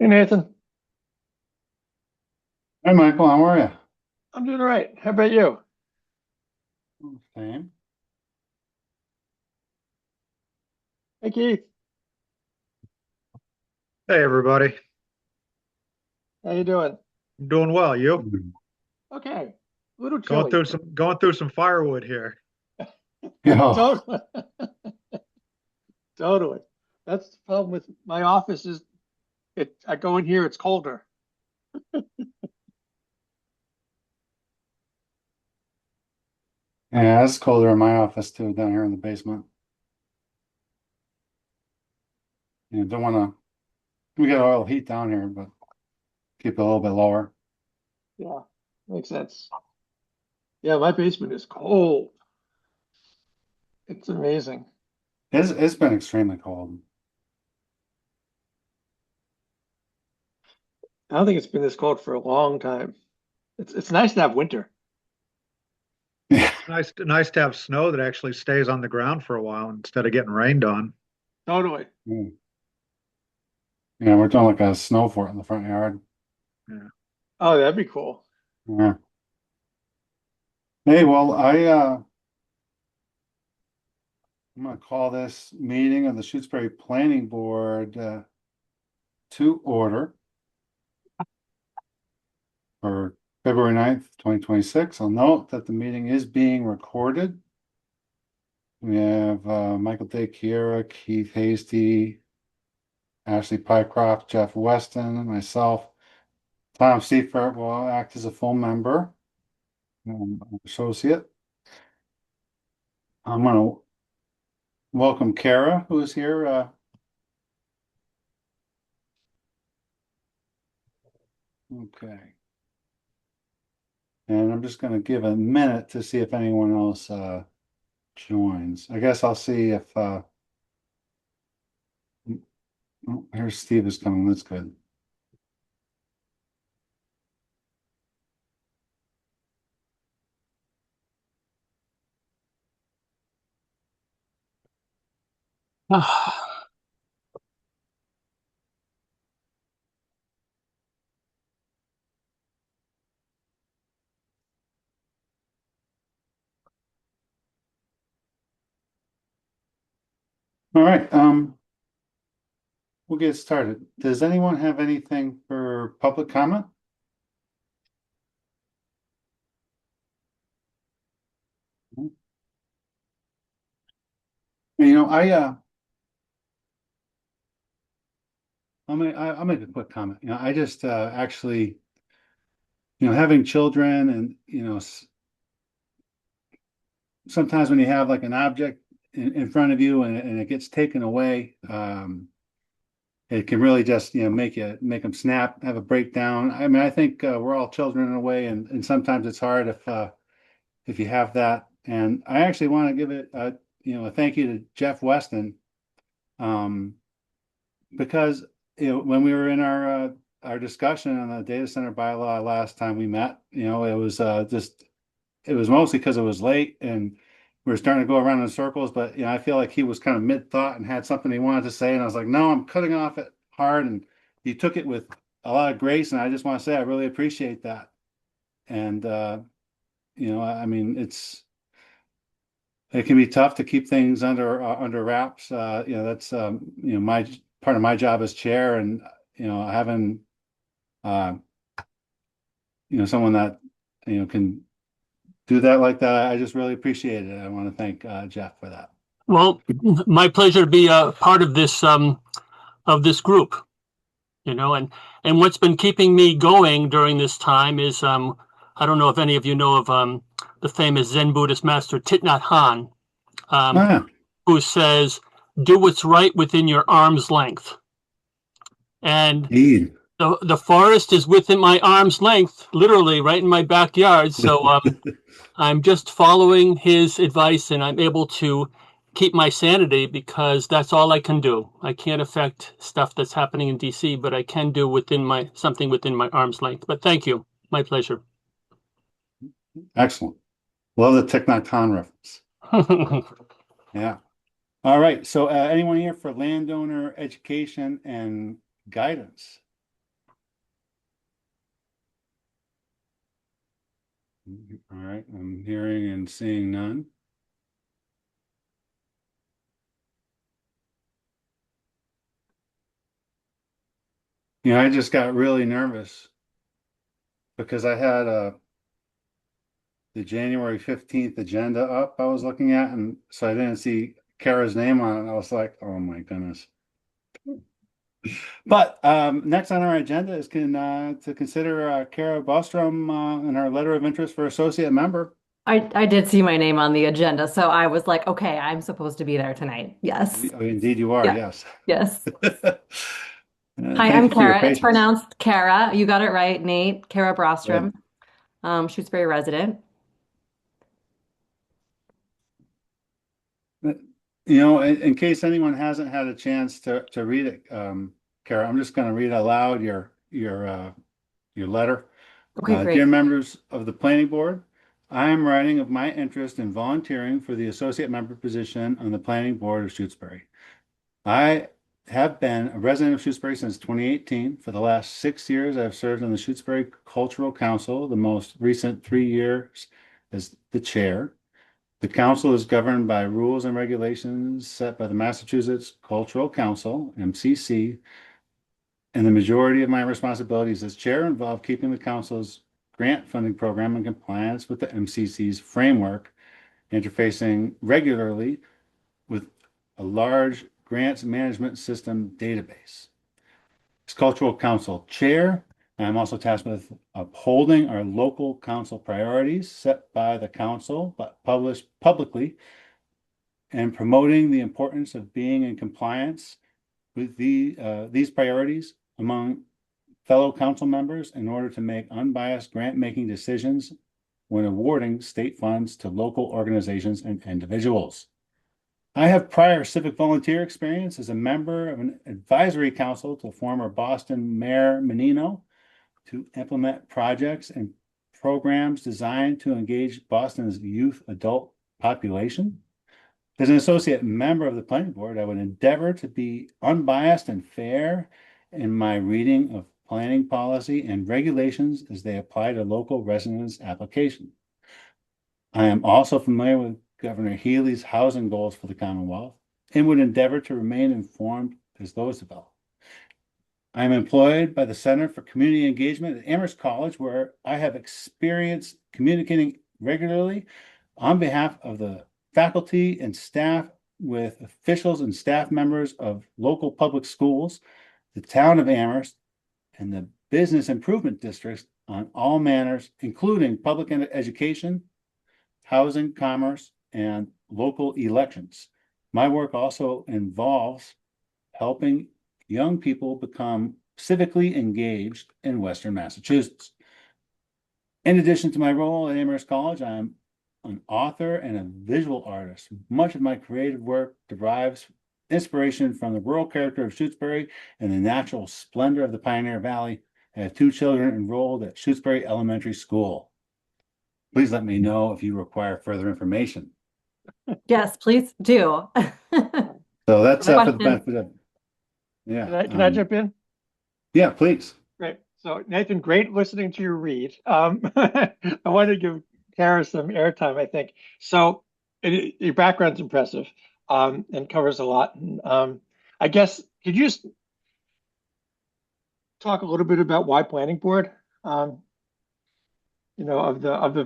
Hey Nathan, Hi, Michael. How are I'm doing all right. How about you? you? Same. Hey Keith, Hey everybody, how you doing? I'm doing well. You? Mhm. Okay, a little Going chilly. through some firewood here. Yeah. Totally, totally. That's the problem with my office is I go in here, it's colder. Yeah, it's colder in my office too, down here in the basement. Don't want to. We got oil heat down here, but keep it a little bit lower. Yeah, makes sense. Yeah, my basement is cold. It's amazing. It's been extremely cold. I don't think it's been this cold for a long time. It's nice to have winter. Yeah. Nice to have snow that actually stays on the ground for a while instead of getting rained on. Totally. Yeah, we're doing like a snow fort in the front yard. Yeah. Oh, that'd be cool. Yeah. Hey, well, I'm gonna call this meeting of the Shutesbury Planning Board to order for February 9th, 2026. I'll note that the meeting is being recorded. We have Michael Day Kiera, Keith Hasty, Ashley Pycroft, Jeff Weston, myself. Tom Seifert will act as a full member, associate. I'm going to welcome Kara, who is here. Okay. And I'm just going to give a minute to see if anyone else joins. I guess I'll see if, oh, here's Steve is coming. That's good. All right. We'll get started. Does anyone have anything for public comment? I'll make a quick comment. I just actually, having children and, sometimes when you have like an object in front of you and it gets taken away, it can really just, make them snap, have a breakdown. I mean, I think we're all children in a way, and sometimes it's hard if you have that. And I actually want to give it a thank you to Jeff Weston, um, because when we were in our discussion on the data center bylaw last time we met, it was just it was mostly because it was late and we were starting to go around in circles. But I feel like he was kind of mid thought and had something he wanted to say, and I was like, no, I'm cutting off it hard, and he took it with a lot of grace, and I just want to say I really appreciate that. And I mean, it can be tough to keep things under wraps. That's my part of my job as chair, and having uh, someone that can do that like that. I just really appreciate it. I want to thank Jeff for that. Well, my pleasure to be a part of this group, and what's been keeping me going during this time is I don't know if any of you know of the famous Zen Buddhist master Thich Nhat Hanh, Oh, um, yeah. who says, "Do what's right within your arm's length." And Indeed. the forest is within my arm's length, literally right in my backyard. So I'm just following his advice and I'm able to keep my sanity because that's all I can do. I can't affect stuff that's happening in DC, but I can do within my something within my arm's length. But thank you. My pleasure. Excellent. Love the Thich Nhat Hanh reference. Yeah. All right. So anyone here for landowner education and guidance? All right, I'm hearing and seeing none. I just got really nervous because I had the January 15th agenda up I was looking at, and so I didn't see Kara's name on it. I was like, oh my goodness. But next on our agenda is to consider Kara Bostrom and her letter of interest for associate member. I did see my name on the agenda, so I was like, okay, I'm supposed to be there tonight. Yes. Oh, indeed you are, Yeah. yes. Yes. Hi, Thank I'm you for your Kara. It's patience. pronounced Kara. You got it right, Nate. Kara Brostrom, Good. Shutesbury resident. In case anyone hasn't had a chance to read it, Kara, I'm just going to read aloud your letter. Okay, great. Dear members of the planning board, I am writing of my interest in volunteering for the associate member position on the planning board of Shutesbury. I have been a resident of Shutesbury since 2018. For the last 6 years, I've served on the Shutesbury Cultural Council, the most recent 3 years as the chair. The council is governed by rules and regulations set by the Massachusetts Cultural Council, MCC, and the majority of my responsibilities as chair involve keeping the council's grant funding program in compliance with the MCC's framework, interfacing regularly with a large grants management system database. As Cultural Council Chair, I am also tasked with upholding our local council priorities set by the council, but published publicly, and promoting the importance of being in compliance with these priorities among fellow council members in order to make unbiased grant-making decisions when awarding state funds to local organizations and individuals. I have prior civic volunteer experience as a member of an advisory council to former Boston Mayor Menino to implement projects and programs designed to engage Boston's youth adult population. As an associate member of the planning board, I would endeavor to be unbiased and fair in my reading of planning policy and regulations as they apply to local residents' application. I am also familiar with Governor Healy's housing goals for the Commonwealth and would endeavor to remain informed as those develop. I am employed by the Center for Community Engagement at Amherst College, where I have experience communicating regularly on behalf of the faculty and staff with officials and staff members of local public schools, the town of Amherst, and the business improvement districts on all manners, including public education, housing, commerce, and local elections. My work also involves helping young people become civically engaged in Western Massachusetts. In addition to my role at Amherst College, I'm an author and a visual artist. Much of my creative work derives inspiration from the rural character of Shutesbury and the natural splendor of the Pioneer Valley. I have 2 children enrolled at Shutesbury Elementary School. Please let me know if you require further information. Yes, please do. So that's for the Questions? benefit of, yeah. Can I jump in? Yeah, please. Great. So Nathan, great listening to you read. I want to give Kara some airtime, I think. So your background's impressive and covers a lot. And, I guess, could you just talk a little bit about why planning board? Of the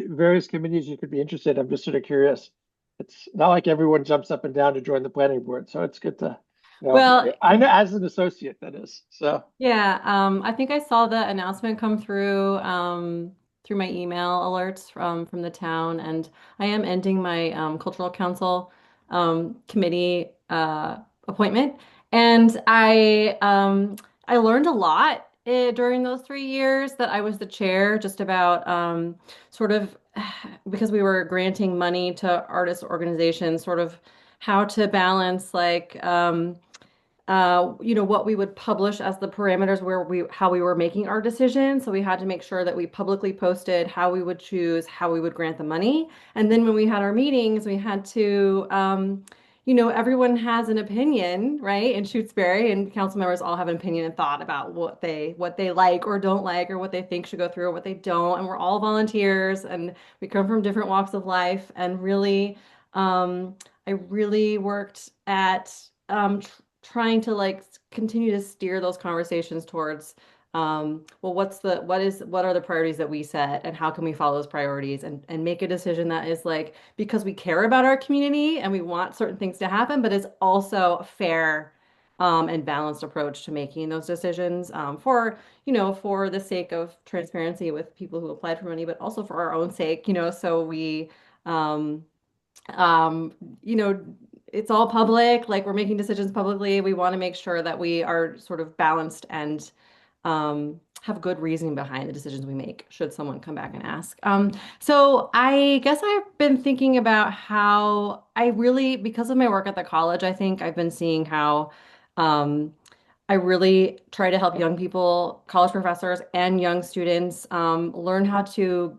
various committees you could be interested, I'm just sort of curious. It's not like everyone jumps up and down to join the planning board, so it's good to Well, I know as an associate, that is. So yeah, I think I saw the announcement come through through my email alerts from the town, and I am ending my cultural council committee appointment, and I learned a lot during those 3 years that I was the chair, just about sort of because we were granting money to artist organizations, sort of how to balance like what we would publish as the parameters how we were making our decisions. So we had to make sure that we publicly posted how we would choose, how we would grant the money. And then when we had our meetings, we had to, everyone has an opinion, right? In Shutesbury, and council members all have an opinion and thought about what they like or don't like, or what they think should go through or what they don't. And we're all volunteers, and we come from different walks of life. And really, I really worked at trying to like continue to steer those conversations towards well, what are the priorities that we set, and how can we follow those priorities and make a decision that is like, because we care about our community and we want certain things to happen, but it's also a fair and balanced approach to making those decisions for the sake of transparency with people who applied for money, but also for our own sake, so we um, um, you know, it's all public, like we're making decisions publicly. We want to make sure that we are sort of balanced and have good reasoning behind the decisions we make, should someone come back and ask. So I guess I've been thinking about how I really, because of my work at the college, I think I've been seeing how um, I really try to help young people, college professors, and young students learn how to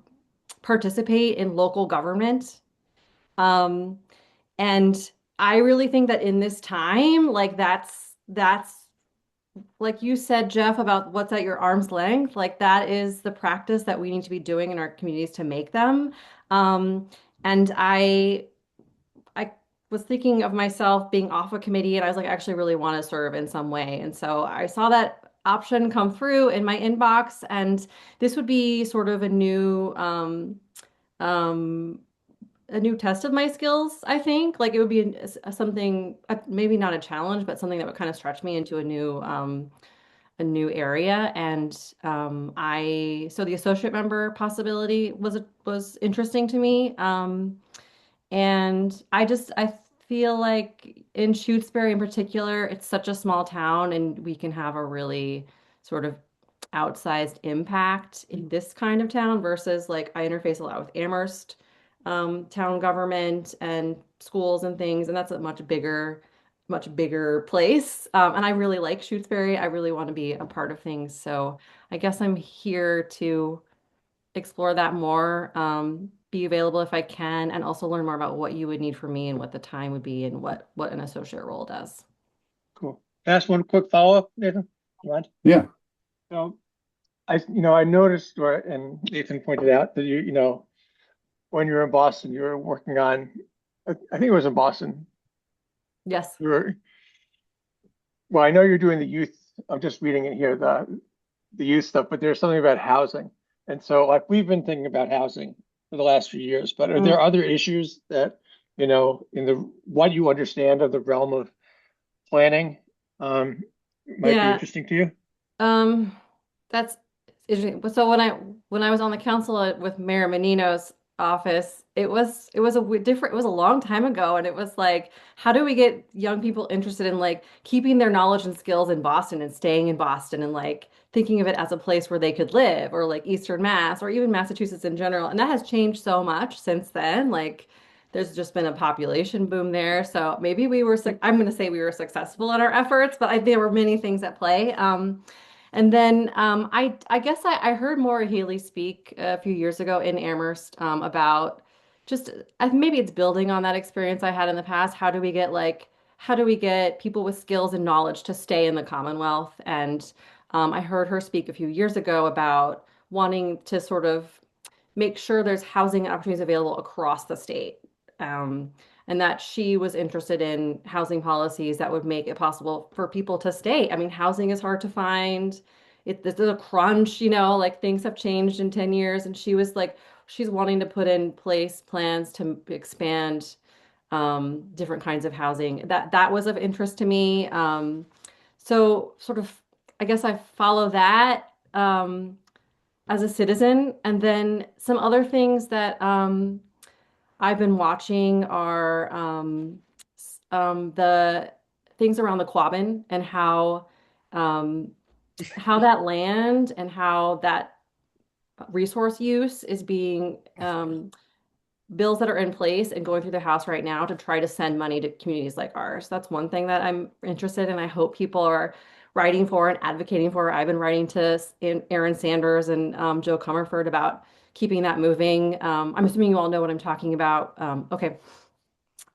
participate in local government. Um, and I really think that in this time, like that's like you said, Jeff, about what's at your arm's length, like that is the practice that we need to be doing in our communities to make them. Um, and I was thinking of myself being off a committee, and I was like, I actually really want to serve in some way. And so I saw that option come through in my inbox, and this would be sort of um, a new test of my skills, I think. Like it would be something, maybe not a challenge, but something that would kind of stretch me into a new area. And so the associate member possibility was interesting to me. And I feel like in Shutesbury in particular, it's such a small town, and we can have a really sort of outsized impact in this kind of town versus like I interface a lot with Amherst town government and schools and things, and that's a much bigger place. And I really like Shutesbury. I really want to be a part of things. So I guess I'm here to explore that more, be available if I can, and also learn more about what you would need from me and what the time would be and what an associate role does. Cool. Can I ask one quick follow-up, Nathan? You mind? Yeah. So I noticed, and Nathan pointed out that when you were in Boston, you were working on, I think it was in Boston. Yes. Well, I know you're doing the youth. I'm just reading it here, the youth stuff, but there's something about housing. And so like we've been thinking about housing for the last few years, but are there other issues that, in what you understand of the realm of planning, might be Yeah. interesting to you? Um, that's interesting. So when I was on the council with Mayor Menino's office, it was a long time ago, and it was like, how do we get young people interested in like keeping their knowledge and skills in Boston and staying in Boston and like thinking of it as a place where they could live, or like Eastern Mass or even Massachusetts in general. And that has changed so much since then. Like there's just been a population boom there. So maybe I'm going to say we were successful in our efforts, but there were many things at play. And then I guess I heard Maura Healey speak a few years ago in Amherst about just maybe it's building on that experience I had in the past. How do we get people with skills and knowledge to stay in the Commonwealth? And I heard her speak a few years ago about wanting to sort of make sure there's housing opportunities available across the state. Um, and that she was interested in housing policies that would make it possible for people to stay. I mean, housing is hard to find. This is a crunch, like things have changed in 10 years. And she was like, she's wanting to put in place plans to expand different kinds of housing. That was of interest to me. So sort of, I guess I follow that as a citizen. And then some other things that I've been watching are the things around the Quabbin, and um, how that land and how that resource use is being bills that are in place and going through the House right now to try to send money to communities like ours. That's one thing that I'm interested in. I hope people are writing for and advocating for. I've been writing to Aaron Sanders and Joe Comerford about keeping that moving. I'm assuming you all know what I'm talking about. Okay.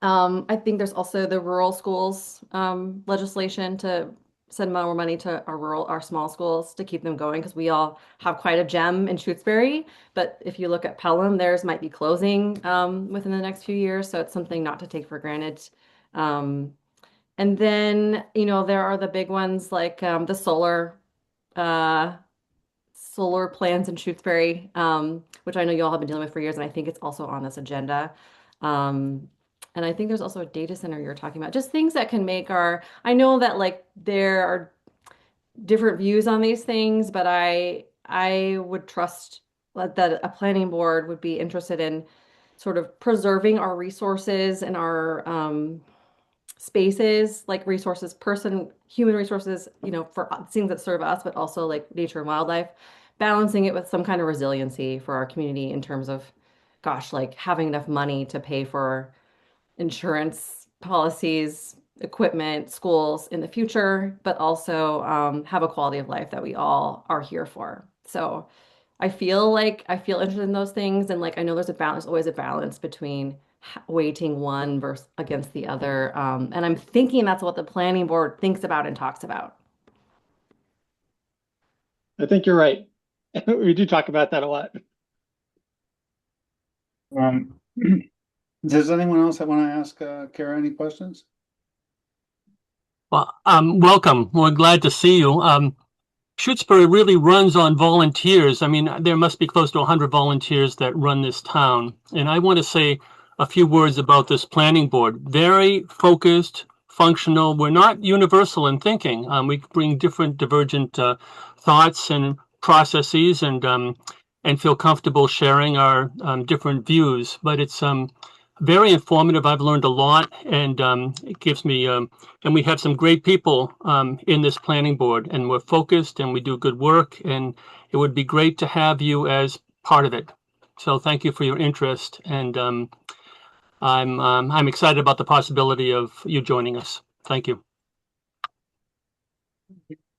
I think there's also the rural schools legislation to send more money to our small schools to keep them going because we all have quite a gem in Shutesbury. But if you look at Pelham, theirs might be closing within the next few years, so it's something not to take for granted. Um, and then, there are the big ones like the uh, solar plans in Shutesbury, which I know you all have been dealing with for years, and I think it's also on this agenda. Um, and I think there's also a data center you're talking about, just things that can make I know that like there are different views on these things, but I would trust that a planning board would be interested in sort of preserving our resources and our spaces, like resources, human resources, for things that serve us, but also like nature and wildlife, balancing it with some kind of resiliency for our community in terms of, gosh, like having enough money to pay for insurance policies, equipment, schools in the future, but also have a quality of life that we all are here for. So I feel interested in those things, and like I know there's always a balance between weighting one versus against the other. And I'm thinking that's what the planning board thinks about and talks about. I think you're right. We do talk about that a lot. Um, does anyone else want to ask Kara any questions? Well, welcome. We're glad to see you. Shutesbury really runs on volunteers. I mean, there must be close to 100 volunteers that run this town. And I want to say a few words about this planning board. Very focused, functional. We're not universal in thinking. We bring different divergent thoughts and processes and feel comfortable sharing our different views. But it's very informative. I've learned a lot, and it gives me and we have some great people in this planning board, and we're focused and we do good work, and it would be great to have you as part of it. So thank you for your interest, and I'm excited about the possibility of you joining us. Thank you.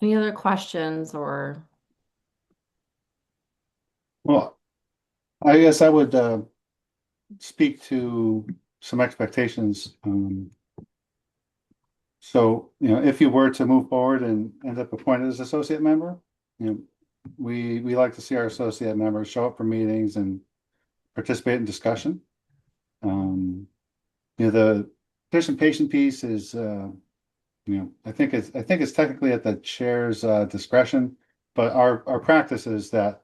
Any other questions or? Well, I guess I would speak to some expectations. So, if you were to move forward and end up appointed as associate member, we like to see our associate members show up for meetings and participate in discussion. The participation piece is, I think it's technically at the chair's discretion, but our practice is that,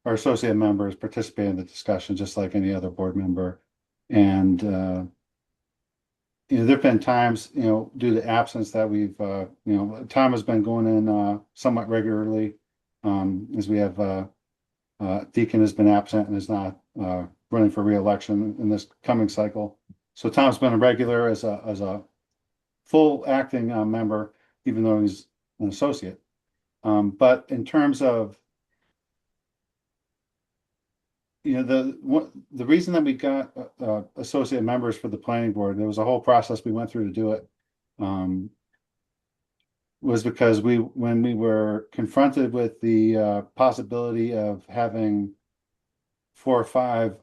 our associate members participate in the discussion just like any other board member. And, there've been times, due to absence that we've, Tom has been going in somewhat regularly, as we have Deacon has been absent and is not running for re-election in this coming cycle. So Tom's been a regular as a full acting member, even though he's an associate. But in terms of the reason that we got associate members for the planning board, there was a whole process we went through to do it, was because when we were confronted with the possibility of having 4 or 5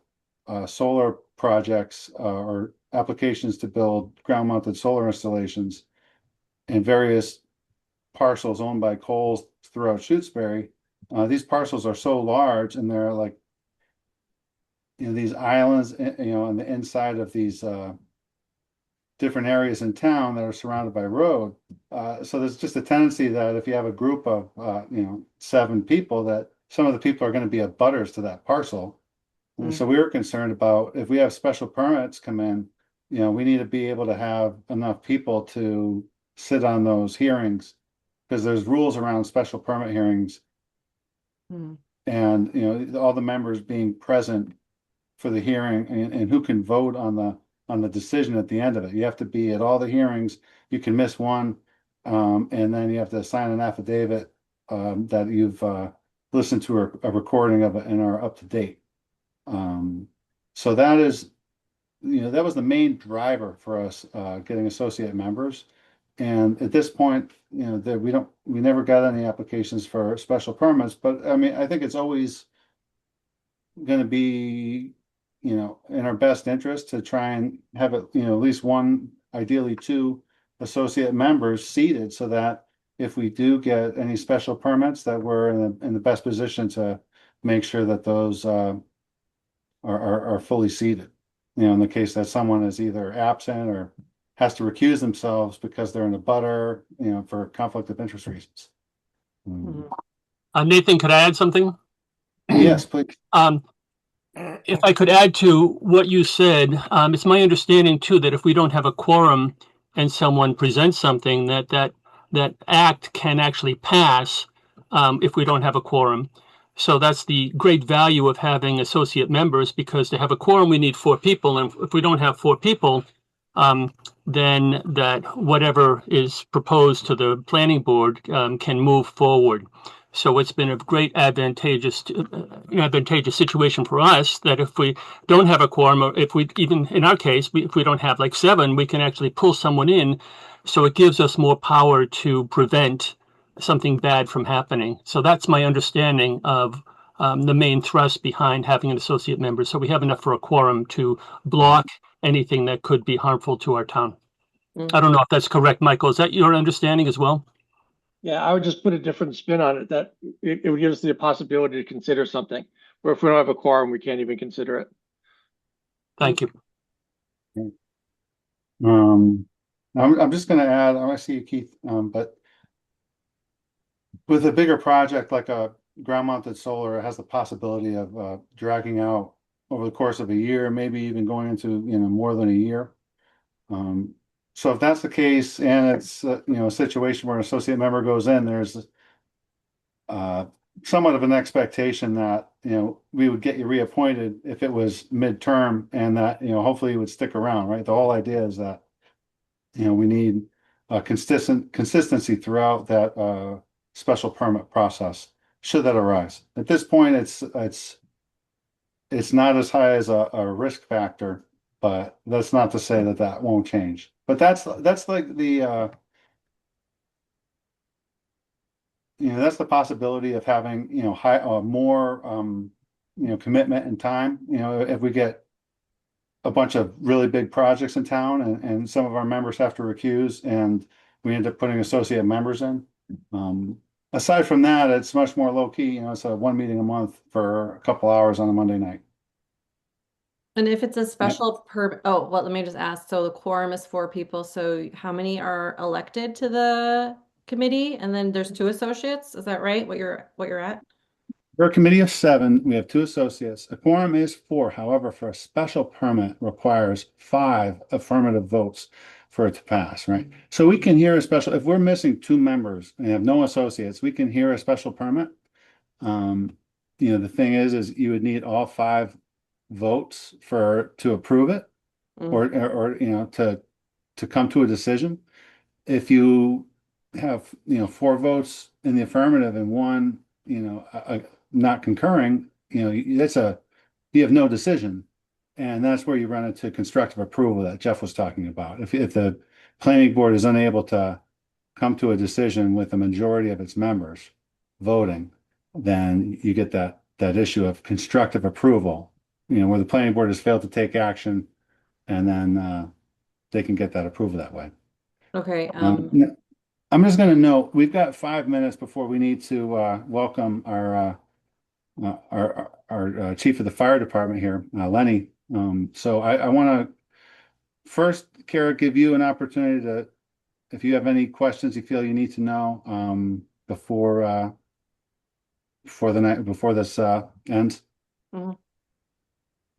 solar projects or applications to build ground-mounted solar installations in various parcels owned by Kohl's throughout Shutesbury, these parcels are so large, and they're like, these islands, on the inside of these different areas in town that are surrounded by road. So there's just a tendency that if you have a group of 7 people, that some of the people are going to be abutters to that parcel. And so we were concerned about, if we have special permits come in, we need to be able to have enough people to sit on those hearings, because there's rules around special permit hearings. And all the members being present for the hearing, and who can vote on the decision at the end of it. You have to be at all the hearings. You can miss one, and then you have to sign an affidavit that you've listened to a recording of it and are up to date. So that is, that was the main driver for us getting associate members. And at this point, that we never got any applications for special permits. But I mean, I think it's always going to be in our best interest to try and have it, at least one, ideally two associate members seated so that if we do get any special permits, that we're in the best position to make sure that those are fully seated. In the case that someone is either absent or has to recuse themselves because they're in a butter, for conflict of interest reasons. Mhm. Nathan, could I add something? Yes, please. If I could add to what you said, it's my understanding too that if we don't have a quorum and someone presents something, that act can actually pass if we don't have a quorum. So that's the great value of having associate members, because to have a quorum, we need 4 people. And if we don't have 4 people, then that whatever is proposed to the planning board can move forward. So it's been a great advantageous situation for us that if we don't have a quorum, or if we, even in our case, if we don't have like 7, we can actually pull someone in. So it gives us more power to prevent something bad from happening. So that's my understanding of the main thrust behind having an associate member. So we have enough for a quorum to block anything that could be harmful to our town. I don't know if that's correct, Michael. Is that your understanding as well? Yeah, I would just put a different spin on it, that it would give us the possibility to consider something, where if we don't have a quorum, we can't even consider it. Thank you. I'm just going to add, I see you, Keith, but with a bigger project like a ground mounted solar, it has the possibility of dragging out over the course of a year, maybe even going into, more than a year. So if that's the case, and it's, a situation where an associate member goes in, there's somewhat of an expectation that, we would get you reappointed if it was midterm, and that, hopefully you would stick around, right? The whole idea is that, we need a consistency throughout that special permit process, should that arise. At this point, it's not as high as a risk factor, but that's not to say that that won't change. But that's like the that's the possibility of having more commitment and time. If we get a bunch of really big projects in town and some of our members have to recuse and we end up putting associate members in. Aside from that, it's much more low key. It's a 1 meeting a month for a couple hours on a Monday night. And if it's a special oh, well, let me just ask. So the quorum is 4 people. So how many are elected to the committee? And then there's 2 associates. Is that right? What you're at? For a committee of 7, we have 2 associates. A quorum is 4. However, for a special permit requires 5 affirmative votes for it to pass, right? So we can hear if we're missing 2 members and have no associates, we can hear a special permit. The thing is you would need all 5 votes to approve it, or to come to a decision. If you have 4 votes in the affirmative and 1 not concurring, you have no decision, and that's where you run into constructive approval that Jeff was talking about. If the planning board is unable to come to a decision with the majority of its members voting, then you get that issue of constructive approval, where the planning board has failed to take action, and then they can get that approval that way. Okay. I'm just going to note, we've got 5 minutes before we need to welcome our chief of the fire department here, Lenny. So I want to first, Kara, give you an opportunity to, if you have any questions you feel you need to know before this ends. Mhm.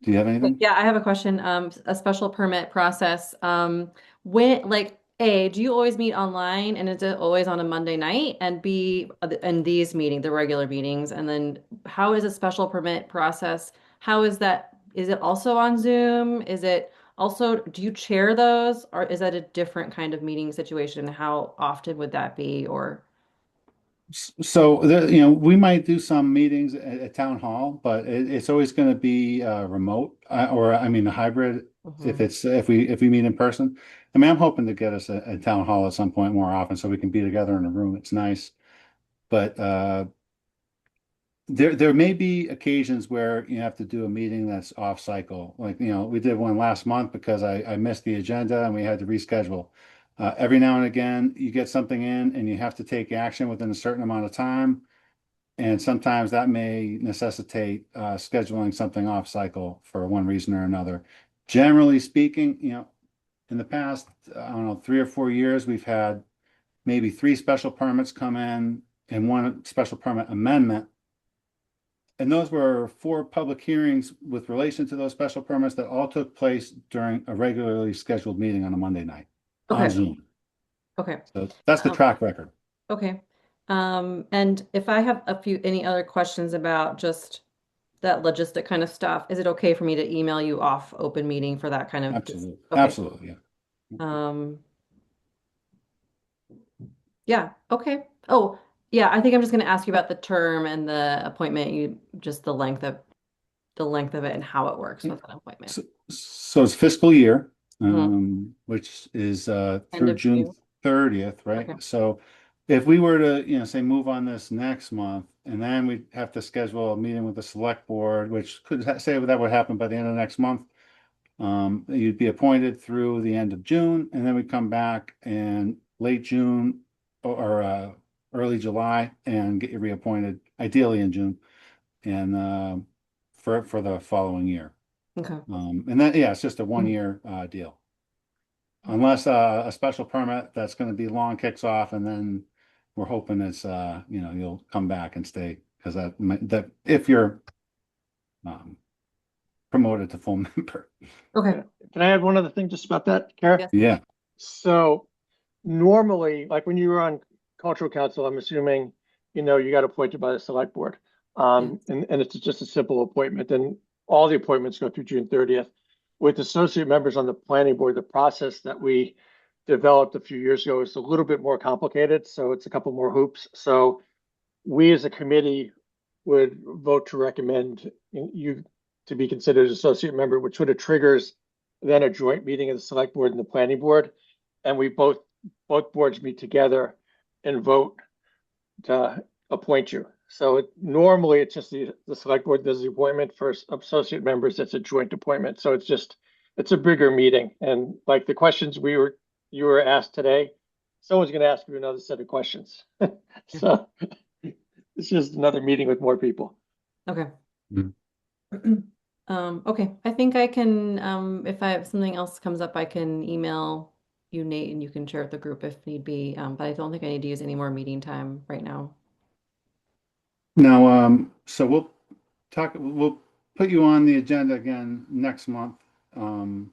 Do you have anything? Yeah, I have a question. A special permit process. Do you always meet online, and is it always on a Monday night? And B, in these meetings, the regular meetings, and then how is a special permit process? How is that? Is it also on Zoom? Is it also, do you chair those, or is that a different kind of meeting situation? How often would that be? Or So we might do some meetings at town hall, but it's always going to be remote, or I mean a hybrid. If we meet in person. I mean, I'm hoping to get us a town hall at some point more often so we can be together in a room. It's nice, but There may be occasions where you have to do a meeting that's off cycle. Like, we did one last month because I missed the agenda and we had to reschedule. Every now and again, you get something in and you have to take action within a certain amount of time. And sometimes that may necessitate scheduling something off cycle for one reason or another. Generally speaking, in the past, I don't know, 3 or 4 years, we've had maybe 3 special permits come in and 1 special permit amendment. And those were 4 public hearings with relation to those special permits that all took place during a regularly scheduled meeting on a Monday night on Okay. Zoom. Okay. So that's the track record. Okay. And if I have any other questions about just that logistic kind of stuff, is it okay for me to email you off open meeting for that kind of? Absolutely. Okay. Absolutely. Yeah. Yeah. Okay. Oh, yeah. I think I'm just going to ask you about the term and the appointment. Just the length of it and how it works with an appointment. So it's fiscal year, Mhm. which is End through of June June. 30th, right? Okay. So if we were to, say move on this next month, and then we'd have to schedule a meeting with the select board, which could say that would happen by the end of next month. You'd be appointed through the end of June, and then we'd come back in late June or early July and get you reappointed, ideally in June, and for the following year. Okay. And then, yeah, it's just a 1 year deal. Unless a special permit that's going to be long kicks off, and then we're hoping it's you'll come back and stay, because that if you're promoted to full member. Okay. Can I add one other thing just about that, Kara? Yes. Yeah. So normally, like when you were on cultural council, I'm assuming, you got appointed by the select board. And it's just a simple appointment, and all the appointments go through June 30th. With associate members on the planning board, the process that we developed a few years ago is a little bit more complicated, so it's a couple more hoops. So we as a committee would vote to recommend you to be considered an associate member, which sort of triggers then a joint meeting of the select board and the planning board. And we both boards meet together and vote to appoint you. So normally it's just the select board does the appointment for associate members. It's a joint appointment. So it's a bigger meeting. And like the questions you were asked today, someone's going to ask you another set of questions. So it's just another meeting with more people. Okay. Mhm. Okay. I think I can, if something else comes up, I can email you, Nate, and you can share with the group if need be. But I don't think I need to use any more meeting time right now. Now, so we'll put you on the agenda again next month. And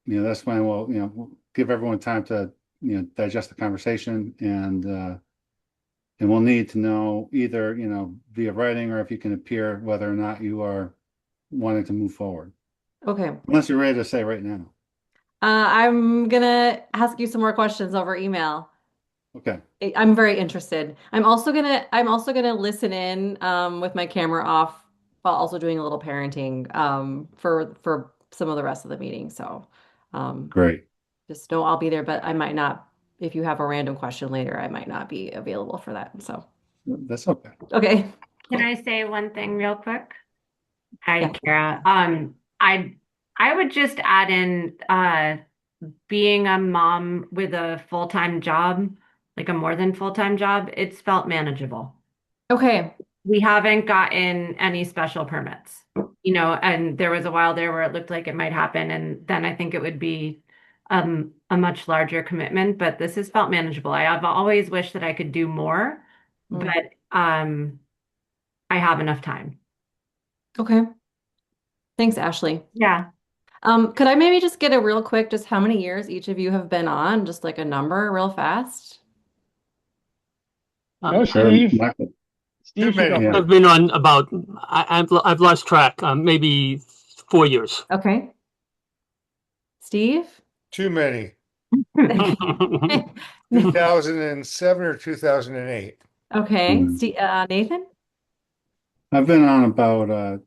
that's when we'll give everyone time to, digest the conversation, and we'll need to know either, via writing, or if you can appear, whether or not you are wanting to move forward. Okay. Unless you're ready to say right now. I'm gonna ask you some more questions over email. Okay. I'm very interested. I'm also gonna listen in with my camera off while also doing a little parenting for some of the rest of the meeting. So Great. just know I'll be there, but I might not, if you have a random question later, I might not be available for that. So That's okay. okay. Can I say one thing real quick? Hi, Yeah. Kara. I would just add in being a mom with a full-time job, like a more than full-time job, it's felt manageable. Okay. We haven't gotten any special permits, and there was a while there where it looked like it might happen, and then I think it would be a much larger commitment, but this has felt manageable. I have always wished that I could do more, Mm. but I have enough time. Okay. Thanks, Ashley. Yeah. Could I maybe just get a real quick, just how many years each of you have been on, just like a number real fast? No, Sure. Steve. Michael. Steve should go Yeah. I've been on about, I've lost track, maybe 4 years. Okay. Steve? Too many. 2007 or 2008. Okay. Hmm. Nathan? I've been on about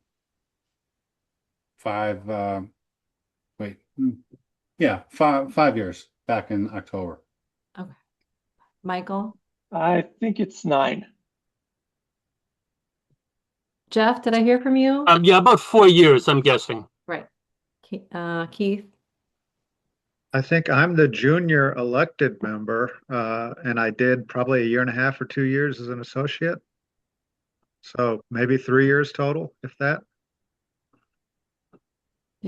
5 5 years, back in October. Okay. Michael? I think it's 9. Jeff, did I hear from you? Yeah, about 4 years, I'm guessing. Right. Keith? I think I'm the junior elected member, and I did probably a year and a half or 2 years as an associate. So maybe 3 years total, if that.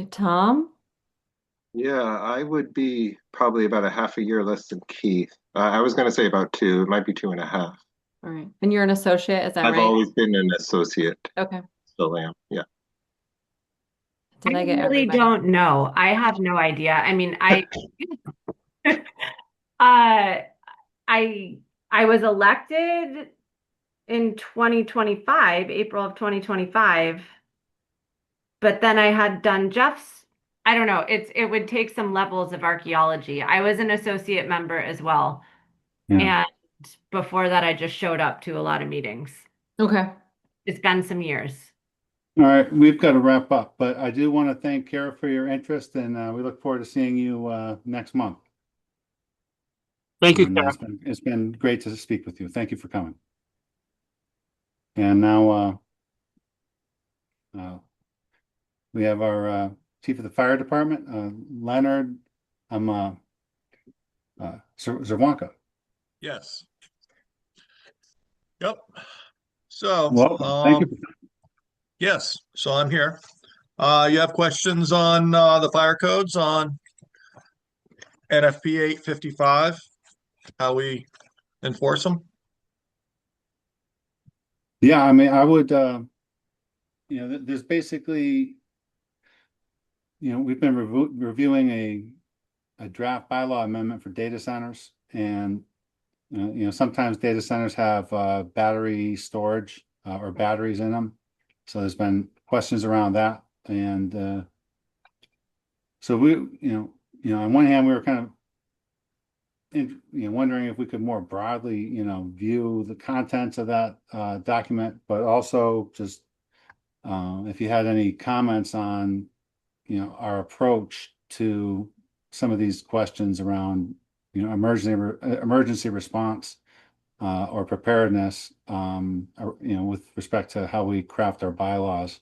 Tom? Yeah, I would be probably about a half a year less than Keith. I was going to say about two. It might be 2.5. All right. And you're an associate, is that I've right? always been an associate. Okay. Still am. Yeah. Did I get really everybody? don't know. I have no idea. I mean, I was elected in 2025, April of 2025, but then I had done Jeff's, I don't know, it would take some levels of archaeology. I was an associate member as well. Yeah. And before that, I just showed up to a lot of meetings. Okay. It's been some years. All right, we've got to wrap up, but I do want to thank Kara for your interest, and we look forward to seeing you next month. Thank you, And, Kara. it's been great to speak with you. Thank you for coming. And now we have our chief of the fire department, Leonard Zerwanka. Yes. Yep. So, Welcome. Thank you. yes, so I'm here. You have questions on the fire codes on NFP 855, how we enforce them? Yeah, I mean, I would, there's basically, we've been reviewing a draft bylaw amendment for data centers, and sometimes data centers have battery storage or batteries in them. So there's been questions around that, and so we, on one hand, we were kind of wondering if we could more broadly, view the contents of that document, but also just if you had any comments on, our approach to some of these questions around, emergency response or preparedness, with respect to how we craft our bylaws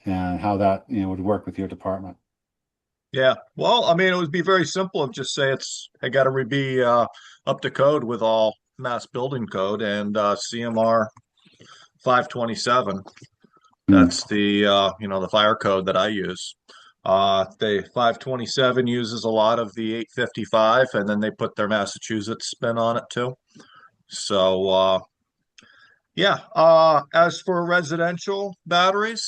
and how that, would work with your department. Yeah, well, I mean, it would be very simple of just say I got to be up to code with all Mass Building Code and CMR 527. That's the the fire code that I use. The 527 uses a lot of the 855, and then they put their Massachusetts spin on it too. So as for residential batteries,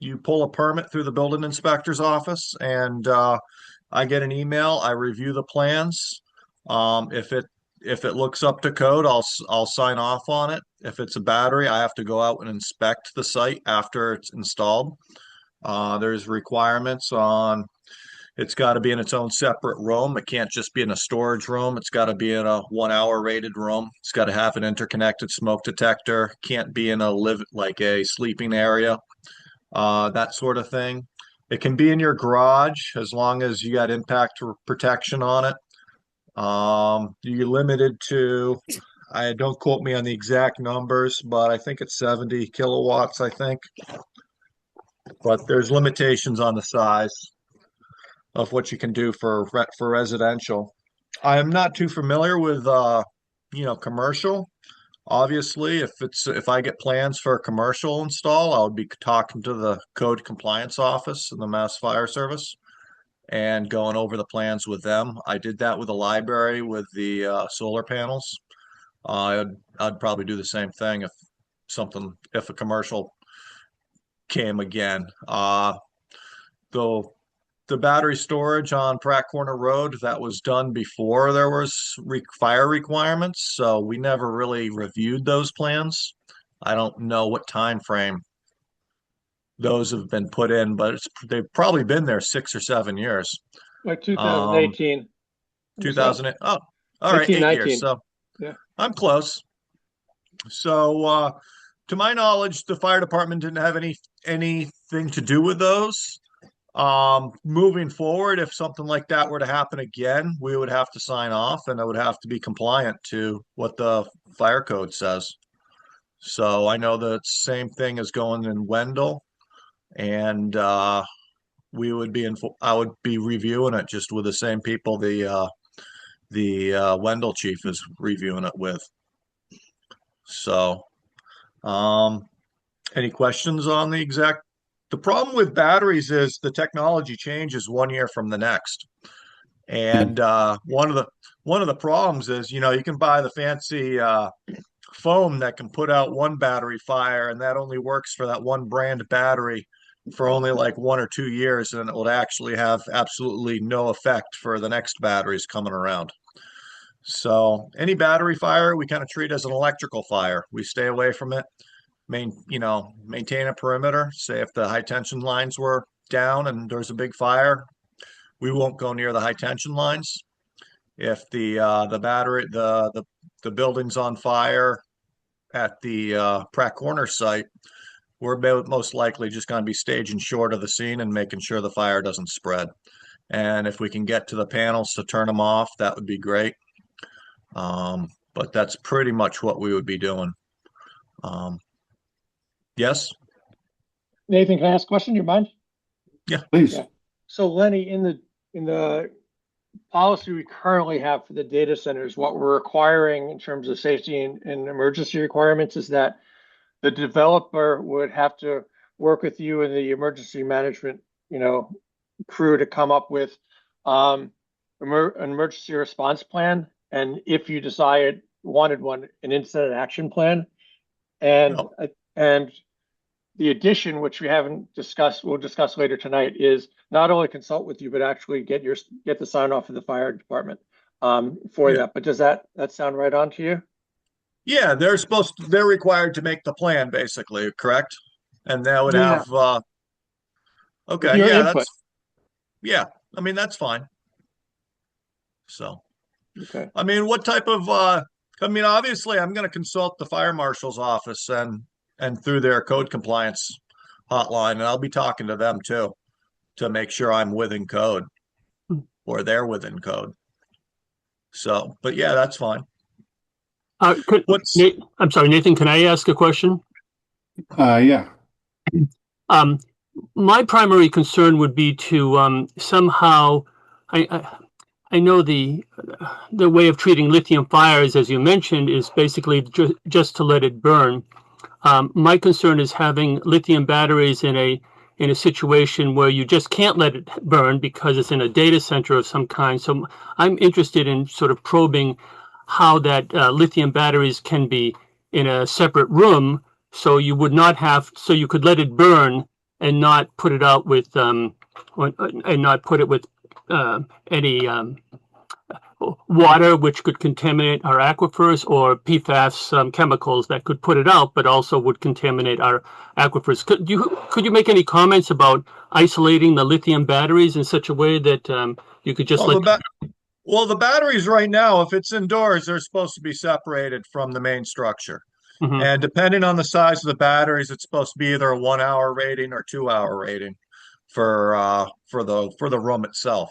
you pull a permit through the building inspector's office, and I get an email. I review the plans. If it looks up to code, I'll sign off on it. If it's a battery, I have to go out and inspect the site after it's installed. There's requirements on it's got to be in its own separate room. It can't just be in a storage room. It's got to be in a 1 hour rated room. It's got to have an interconnected smoke detector. Can't be in a sleeping area. That sort of thing. It can be in your garage as long as you got impact protection on it. You're limited to, don't quote me on the exact numbers, but I think it's 70 kilowatts, I think. But there's limitations on the size of what you can do for residential. I am not too familiar with commercial. Obviously, if I get plans for a commercial install, I would be talking to the code compliance office in the Mass Fire Service and going over the plans with them. I did that with the library with the solar panels. I'd probably do the same thing if a commercial came again. The battery storage on Pratt Corner Road, that was done before there was fire requirements, so we never really reviewed those plans. I don't know what time frame those have been put in, but they've probably been there 6 or 7 years. Like 2018. 2008. Oh, all right, 8 years. So yeah, I'm close. So to my knowledge, the fire department didn't have anything to do with those. Moving forward, if something like that were to happen again, we would have to sign off, and it would have to be compliant to what the fire code says. So I know the same thing is going in Wendell, and we would be I would be reviewing it just with the same people the Wendell chief is reviewing it with. So, any questions on the exact? The problem with batteries is the technology changes 1 year from the next, and one of the problems is, you know, you can buy the fancy foam that can put out one battery fire, and that only works for that one brand battery for only like 1 or 2 years, and it will actually have absolutely no effect for the next batteries coming around. So any battery fire we kind of treat as an electrical fire. We stay away from it, maintain a perimeter. Say if the high tension lines were down and there's a big fire, we won't go near the high tension lines. If the building's on fire at the Pratt Corner site, we're most likely just going to be staging short of the scene and making sure the fire doesn't spread. And if we can get to the panels to turn them off, that would be great. But that's pretty much what we would be doing. Yes? Nathan, can I ask a question? You mind? Yeah, Please. Yeah. So Lenny, in the policy we currently have for the data centers, what we're requiring in terms of safety and emergency requirements is that the developer would have to work with you and the emergency management, crew to come up with an emergency response plan, and if you wanted one, an incident action plan, and the addition, which we haven't discussed, we'll discuss later tonight, is not only consult with you, but actually get the sign off of the fire department for that. But does that sound right on to you? Yeah, they're required to make the plan, basically, correct? And they would have okay, Your yeah, input. I mean that's fine. So Okay. I mean, what type of obviously I'm gonna consult the fire marshal's office and through their code compliance hotline, and I'll be talking to them too to make sure I'm within code or they're within code. So, but yeah, that's fine. I'm sorry, Nathan, can I ask a question? Yeah. My primary concern would be to somehow, I know the way of treating lithium fires, as you mentioned, is basically just to let it burn. My concern is having lithium batteries in a situation where you just can't let it burn because it's in a data center of some kind. So I'm interested in sort of probing how that lithium batteries can be in a separate room, so you could let it burn and not put it out with and not put it with any water, which could contaminate our aquifers, or PFAS chemicals that could put it out, but also would contaminate our aquifers. Could you make any comments about isolating the lithium batteries in such a way that you could just Well, the batteries right now, if it's indoors, they're supposed to be separated from the main structure. Mm-hmm. And depending on the size of the batteries, it's supposed to be either a 1 hour rating or 2 hour rating for the room itself.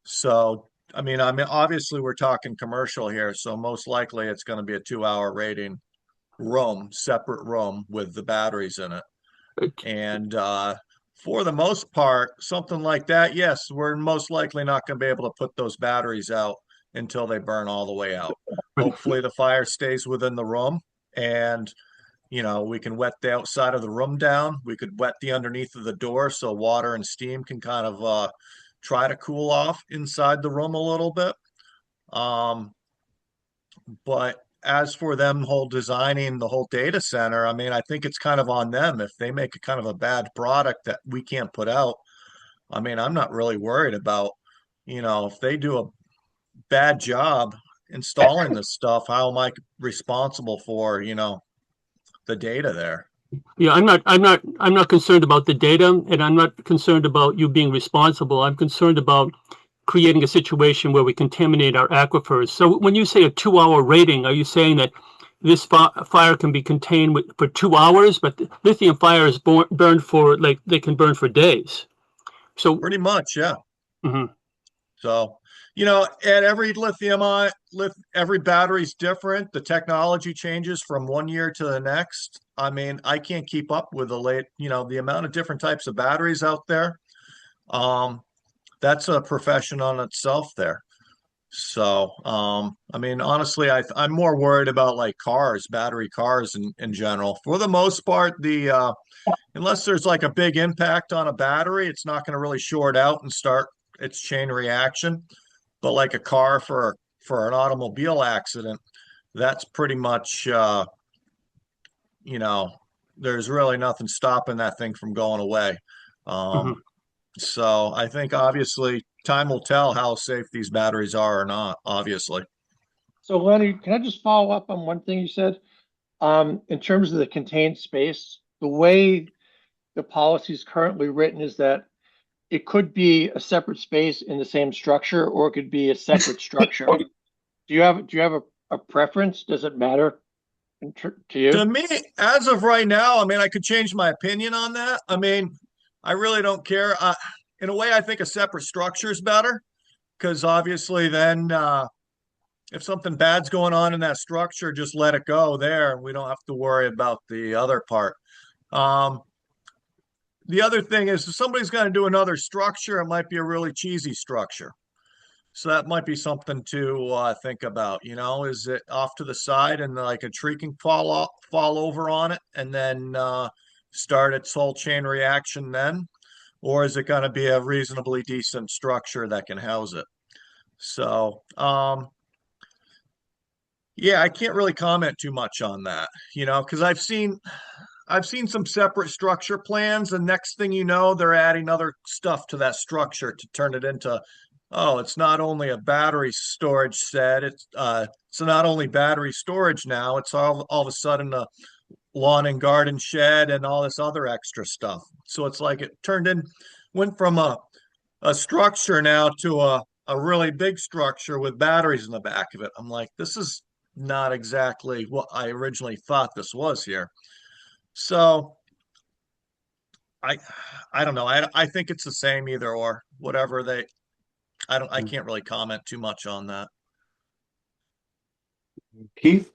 So, I mean, obviously we're talking commercial here, so most likely it's going to be a 2 hour rating separate room with the batteries in it. And for the most part, something like that, yes, we're most likely not going to be able to put those batteries out until they burn all the way out. Hopefully the fire stays within the room, and we can wet the outside of the room down. We could wet the underneath of the door so water and steam can kind of try to cool off inside the room a little bit. But as for them designing the whole data center, I mean, I think it's kind of on them. If they make a kind of a bad product that we can't put out, I mean, I'm not really worried about, if they do a bad job installing this stuff, how am I responsible for, the data there? Yeah, I'm not concerned about the data, and I'm not concerned about you being responsible. I'm concerned about creating a situation where we contaminate our aquifers. So when you say a 2 hour rating, are you saying that this fire can be contained for 2 hours, but lithium fires burn for they can burn for days? So pretty much, yeah. Mm-hmm. So, and every battery's different. The technology changes from one year to the next. I mean, I can't keep up with the amount of different types of batteries out there. That's a profession on itself there. So, I mean, honestly, I'm more worried about like battery cars in general. For the most part, unless there's like a big impact on a battery, it's not going to really short out and start its chain reaction. But like a car for an automobile accident, that's pretty much there's really nothing stopping that thing from going away. Mhm. So I think obviously time will tell how safe these batteries are or not, obviously. So Lenny, can I just follow up on one thing you said? In terms of the contained space, the way the policy is currently written is that it could be a separate space in the same structure, or it could be a separate structure. Do you have a preference? Does it matter to To you? me, as of right now, I mean, I could change my opinion on that. I mean, I really don't care. In a way, I think a separate structure is better because obviously then if something bad's going on in that structure, just let it go there and we don't have to worry about the other part. Um, the other thing is if somebody's going to do another structure, it might be a really cheesy structure. So that might be something to think about. Is it off to the side and like a tree can fall over on it and then start its whole chain reaction then? Or is it going to be a reasonably decent structure that can house it? So, yeah, I can't really comment too much on that, because I've seen some separate structure plans, and next thing you know, they're adding other stuff to that structure to turn it into, oh, it's not only a battery storage set, it's not only battery storage now, it's all of a sudden a lawn and garden shed and all this other extra stuff. So it's like it went from a structure now to a really big structure with batteries in the back of it. I'm like, this is not exactly what I originally thought this was here. So I I don't know. I think it's the same either or whatever I can't really comment too much on that. Keith?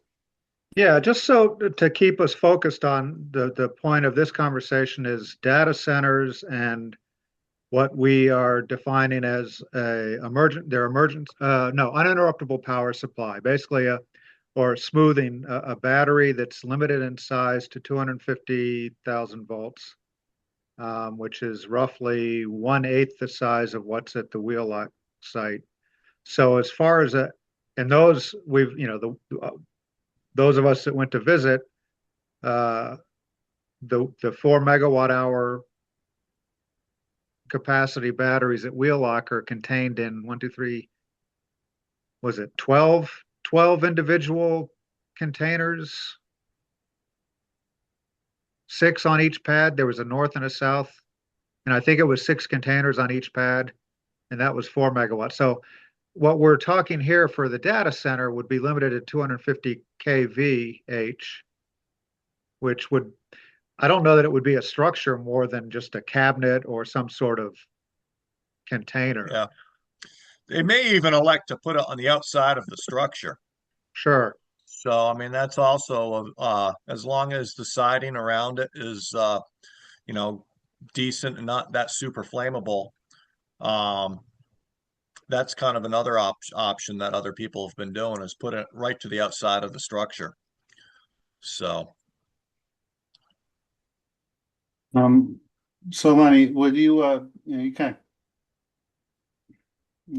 Yeah, just so to keep us focused on the point of this conversation is data centers and what we are defining as uninterruptible power supply, basically or smoothing a battery that's limited in size to 250,000 volts, which is roughly 1/8 the size of what's at the Wheelock site. So as far as and those those of us that went to visit, the 4 megawatt hour capacity batteries at Wheelock are contained in 12 individual containers, 6 on each pad. There was a north and a south, and I think it was 6 containers on each pad, and that was 4 megawatts. So what we're talking here for the data center would be limited at 250 kVh, which I don't know that it would be a structure more than just a cabinet or some sort of container. Yeah. They may even elect to put it on the outside of the structure. Sure. So, I mean, that's also as long as the siding around it is, decent and not that super flammable. That's kind of another option that other people have been doing is put it right to the outside of the structure. So, So Lenny, would you kind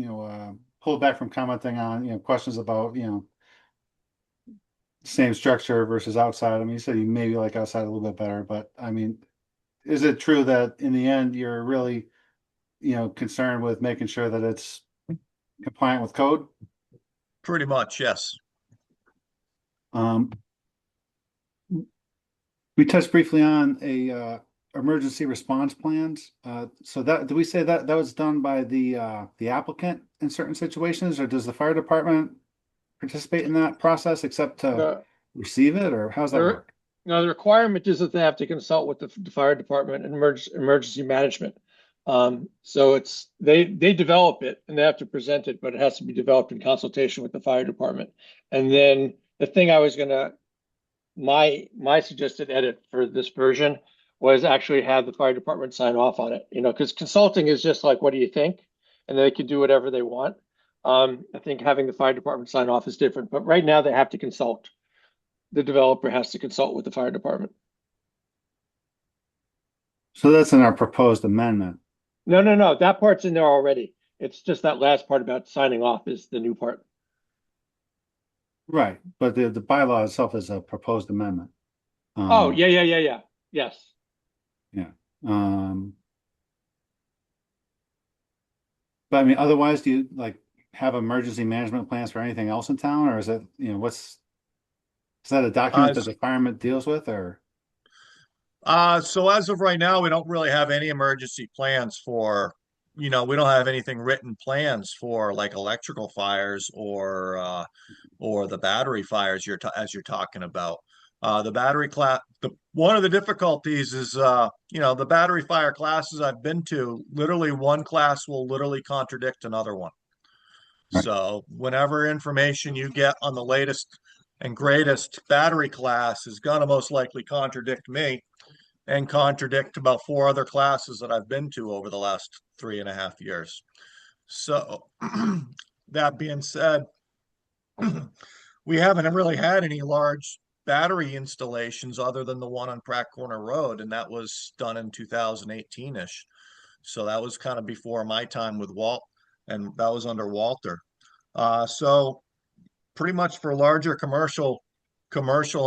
of, pull back from commenting on, questions about, same structure versus outside? I mean, you said you maybe like outside a little bit better, but I mean, is it true that in the end you're really, concerned with making sure that it's compliant with code? pretty much, yes. We touched briefly on emergency response plans. So did we say that was done by the applicant in certain situations, or does the fire department participate in that process except to The, receive it, or how's that the, work? no, the requirement is that they have to consult with the fire department and emergency management. So they develop it and they have to present it, but it has to be developed in consultation with the fire department. And then the thing I was gonna my suggested edit for this version was actually have the fire department sign off on it, because consulting is just like, what do you think? And they can do whatever they want. I think having the fire department sign off is different, but right now they have to consult. The developer has to consult with the fire department. So that's in our proposed amendment. No. That part's in there already. It's just that last part about signing off is the new part. Right, but the bylaw itself is a proposed amendment. Oh, yeah. Yes. Yeah. But I mean, otherwise, do you like have emergency management plans for anything else in town, or is it, is that a document that the fireman deals with, or? So as of right now, we don't really have any emergency plans for, we don't have anything written plans for like electrical fires or the battery fires as you're talking about. The battery class, one of the difficulties is, the battery fire classes I've been to, literally one class will literally contradict another one. Right. So whenever information you get on the latest and greatest battery class is going to most likely contradict me and contradict about 4 other classes that I've been to over the last 3.5 years. So that being said, we haven't really had any large battery installations other than the one on Pratt Corner Road, and that was done in 2018-ish. So that was kind of before my time with Walt, and that was under Walter. So pretty much for larger commercial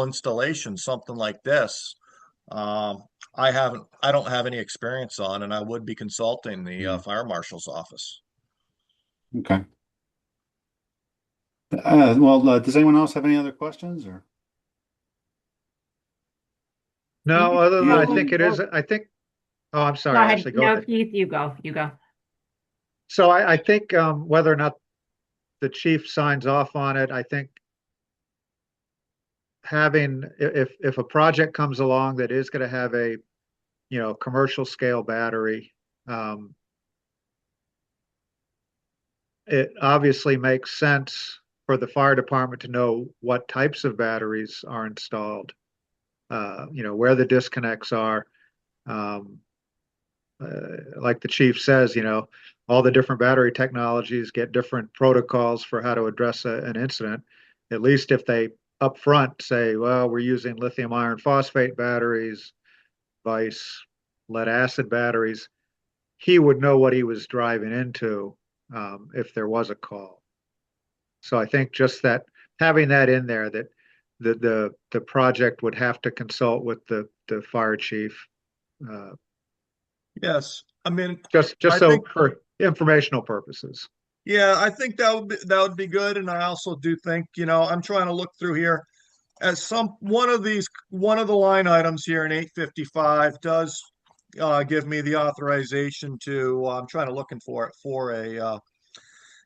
installations, something like this, I don't have any experience on, and I would be consulting the fire marshal's office. Okay. Does anyone else have any other questions, or? No, other than Yeah. oh, I'm sorry, Go ahead. Ashley, go No, ahead. Keith, you go. So I think whether or not the chief signs off on it, I think if a project comes along that is going to have a commercial scale battery, it obviously makes sense for the fire department to know what types of batteries are installed, where the disconnects are. Like the chief says, all the different battery technologies get different protocols for how to address an incident. At least if they up front say, well, we're using lithium iron phosphate batteries, vice lead acid batteries, he would know what he was driving into if there was a call. So I think just that having that in there, that the project would have to consult with the fire chief. Yes, I mean, just for informational purposes. Yeah, I think that would be good, and I also do think, I'm trying to look through here as one of the line items here in 855 does give me the authorization to. I'm trying to looking for it for a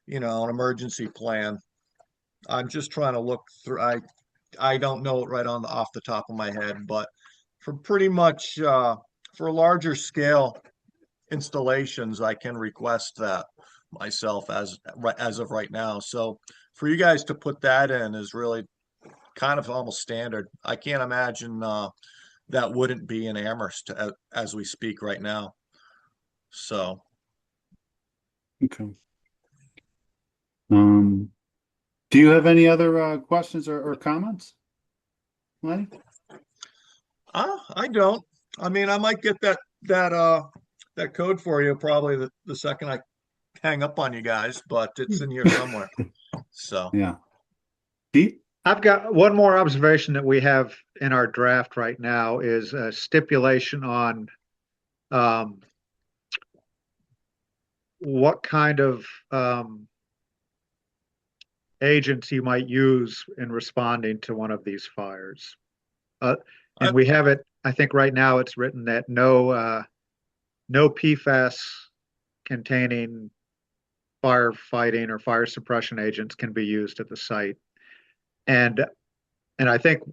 an emergency plan. I'm just trying to look through. I don't know it right off the top of my head, but for pretty much for larger scale installations, I can request that myself as of right now. So for you guys to put that in is really kind of almost standard. I can't imagine that wouldn't be in Amherst as we speak right now. So Okay. Do you have any other questions or comments, Lenny? I don't. I mean, I might get that code for you probably the second I hang up on you guys, but it's in here somewhere. So yeah. Pete? I've got one more observation that we have in our draft right now is a stipulation on what kind of agents you might use in responding to one of these fires. And we have it, I think right now it's written that no PFAS containing firefighting or fire suppression agents can be used at the site. And I think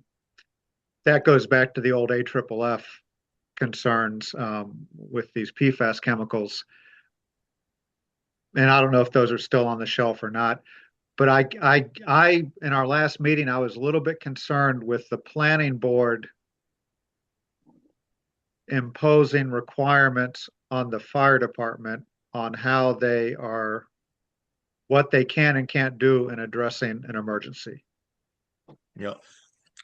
that goes back to the old AFFF concerns with these PFAS chemicals. And I don't know if those are still on the shelf or not. But in our last meeting, I was a little bit concerned with the planning board imposing requirements on the fire department on how they are, what they can and can't do in addressing an emergency. Yeah.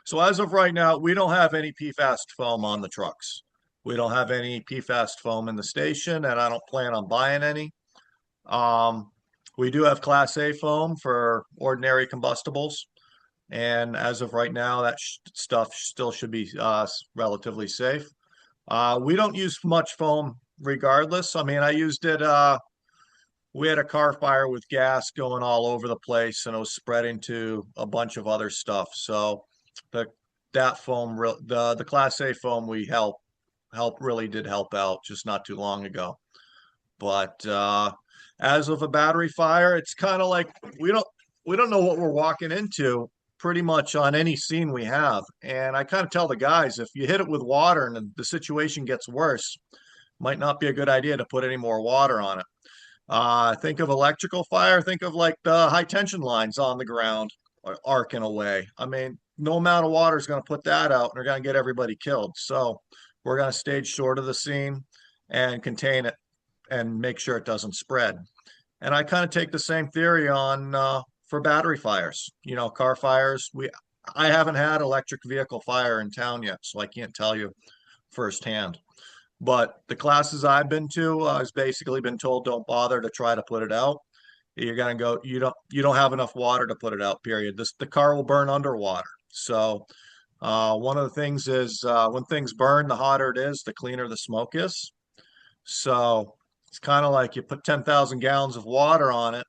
So as of right now, we don't have any PFAS foam on the trucks. We don't have any PFAS foam in the station, and I don't plan on buying any. We do have Class A foam for ordinary combustibles. And as of right now, that stuff still should be relatively safe. We don't use much foam regardless. I mean, I used it, we had a car fire with gas going all over the place and it was spreading to a bunch of other stuff. So that foam, the Class A foam really did help out just not too long ago. But as of a battery fire, it's kind of like we don't know what we're walking into pretty much on any scene we have. And I kind of tell the guys, if you hit it with water and the situation gets worse, might not be a good idea to put any more water on it. Think of electrical fire, think of like the high tension lines on the ground arcing away. I mean, no amount of water is going to put that out and they're going to get everybody killed. So we're going to stage short of the scene and contain it and make sure it doesn't spread. And I kind of take the same theory on for battery fires, car fires. I haven't had electric vehicle fire in town yet, so I can't tell you firsthand. But the classes I've been to, I've basically been told don't bother to try to put it out. You're gonna go, you don't have enough water to put it out, period. The car will burn underwater. So one of the things is when things burn, the hotter it is, the cleaner the smoke is. So it's kind of like you put 10,000 gallons of water on it.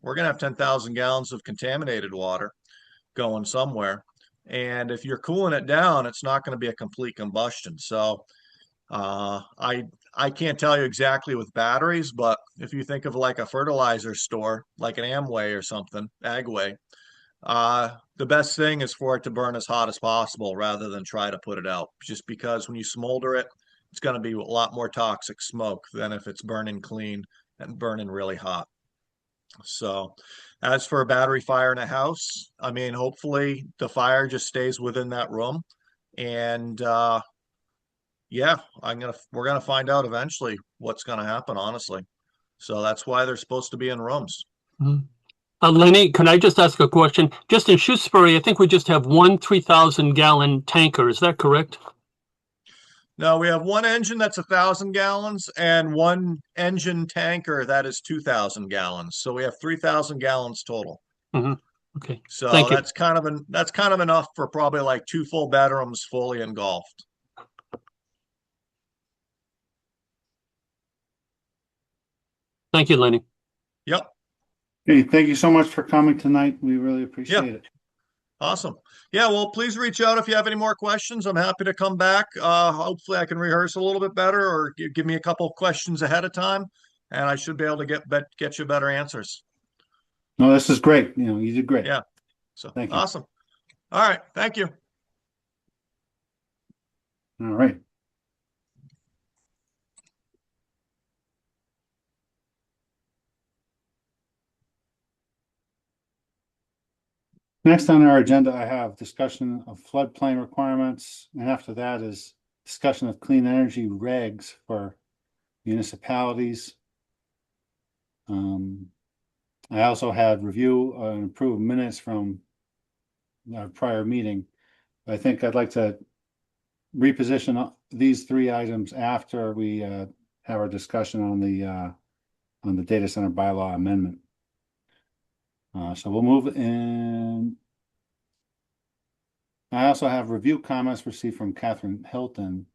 We're going to have 10,000 gallons of contaminated water going somewhere. And if you're cooling it down, it's not going to be a complete combustion. So I can't tell you exactly with batteries, but if you think of like a fertilizer store, like an Amway or something, Agway, the best thing is for it to burn as hot as possible rather than try to put it out. Just because when you smolder it, it's going to be a lot more toxic smoke than if it's burning clean and burning really hot. So as for a battery fire in a house, I mean, hopefully the fire just stays within that room. And yeah, we're gonna find out eventually what's gonna happen, honestly. So that's why they're supposed to be in rooms. Lenny, can I just ask a question? Just in Shutesbury, I think we just have one 3,000 gallon tanker. Is that correct? No, we have one engine that's 1,000 gallons and one engine tanker that is 2,000 gallons. So we have 3,000 gallons total. Okay. So Thank you. that's kind of enough for probably like 2 full bedrooms fully engulfed. Thank you, Lenny. Yep. Hey, thank you so much for coming tonight. We really appreciate it. Awesome. Yeah, well, please reach out if you have any more questions. I'm happy to come back. Hopefully I can rehearse a little bit better or give me a couple of questions ahead of time and I should be able to get you better answers. No, this is great. You did great. Yeah. So thank you. Awesome. All right. Thank you. All right. Next on our agenda, I have discussion of floodplain requirements, and after that is discussion of clean energy regs for municipalities. I also had review and approved minutes from our prior meeting. I think I'd like to reposition these 3 items after we have our discussion on the data center bylaw amendment. So we'll move in. I also have review comments received from Catherine Hilton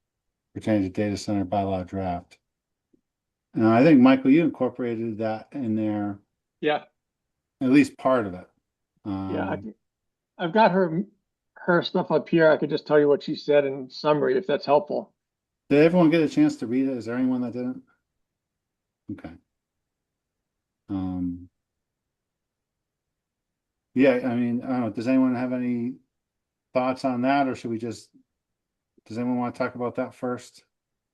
pertaining to data center bylaw draft. Now, I think, Michael, you incorporated that in there. Yeah. At least part of it. Yeah. I've got her stuff up here. I could just tell you what she said in summary, if that's helpful. Did everyone get a chance to read it? Is there anyone that didn't? Okay. Yeah, I mean, I don't know. Does anyone have any thoughts on that, or should we does anyone want to talk about that first?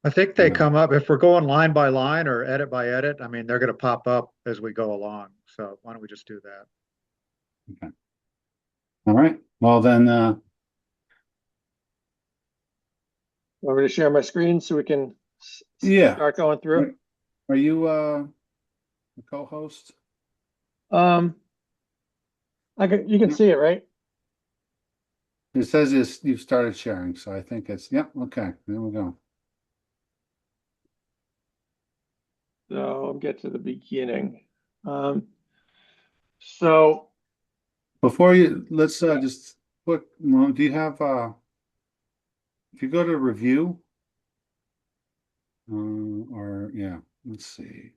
I think they Yeah. come up, if we're going line by line or edit by edit, I mean, they're going to pop up as we go along. So why don't we just do that? All right. Well, then, Want me to share my screen so we can yeah. start going through? Are you a co-host? You can see it, right? It says you've started sharing, so I think it's, yep, okay, there we go. So I'll get to the beginning. So Before you, let's just quick, well, do you have if you go to review, or yeah, let's see.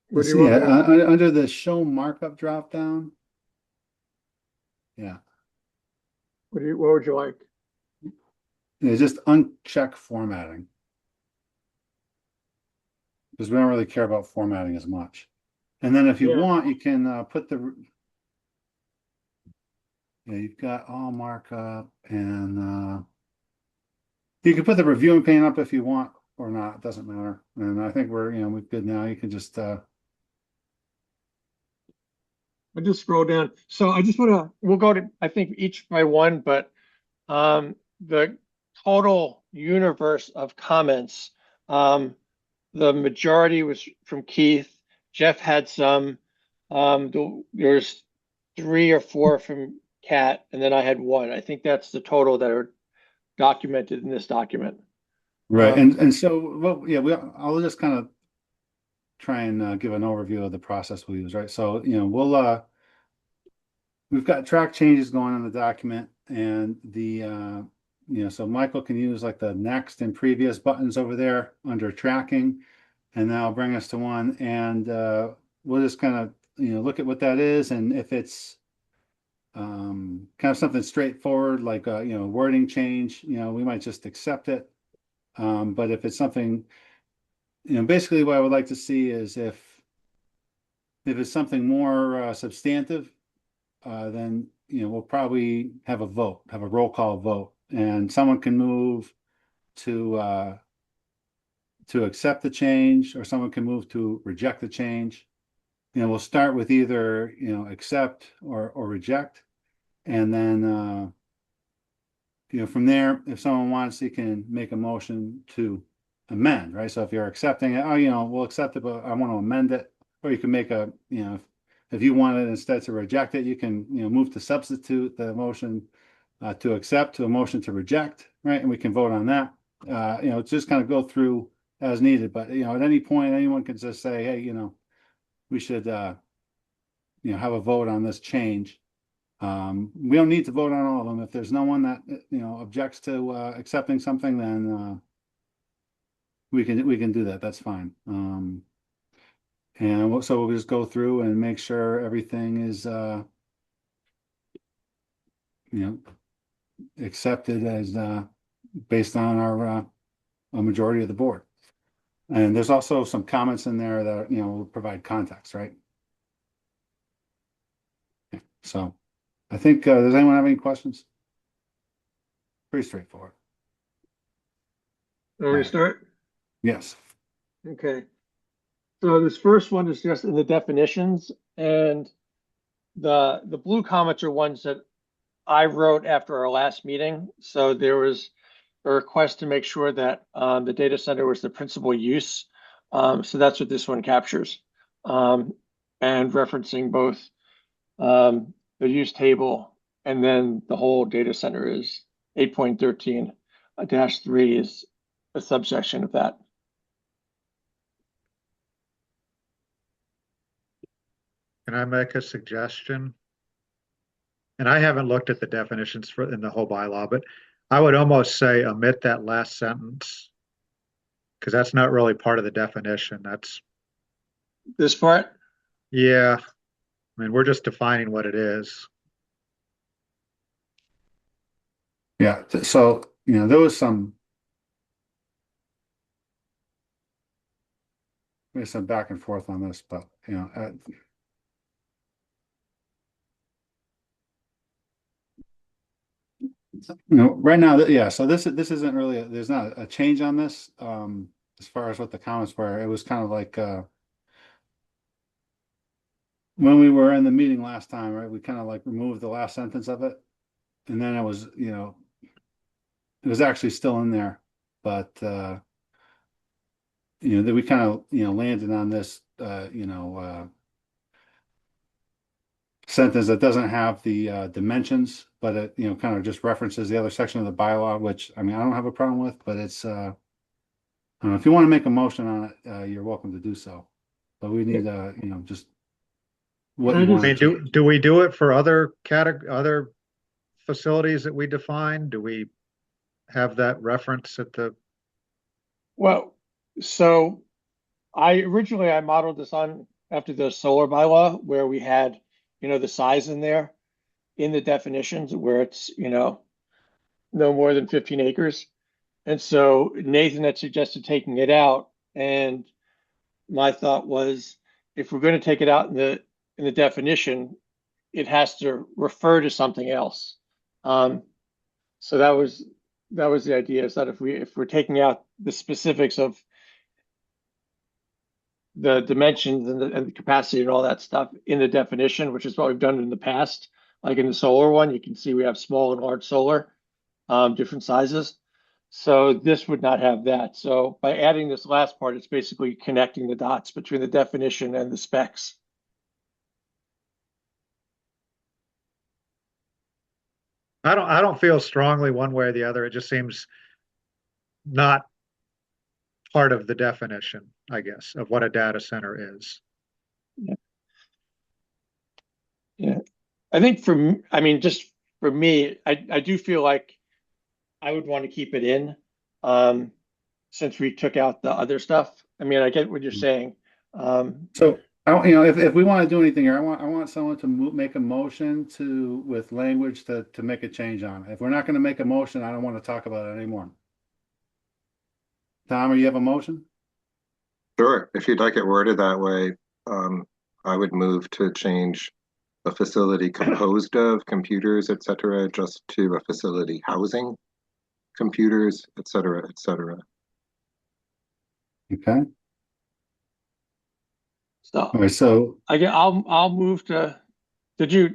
what Let's do you see, want me to? under the show markup drop down. Yeah, What would you like? yeah, just uncheck formatting. Because we don't really care about formatting as much. And then if you Yeah. want, you can put yeah, you've got all markup, and you can put the reviewing pane up if you want or not, it doesn't matter. And I think we're good now. You can just I just scroll down. So I just we'll go to, I think, each by one, but the total universe of comments, the majority was from Keith. Jeff had some. There's 3 or 4 from Kat, and then I had 1. I think that's the total that are documented in this document. right. And so well, yeah, I'll just kind of try and give an overview of the process we use, right? So, we've got track changes going on the document, and so Michael can use like the next and previous buttons over there under tracking, and that'll bring us to one, and we'll just kind of look at what that is, and if it's kind of something straightforward like wording change, we might just accept it. But if it's something, basically what I would like to see is if it's something more substantive, then we'll probably have a roll call vote, and someone can move to accept the change, or someone can move to reject the change. We'll start with either accept or reject, and then from there, if someone wants, you can make a motion to amend, right? So if you're accepting it, we'll accept it, but I want to amend it. Or you can make if you wanted instead to reject it, you can, move to substitute the motion to accept to a motion to reject, right? And we can vote on that. Just kind of go through as needed. But, at any point, anyone can just say, hey, we should, have a vote on this change. We don't need to vote on all of them. If there's no one that objects to accepting something, then we can do that. That's fine. And so we'll just go through and make sure everything is accepted as based on our a majority of the board. And there's also some comments in there that will provide context, right? So I think, does anyone have any questions? Pretty straightforward. Want me to start? Yes. Okay. So this first one is just in the definitions, and the blue comments are ones that I wrote after our last meeting. So there was a request to make sure that the data center was the principal use. So that's what this one captures. And referencing both the use table, and then the whole data center is 8.13-3 is a subsection of that. Can I make a suggestion? And I haven't looked at the definitions in the whole bylaw, but I would almost say omit that last sentence, because that's not really part of the definition. That's, This part? yeah, I mean, we're just defining what it is. Yeah. So, there was there's some back and forth on this, but Right now, yeah, so this isn't really, there's not a change on this, as far as what the comments were. It was kind of like, when we were in the meeting last time, right, we kind of like removed the last sentence of it. And then it was, it was actually still in there, but, that we kind of, landed on this, sentence that doesn't have the dimensions, but it, kind of just references the other section of the bylaw, which, I mean, I don't have a problem with, but it's, I don't know, if you want to make a motion on it, you're welcome to do so. But we need, just what you I want I to mean, change. do we do it for other other facilities that we define? Do we have that reference at the, Well, so I modeled this on after the solar bylaw where we had, the size in there in the definitions where it's, no more than 15 acres. And so Nathan had suggested taking it out. And my thought was if we're going to take it out in the definition, it has to refer to something else. So that was the idea, is that if we're taking out the specifics of the dimensions and the capacity and all that stuff in the definition, which is what we've done in the past, like in the solar one, you can see we have small and large solar, different sizes. So this would not have that. So by adding this last part, it's basically connecting the dots between the definition and the specs. I don't feel strongly one way or the other. It just seems not part of the definition, I guess, of what a data center is. Yeah. I think just for me, I do feel like I would want to keep it in, since we took out the other stuff. I mean, I get what you're saying. So, if we want to do anything here, I want someone to make a motion with language to make a change on it. If we're not going to make a motion, I don't want to talk about it anymore. Tom, you have a motion? Sure, if you'd like it worded that way, I would move to change a facility composed of computers, et cetera, just to a facility housing computers, et cetera, et cetera. Okay. So All right. So I'll move to.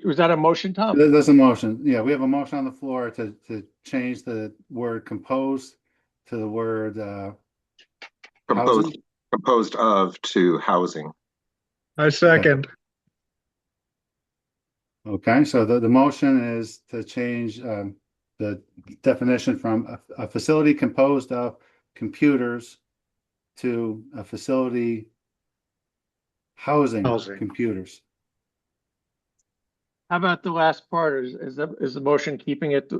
Was that a motion, Tom? there's a motion. Yeah, we have a motion on the floor to change the word composed to the word Composed, housing. composed of to housing. I second. Okay, so the motion is to change the definition from a facility composed of computers to a facility housing Housing. computers. How about the last part? Is the motion keeping it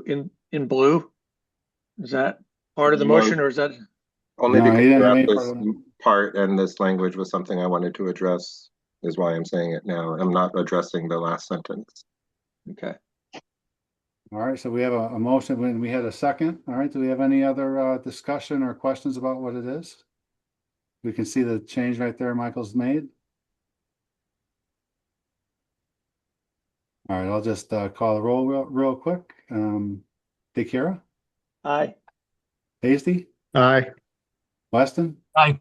in blue? Is that part of the motion, or is that? Only No, he didn't have any because part this of it. part and this language was something I wanted to address, is why I'm saying it now. I'm not addressing the last sentence. Okay. All right, so we have a motion when we had a second. All right, do we have any other discussion or questions about what it is? We can see the change right there Michael's made. All right, I'll just call the roll real quick. DeKira, Aye. Hasty, Aye. Weston, Aye.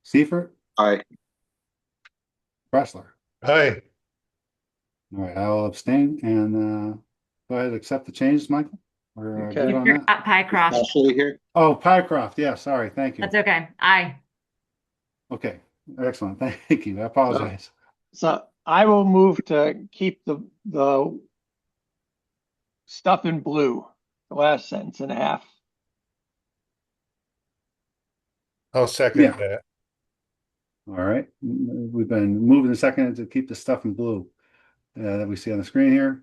Seifert, I Bressler. Hey, All right, I'll abstain and go ahead and accept the changes, Michael. We're Okay. good on You're that. at Pycroft. actually here. Oh, Pycroft. Yeah, sorry. Thank you. That's okay. Aye. Okay, excellent. Thank you. I apologize. So I will move to keep the stuff in blue, the last sentence and a half. I'll second Yeah. that. All right, we've been moving the second to keep the stuff in blue that we see on the screen here.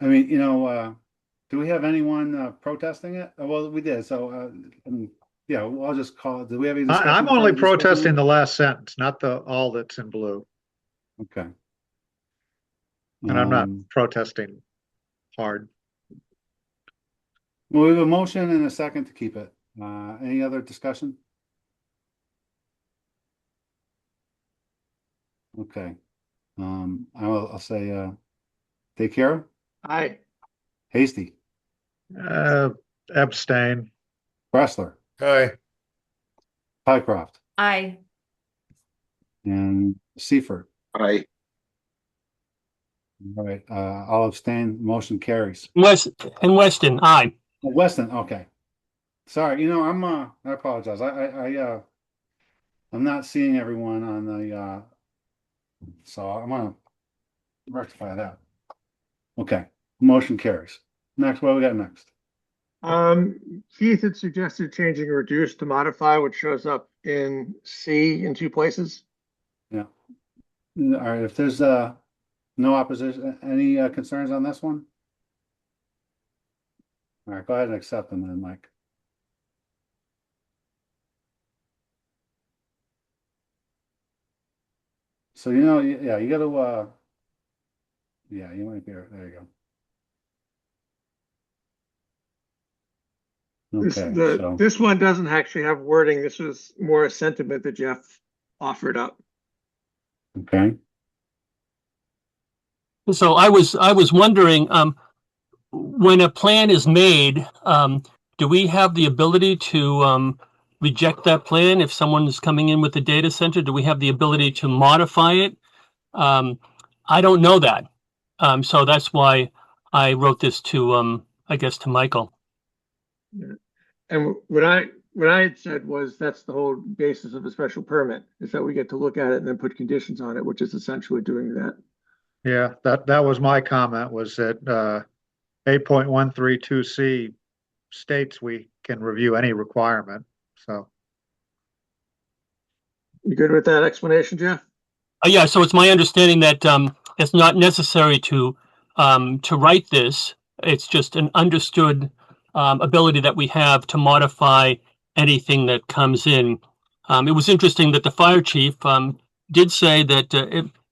I mean, do we have anyone protesting it? Well, we did. So, yeah, well, I'll just call it. Do we have any discussion? I'm only further discussion? protesting the last sentence, not the all that's in blue. Okay. And I'm not Um, protesting hard. Well, we have a motion and a second to keep it. Any other discussion? Okay. I'll say, take care. Aye. Hasty, Abstain. Bressler, Aye. Pycroft, Aye. and Seifert. I, All right, I'll abstain. Motion carries. Weston, aye. Oh, Weston, okay. Sorry, I apologize. I'm not seeing everyone on the, so I'm gonna rectify that. Okay, motion carries. Next, what we got next? Keith had suggested changing reduce to modify, which shows up in C in two places. Yeah. All right, if there's, no opposition, any, concerns on this one? All right, go ahead and accept them then, Mike. So, yeah, you gotta, yeah, you might be, there you go. Okay, This one doesn't actually have wording. This was more a sentiment that Jeff offered up. okay. So I was wondering, when a plan is made, do we have the ability to reject that plan if someone is coming in with a data center? Do we have the ability to modify it? I don't know that. So that's why I wrote this to, I guess, to Michael. And what I had said was that's the whole basis of a special permit, is that we get to look at it and then put conditions on it, which is essentially doing that. Yeah, that was my comment, was that 8.132C states we can review any requirement. So You good with that explanation, Jeff? Yeah, so it's my understanding that it's not necessary to write this. It's just an understood ability that we have to modify anything that comes in. It was interesting that the fire chief did say that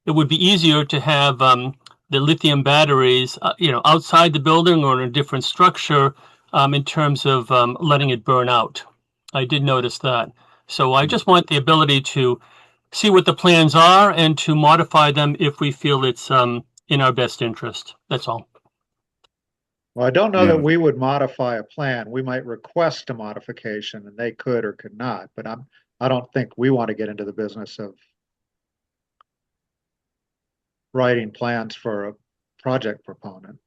it would be easier to have the lithium batteries, outside the building or in a different structure in terms of letting it burn out. I did notice that. So I just want the ability to see what the plans are and to modify them if we feel it's in our best interest. That's all. well, I don't know Yeah. that we would modify a plan. We might request a modification and they could or could not, but I don't think we want to get into the business of writing plans for a project proponent.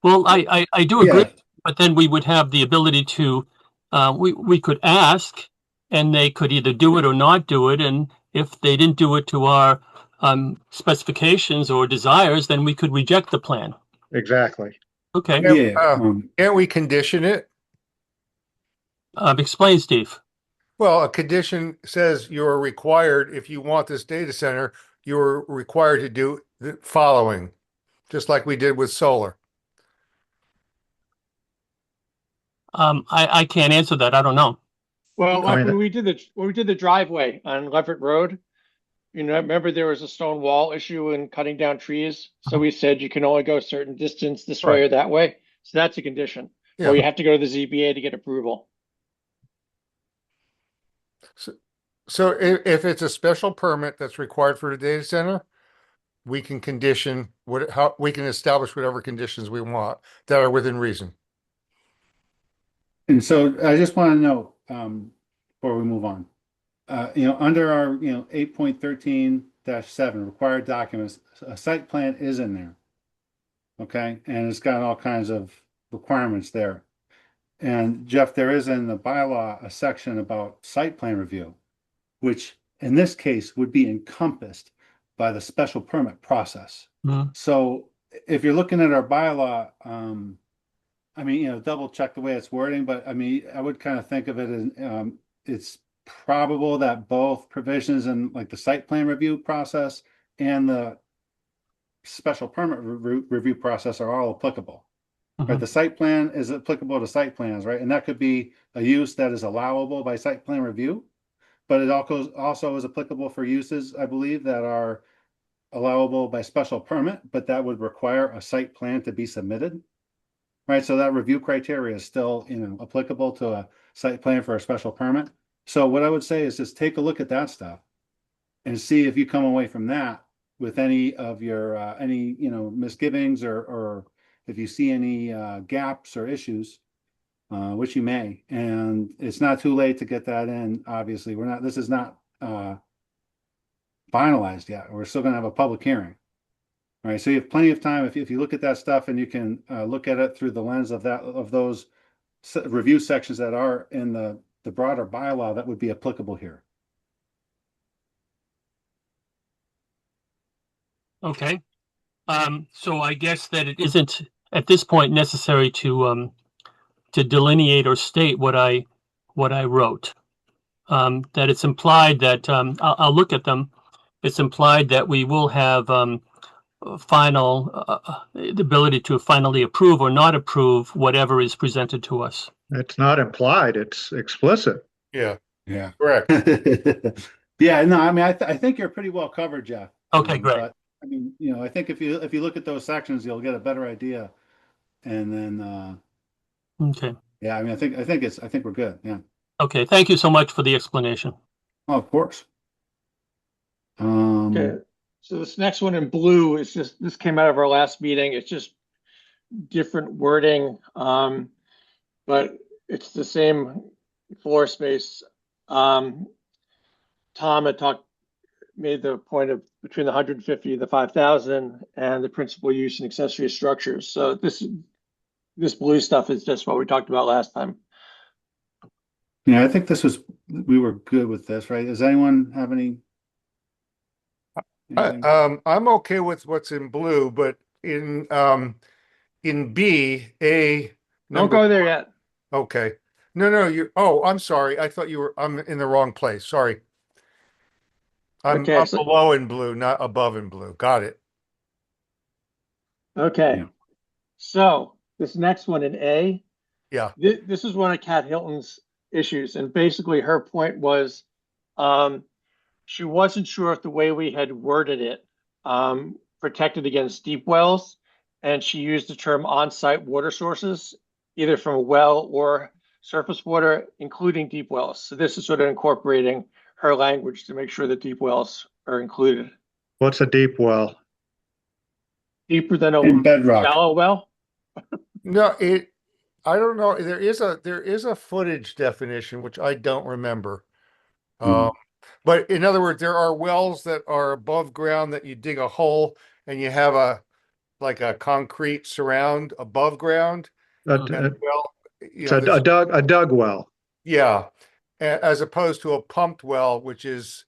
Well, I do agree, Yeah. but then we would have the ability to, we could ask and they could either do it or not do it. And if they didn't do it to our specifications or desires, then we could reject the plan. Exactly. Okay, Yeah, Can't we condition it? explain, Steve. Well, a condition says you're required, if you want this data center, you're required to do the following, just like we did with solar. I can't answer that. I don't know. Well, I like mean- when we did the driveway on Leverett Road, remember there was a stone wall issue in cutting down trees. So we said you can only go a certain distance this way or that way. So that's a condition. Yeah. Or you have to go to the ZBA to get approval. So if it's a special permit that's required for the data center, we can condition how we can establish whatever conditions we want that are within reason. and so I just want to know, before we move on, under our, 8.13-7 required documents, a site plan is in there. Okay, and it's got all kinds of requirements there. And Jeff, there is in the bylaw a section about site plan review, which in this case would be encompassed by the special permit process. Mhm. So if you're looking at our bylaw, double check the way it's wording, but I would kind of think of it as, it's probable that both provisions in like the site plan review process and the special permit review process are all applicable. Right, the site plan is applicable to site plans, right? And that could be a use that is allowable by site plan review, but it also is applicable for uses, I believe, that are allowable by special permit, but that would require a site plan to be submitted. Right, so that review criteria is still, applicable to a site plan for a special permit. So what I would say is just take a look at that stuff and see if you come away from that with any of your misgivings or if you see any gaps or issues, which you may, and it's not too late to get that in. Obviously, this is not finalized yet. We're still going to have a public hearing. All right, so you have plenty of time if you look at that stuff and you can look at it through the lens of those review sections that are in the broader bylaw that would be applicable here. Okay. So I guess that it isn't at this point necessary to delineate or state what I wrote. That it's implied that I'll look at them. It's implied that we will have the ability to finally approve or not approve whatever is presented to us. It's not implied, it's explicit. Yeah, Yeah. correct. Yeah, no, I mean, I think you're pretty well covered, Jeff. Okay, great. But I mean, I think if you look at those sections, you'll get a better idea. And then, Okay. yeah, I mean, I think we're good. Yeah. Okay. Thank you so much for the explanation. Oh, of course. Okay, so this next one in blue is this came out of our last meeting. It's just different wording, but it's the same floor space. Tom had made the point of between the 150 and the 5,000 and the principal use and accessory structures. So this blue stuff is just what we talked about last time. Yeah, I think we were good with this, right? Does anyone have anything? I'm okay with what's in blue, but in B, Don't go there yet. Okay. No, I'm sorry. I thought I'm in the wrong place. Sorry. I'm below in blue, not above in blue. Got it. Okay. Yeah. So this next one in A. Yeah. This is one of Kat Hilton's issues. And basically her point was she wasn't sure if the way we had worded it protected against deep wells. And she used the term on-site water sources, either from a well or surface water, including deep wells. So this is sort of incorporating her language to make sure that deep wells are included. What's a deep well? Deeper than a In bedrock. shallow well? No, I don't know. There is a footage definition, which I don't remember. But in other words, there are wells that are above ground that you dig a hole and you have a concrete surround above ground. A dug well. Yeah, as opposed to a pumped well, which is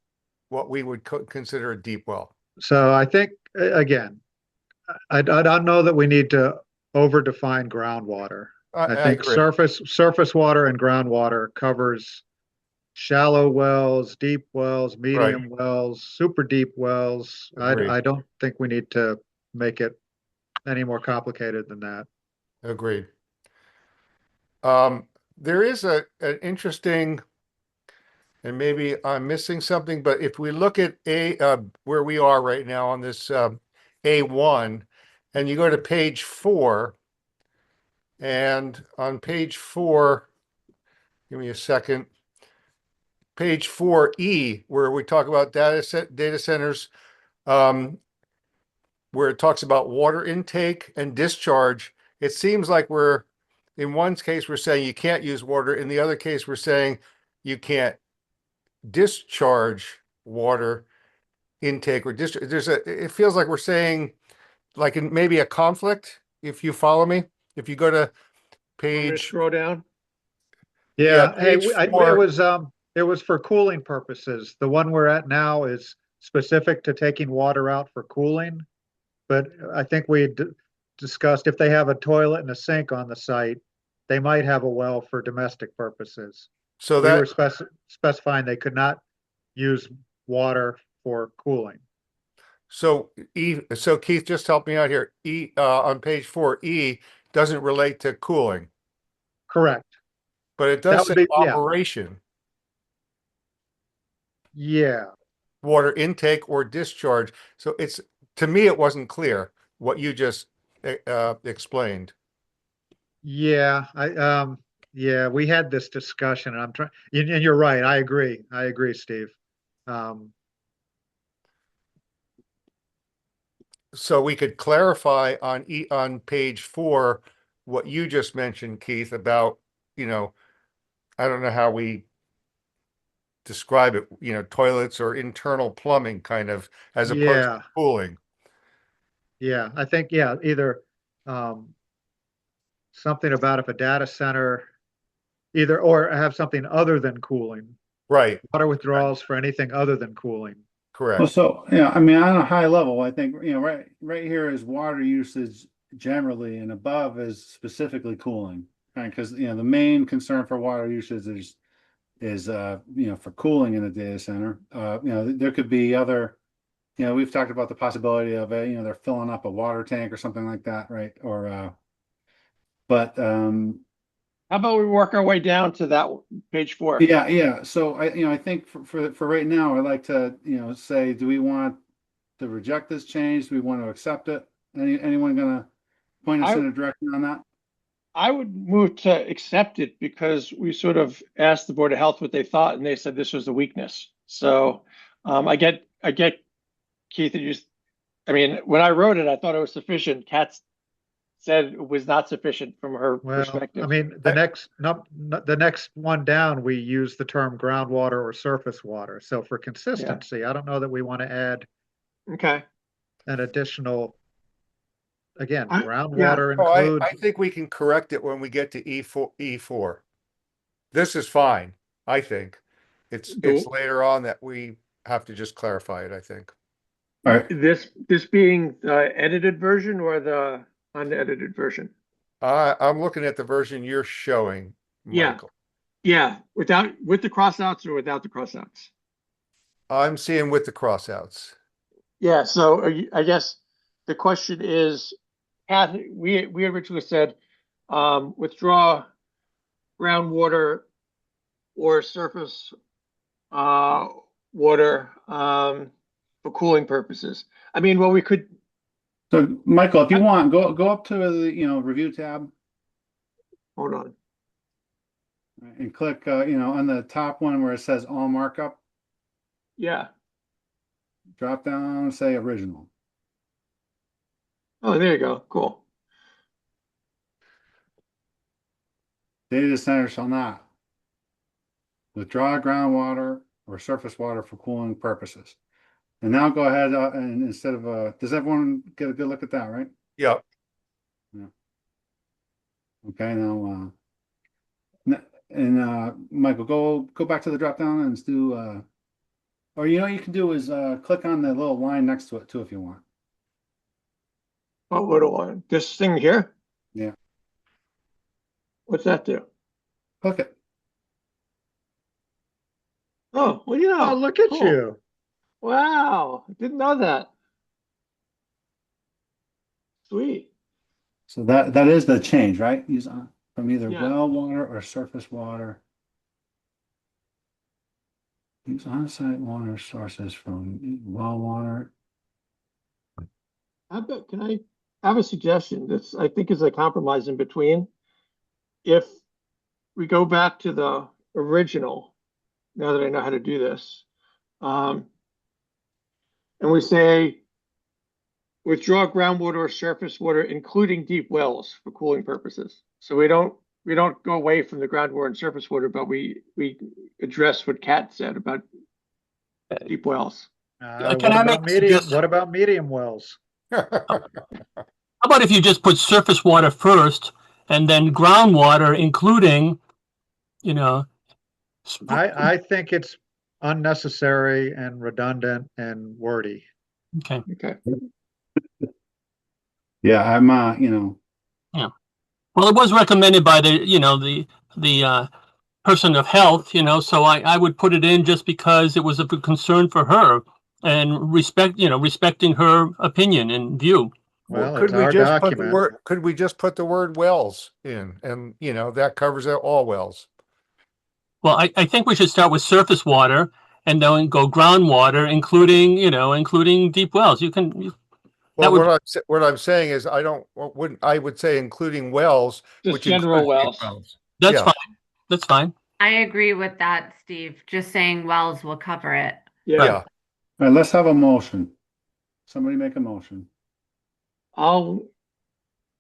what we would consider a deep well. So I think, again, I don't know that we need to over-define groundwater. I think agree. surface water and groundwater covers shallow wells, deep wells, medium wells, super deep wells. I don't think we need to make it any more complicated than that. Agreed. There is an interesting, and maybe I'm missing something, but if we look at where we are right now on this A1, and you go to page 4, and on page 4, give me a second, page 4E, where we talk about data centers, where it talks about water intake and discharge, it seems like in one case we're saying you can't use water, in the other case we're saying you can't discharge water intake or discharge. It feels like we're saying like in maybe a conflict, if you follow me. If you go to page, Scroll down. Yeah, page 4. it was for cooling purposes. The one we're at now is specific to taking water out for cooling. But I think we discussed if they have a toilet and a sink on the site, they might have a well for domestic purposes. So We that were specifying they could not use water for cooling. so Keith, just help me out here. On page 4E doesn't relate to cooling, Correct. but it That does would say be- yeah. operation, Yeah. water intake or discharge. So to me, it wasn't clear what you just explained. Yeah, we had this discussion and I'm trying, and you're right. I agree, Steve. so we could clarify on page 4 what you just mentioned, Keith, about, I don't know how we describe it, toilets or internal plumbing kind of, as opposed to Yeah, cooling. yeah. I think, yeah, either something about if a data center either or have something other than cooling. Right, Water withdrawals for anything other than cooling. Well, correct. so, yeah, I mean, on a high level, I think, right here is water usage generally, and above is specifically cooling. Right, because, the main concern for water usage is for cooling in a data center. There could be other, we've talked about the possibility of they're filling up a water tank or something like that, right? Or but How about we work our way down to that page 4? yeah. So I think for right now, I'd like to, say, do we want to reject this change? Do we want to accept it? Anyone gonna point us in a direction on that? I would move to accept it because we sort of asked the Board of Health what they thought, and they said this was a weakness. So I get Keith, I mean, when I wrote it, I thought it was sufficient. Kat said it was not sufficient from her Well, perspective. I mean, the next one down, we use the term groundwater or surface water. So for consistency, I don't know that we want to add Okay. an additional, again, I- groundwater Oh, include. I think we can correct it when we get to E4. This is fine, I think. It's Cool. later on that we have to just clarify it, I think. All right. This being the edited version or the unedited version? I'm looking at the version you're showing, Yeah. Michael. Yeah, with the crossouts or without the crossouts? I'm seeing with the crossouts. Yeah, so I guess the question is, Kathy, we originally said withdraw groundwater or surface water for cooling purposes. I mean, well, we could. So Michael, if you want, go up to the, review tab Hold on. and click, on the top one where it says all markup, Yeah. drop down, say original. Oh, there you go. Cool. Data center shall not withdraw groundwater or surface water for cooling purposes. And now go ahead and instead of, does everyone get a good look at that, right? Yep. Okay, now, Michael, go back to the drop down and do, or you can do is click on the little line next to it too if you want. Oh, what do I? This thing here? Yeah. What's that do? Click it. Oh, well, Oh, look at cool. you. Wow, I didn't know that. Sweet. So that is the change, right? Use from either Yeah. well water or surface water. Use on-site water sources from well water. Can I have a suggestion? This, I think, is a compromise in between. If we go back to the original, now that I know how to do this, and we say withdraw groundwater or surface water, including deep wells for cooling purposes. So we don't go away from the groundwater and surface water, but we address what Kat said about deep wells. Can I make a suggestion? What about medium wells? How about if you just put surface water first and then groundwater, including, I think it's unnecessary and redundant and wordy. okay. Okay. Yeah, I'm Well, it was recommended by the person of health, so I would put it in just because it was of a concern for her and respecting her opinion and view. Well, Could it's we our just put the document. word, could we just put the word wells in, and that covers all wells? Well, I think we should start with surface water and then go groundwater, including deep wells. You can. Well, would- what I'm saying is I would say including wells, Just which general includes deep wells. That's Yeah. fine. That's fine. I agree with that, Steve. Just saying wells will cover it. Yeah. Yeah. all right, let's have a motion. Somebody make a motion. I'll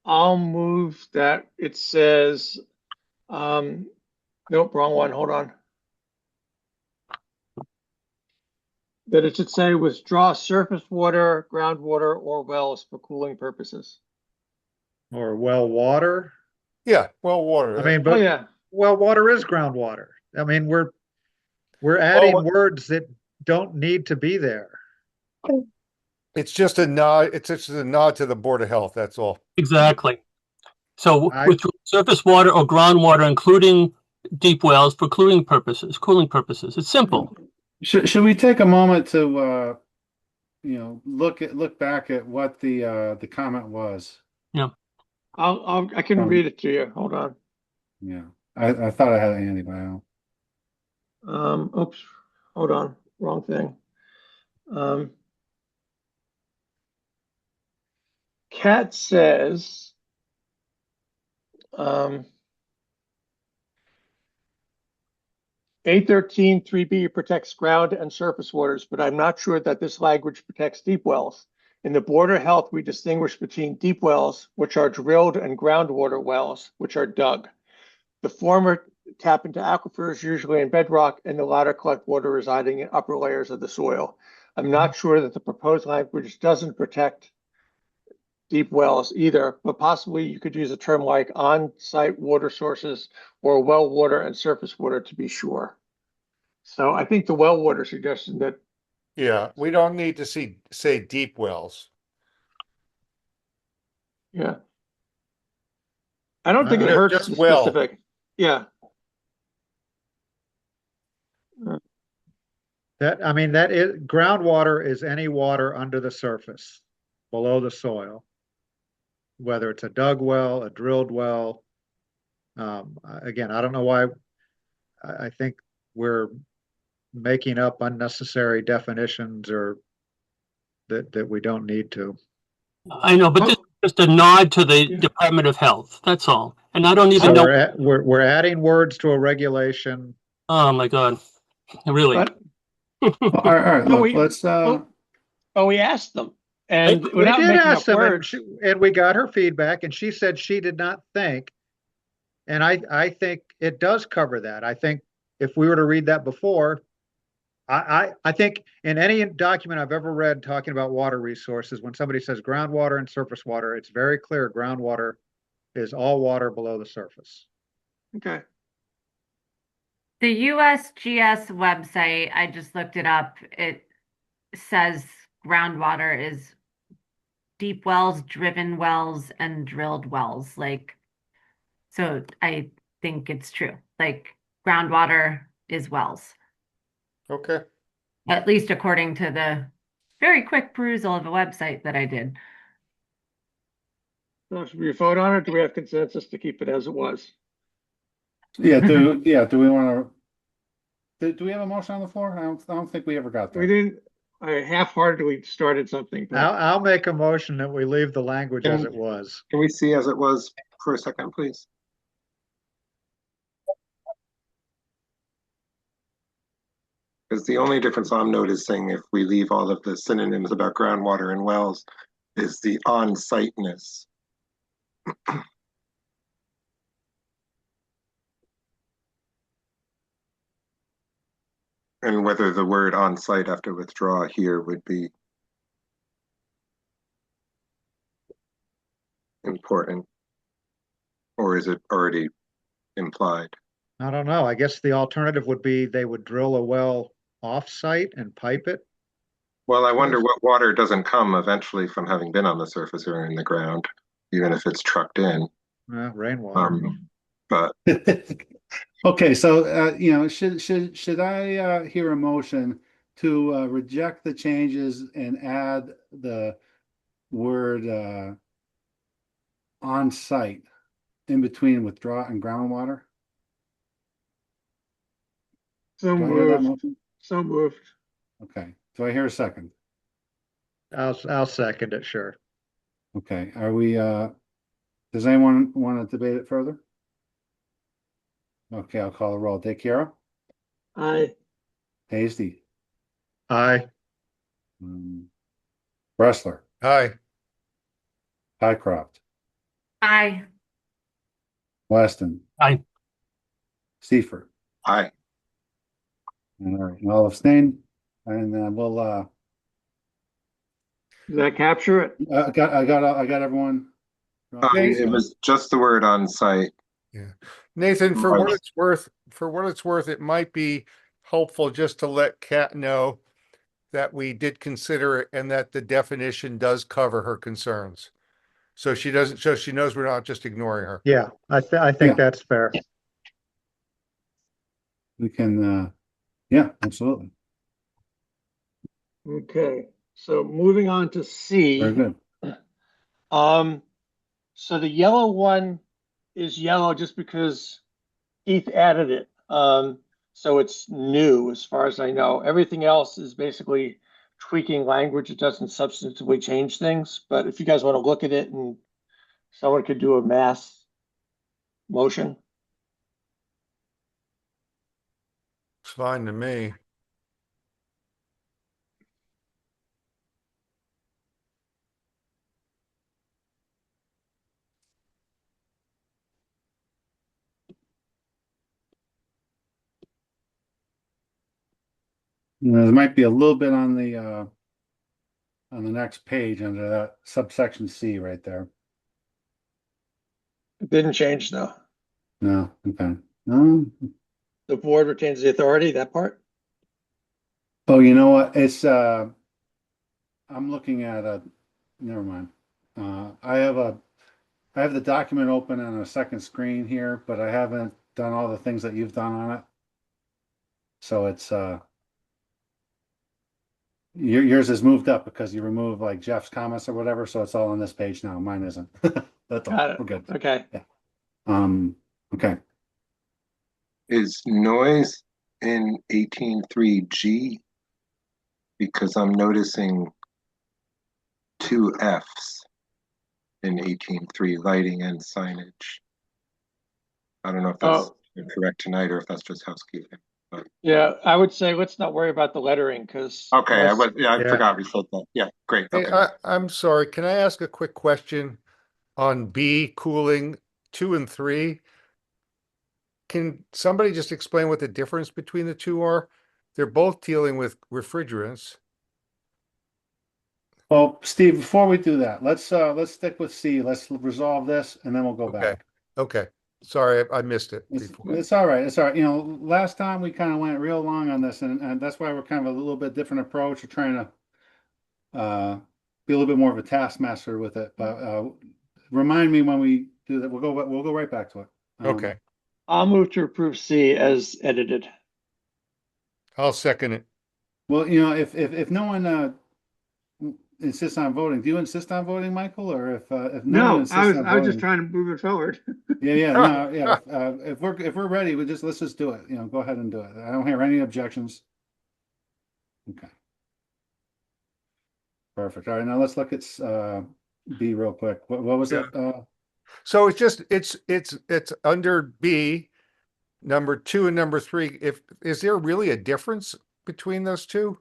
I'll move that it says, nope, wrong one, hold on. That it should say withdraw surface water, groundwater, or wells for cooling purposes. Or well water. Yeah, well, water. I mean, Oh, but yeah, well water is groundwater. I mean, we're Oh, adding words that don't need to be there. it's just a nod. It's just a nod to the Board of Health. That's all. Exactly. So I with surface water or groundwater, including deep wells for cooling purposes. It's simple. Should we take a moment to look back at what the comment was? I can read it to you, hold on. Yeah, I thought I had it handy, but I don't. Oops, hold on, wrong thing. Cat says, A13 3B protects ground and surface waters, but I'm not sure that this language protects deep wells. In the Board of Health, we distinguish between deep wells, which are drilled, and groundwater wells, which are dug. The former tap into aquifers, usually in bedrock, and the latter collect water residing in upper layers of the soil. I'm not sure that the proposed language doesn't protect deep wells either, but possibly you could use a term like on-site water sources or well water and surface water to be sure. So I think the well water suggestion that, Yeah, we don't need to say deep wells. yeah. I don't think it Just- hurts just the well. specific. Yeah. That, I mean, that is groundwater is any water under the surface, below the soil. Whether it's a dug well, a drilled well. Again, I don't know why. I think we're making up unnecessary definitions or that we don't need to. I know, but this is just a nod to the Yeah. Department of Health. That's all. And I don't So even know. we're adding words to a regulation. Oh my God. Really? But All right, No, look, let's we asked them, and We without did making ask up them, words, and we got her feedback, and she said she did not think. And I think it does cover that. I think if we were to read that before, I think in any document I've ever read talking about water resources, when somebody says groundwater and surface water, it's very clear groundwater is all water below the surface. okay. The USGS website, I just looked it up. It says groundwater is deep wells, driven wells, and drilled wells. Like, so I think it's true. Like, groundwater is wells, Okay. at least according to the very quick perusal of a website that I did. So should we vote on it? Do we have consensus to keep it as it was? do we want to? Do we have a motion on the floor? I don't think we ever got We that. didn't. I half-heartedly started something. But I'll make a motion that we leave the language as Can- it was. Can we see as it was for a second, please? Because the only difference I'm noticing if we leave all of the synonyms about groundwater and wells is the on-siteness. And whether the word on-site after withdraw here would be important, or is it already implied? I don't know. I guess the alternative would be they would drill a well off-site and pipe it. Well, I wonder what water doesn't come eventually from having been on the surface or in the ground, even if it's trucked in. Rainwater. But Okay, so should I hear a motion to reject the changes and add the word on site in between withdraw and groundwater? so Do I hear that moved. motion? So moved. Okay, do I hear a second? I'll second it, sure. Okay, are we does anyone want to debate it further? Okay, I'll call the roll. DeChiara, Hasty, Aye. Bressler, Hi. Pycroft, Aye. Weston, Aye. Seifert. Aye. All right, and I'll abstain, and then we'll, Does that capture it? I got everyone. It was just the word on site. Yeah. Nathan, for what it's worth, it might be helpful just to let Kat know that we did consider it and that the definition does cover her concerns. So she knows we're not just ignoring her. Yeah, I Yeah. think that's fair. We can, yeah, absolutely. Okay, so moving on to C. Very good. So the yellow one is yellow just because Keith added it. So it's new as far as I know. Everything else is basically tweaking language. It doesn't substantively change things. But if you guys want to look at it and someone could do a mass motion. It's fine to me. There might be a little bit on the next page under that subsection C right there. It didn't change though. No, okay. The board retains the authority, that part? Oh, you know what? It's I'm looking at never mind. I have the document open on a second screen here, but I haven't done all the things that you've done on it. So it's yours is moved up because you removed like Jeff's comments or whatever, so it's all on this page now. Mine isn't. That's all. Got it. We're good. Okay. Yeah. Okay. Is noise in 18.3G? Because I'm noticing two Fs in 18.3, lighting and signage. I don't know if that's correct tonight or if that's just housekeeping. Yeah, I would say let's not worry about the lettering because. Okay, I Yeah. forgot we said that. Yeah, great. Hey, Okay. I'm sorry. Can I ask a quick question on B, cooling 2 and 3? Can somebody just explain what the difference between the two are? They're both dealing with refrigerants. Well, Steve, before we do that, let's stick with C. Let's resolve this and then we'll go Okay. back. Okay. Sorry, I missed it before. It's all right. It's all right. You know, last time we kind of went real long on this, and that's why we're kind of a little bit different approach. We're trying to be a little bit more of a taskmaster with it. But remind me when we do that. We'll go right back to it. Okay, I'll move to approve C as edited. I'll second it. Well, you know, if no one insists on voting, do you insist on voting, Michael, or if no one No, insists I was on I was voting? just trying to move it forward. Yeah, no, yeah. If we're ready, let's just do it. You know, go ahead and do it. I don't hear any objections. Okay. Perfect. All right, now let's look at B real quick. What was Yeah. it? So it's under B, number 2 and number 3. Is there really a difference between those two?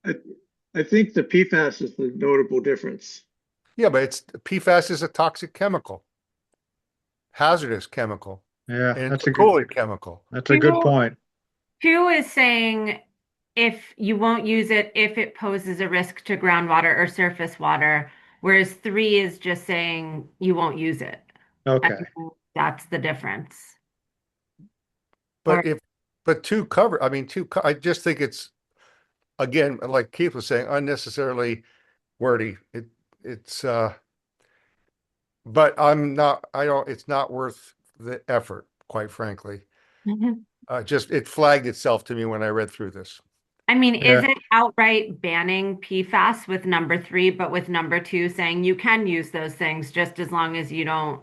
I think the PFAS is the notable difference. Yeah, but PFAS is a toxic chemical, hazardous chemical, Yeah, and that's it's a cooling chemical. that's a good Two- point. 2 is saying if you won't use it if it poses a risk to groundwater or surface water, whereas 3 is just saying you won't use it. Okay. And that's the difference. But I just think it's, again, like Keith was saying, unnecessarily wordy. It's but it's not worth the effort, quite frankly. It flagged itself to me when I read through this. I mean, Yeah. is it outright banning PFAS with number 3, but with number 2 saying you can use those things just as long as you don't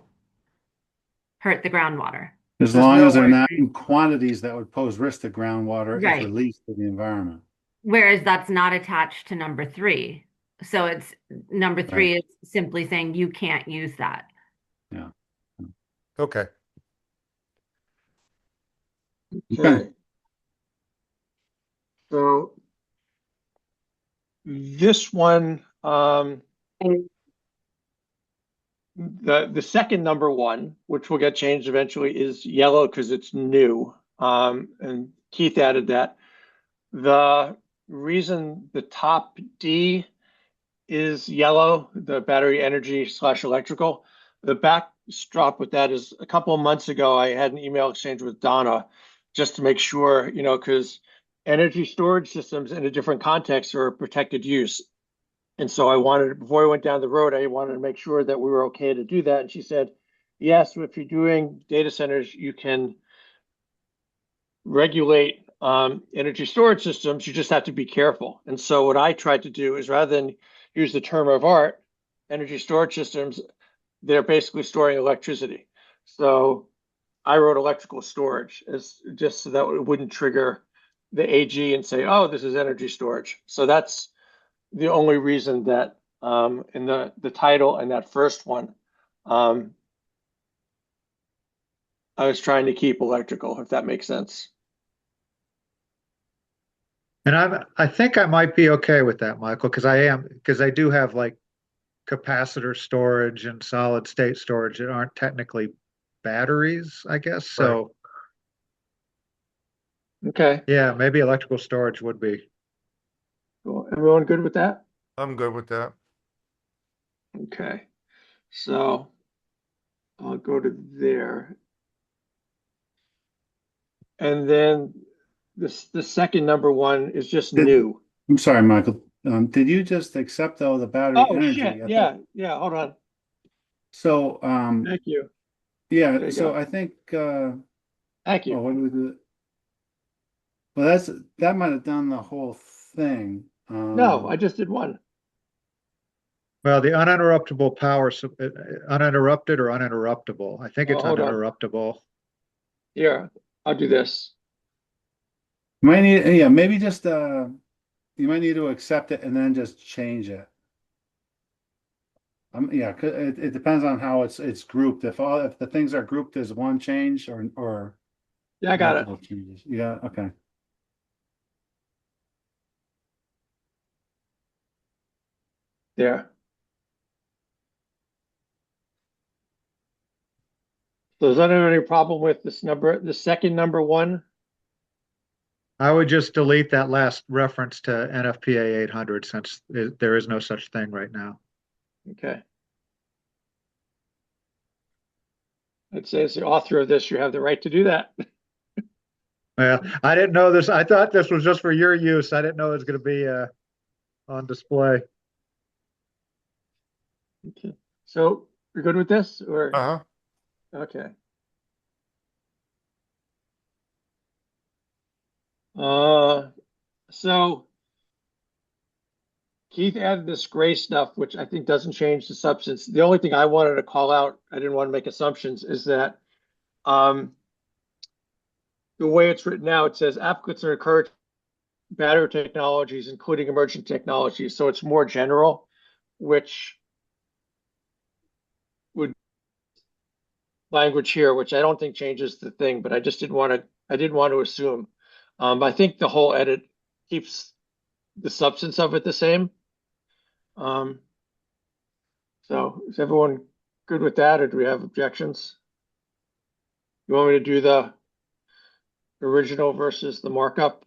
hurt the groundwater? As There's long no as they're way- not in quantities that would pose risk to groundwater if Right. released to the environment. Whereas that's not attached to number 3. So it's number 3 is simply saying you can't use that. Okay. Okay. So this one, Um, the second number one, which will get changed eventually, is yellow because it's new. And Keith added that. The reason the top D is yellow, the battery energy / electrical, the backdrop with that is a couple of months ago, I had an email exchange with Donna just to make sure, because energy storage systems in a different context are a protected use. And so before I went down the road, I wanted to make sure that we were okay to do that. And she said, yes, if you're doing data centers, you can regulate energy storage systems. You just have to be careful. And so what I tried to do is, rather than use the term of art, energy storage systems, they're basically storing electricity. So I wrote electrical storage as just so that it wouldn't trigger the AG and say, oh, this is energy storage. So that's the only reason that in the title and that first one, I was trying to keep electrical, if that makes sense. And I think I might be okay with that, Michael, because I do have like capacitor storage and solid state storage that aren't technically batteries, I guess. So Okay, yeah, maybe electrical storage would be. cool. Everyone good with that? I'm good with that. Okay, so I'll go to there. And then the second number one is just new. I'm sorry, Michael. Did you just accept though the battery Oh, energy? shit. Yeah, hold on. So, Thank you. There yeah, you so go. I think, Thank you. what do we do? Well, that might have done the whole thing. No, I just did one. Well, the uninterruptible power, uninterrupted or uninterruptible. I think Oh, it's hold on. uninterruptible. Here, I'll do this. Might need, yeah, maybe just, you might need to accept it and then just change it. Yeah, it depends on how it's grouped. If the things are grouped as one change or Yeah, I got it. multiple changes. Yeah, okay. There. So is that any problem with this number, the second number one? I would just delete that last reference to NFPA 800 since there is no such thing right now. Okay. I'd say as the author of this, you have the right to do that. Well, I didn't know this. I thought this was just for your use. I didn't know it was going to be on display. Okay. So you're good with this or? Uh-huh. Okay. So Keith added this gray stuff, which I think doesn't change the substance. The only thing I wanted to call out, I didn't want to make assumptions, is that the way it's written now, it says applicants are encouraged battery technologies, including emerging technologies. So it's more general, which would language here, which I don't think changes the thing, but I just didn't want to assume. I think the whole edit keeps the substance of it the same. So is everyone good with that, or do we have objections? You want me to do the original versus the markup?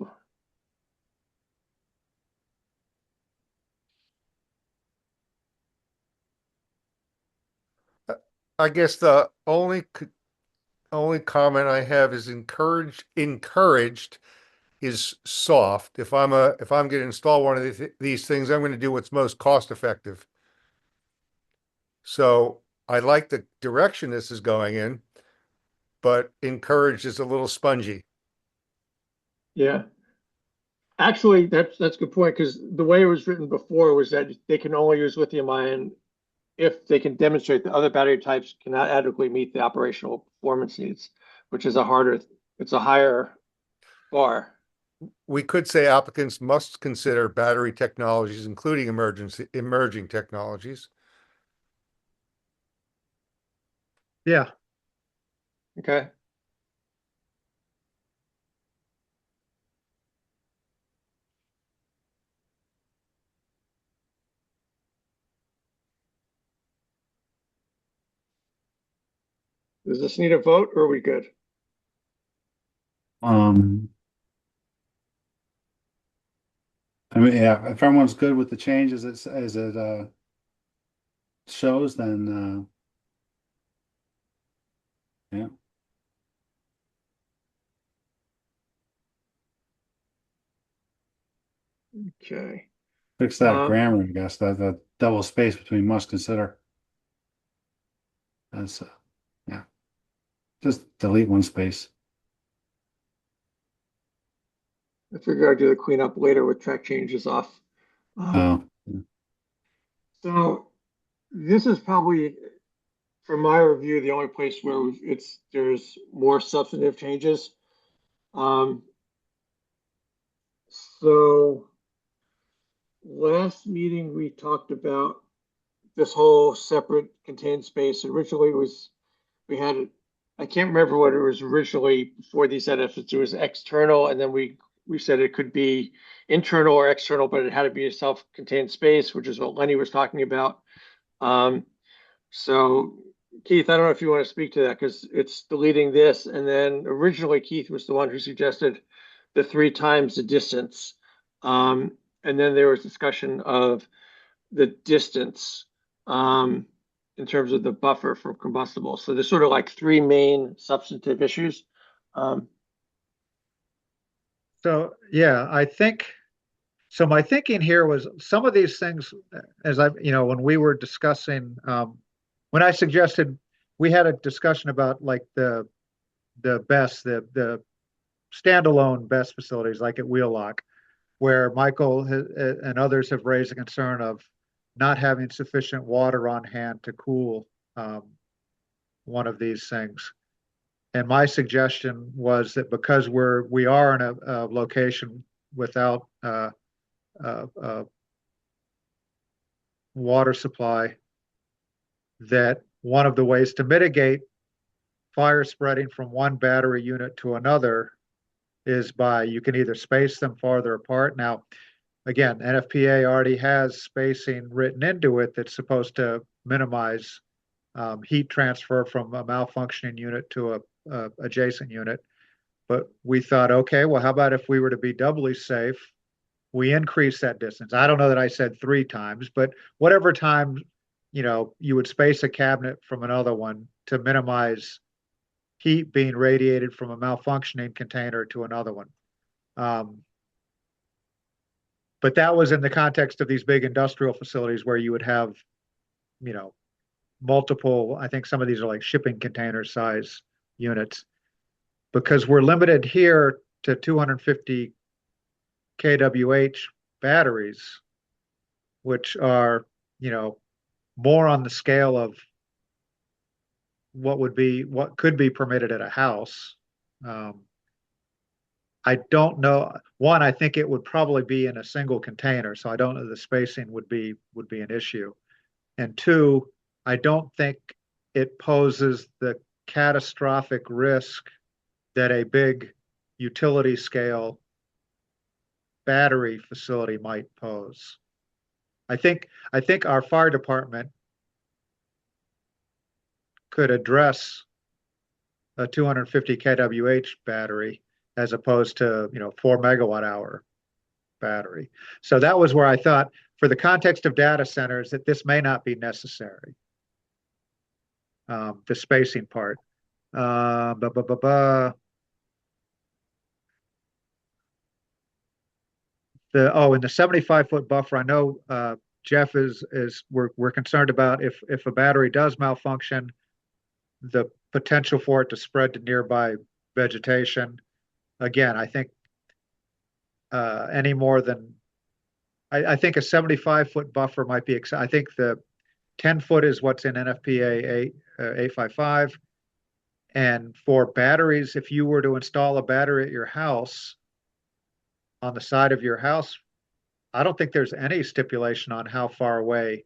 I guess the only comment I have is encouraged is soft. If I'm going to install one of these things, I'm going to do what's most cost effective. So I like the direction this is going in, but encouraged is a little spongy. Yeah. Actually, that's a good point, because the way it was written before was that they can only use lithium ion if they can demonstrate that other battery types cannot adequately meet the operational performance needs, which is it's a higher bar. We could say applicants must consider battery technologies, including emerging technologies. Yeah. Okay. Does this need a vote or are we good? I mean, yeah, if everyone's good with the changes as it shows, then yeah. Okay. Fix that grammar, I guess, that double space between must consider. That's yeah. Just delete one space. I figure I'll do the cleanup later with track changes off. Oh, So this is probably, from my review, the only place where there's more substantive changes. So last meeting we talked about this whole separate contained space. Originally we had it, I can't remember what it was originally before these edits. It was external, and then we said it could be internal or external, but it had to be a self-contained space, which is what Lenny was talking about. So Keith, I don't know if you want to speak to that because it's deleting this. And then originally Keith was the one who suggested the 3 times the distance. And then there was discussion of the distance in terms of the buffer from combustible. So there's sort of like 3 main substantive issues. So yeah, I think so. My thinking here was some of these things, as when we were discussing, when I suggested we had a discussion about like the standalone BESS facilities like at Wheelock, where Michael and others have raised a concern of not having sufficient water on hand to cool one of these things. And my suggestion was that because we are in a location without water supply, that one of the ways to mitigate fire spreading from one battery unit to another is you can either space them farther apart. Now, again, NFPA already has spacing written into it that's supposed to minimize heat transfer from a malfunctioning unit to a adjacent unit. But we thought, okay, well, how about if we were to be doubly safe, we increase that distance. I don't know that I said 3 times, but whatever time, you would space a cabinet from another one to minimize heat being radiated from a malfunctioning container to another one. But that was in the context of these big industrial facilities where you would have, multiple, I think some of these are like shipping container size units, because we're limited here to 250 kWh batteries, which are, more on the scale of what could be permitted at a house. I don't know. One, I think it would probably be in a single container, so I don't know the spacing would be an issue. And 2, I don't think it poses the catastrophic risk that a big utility scale battery facility might pose. I think our fire department could address a 250 kWh battery as opposed to 4 MWh battery. So that was where I thought, for the context of data centers, that this may not be necessary. The spacing part. In the 75-foot buffer, I know Jeff we're concerned about if a battery does malfunction, the potential for it to spread to nearby vegetation. Again, I think any more than I think a 75-foot buffer might be. I think the 10-foot is what's in NFPA 855. And for batteries, if you were to install a battery at your house, on the side of your house, I don't think there's any stipulation on how far away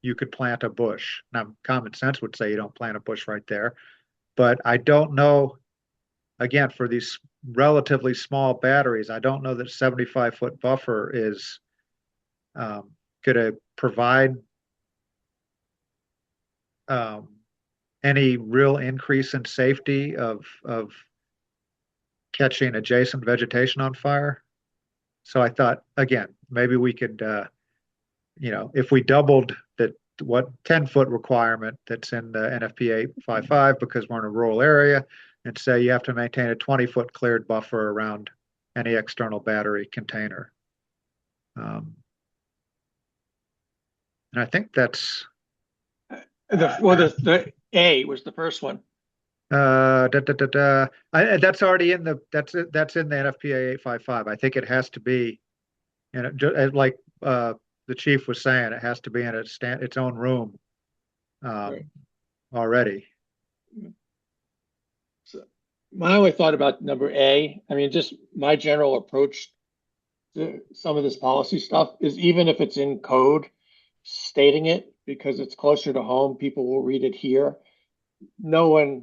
you could plant a bush. Now, common sense would say you don't plant a bush right there, but I don't know, again, for these relatively small batteries, I don't know that 75-foot buffer is going to provide any real increase in safety of catching adjacent vegetation on fire. So I thought, again, maybe we could, if we doubled the 10-foot requirement that's in the NFPA 855 because we're in a rural area, and say you have to maintain a 20-foot cleared buffer around any external battery container. And I think that's the A was the first one. that's already in the that's in the NFPA 855. I think it has to be, like the chief was saying, it has to be in its own room Right. already. So my only thought about number A, I mean, just my general approach to some of this policy stuff is even if it's in code, stating it because it's closer to home, people will read it here. Very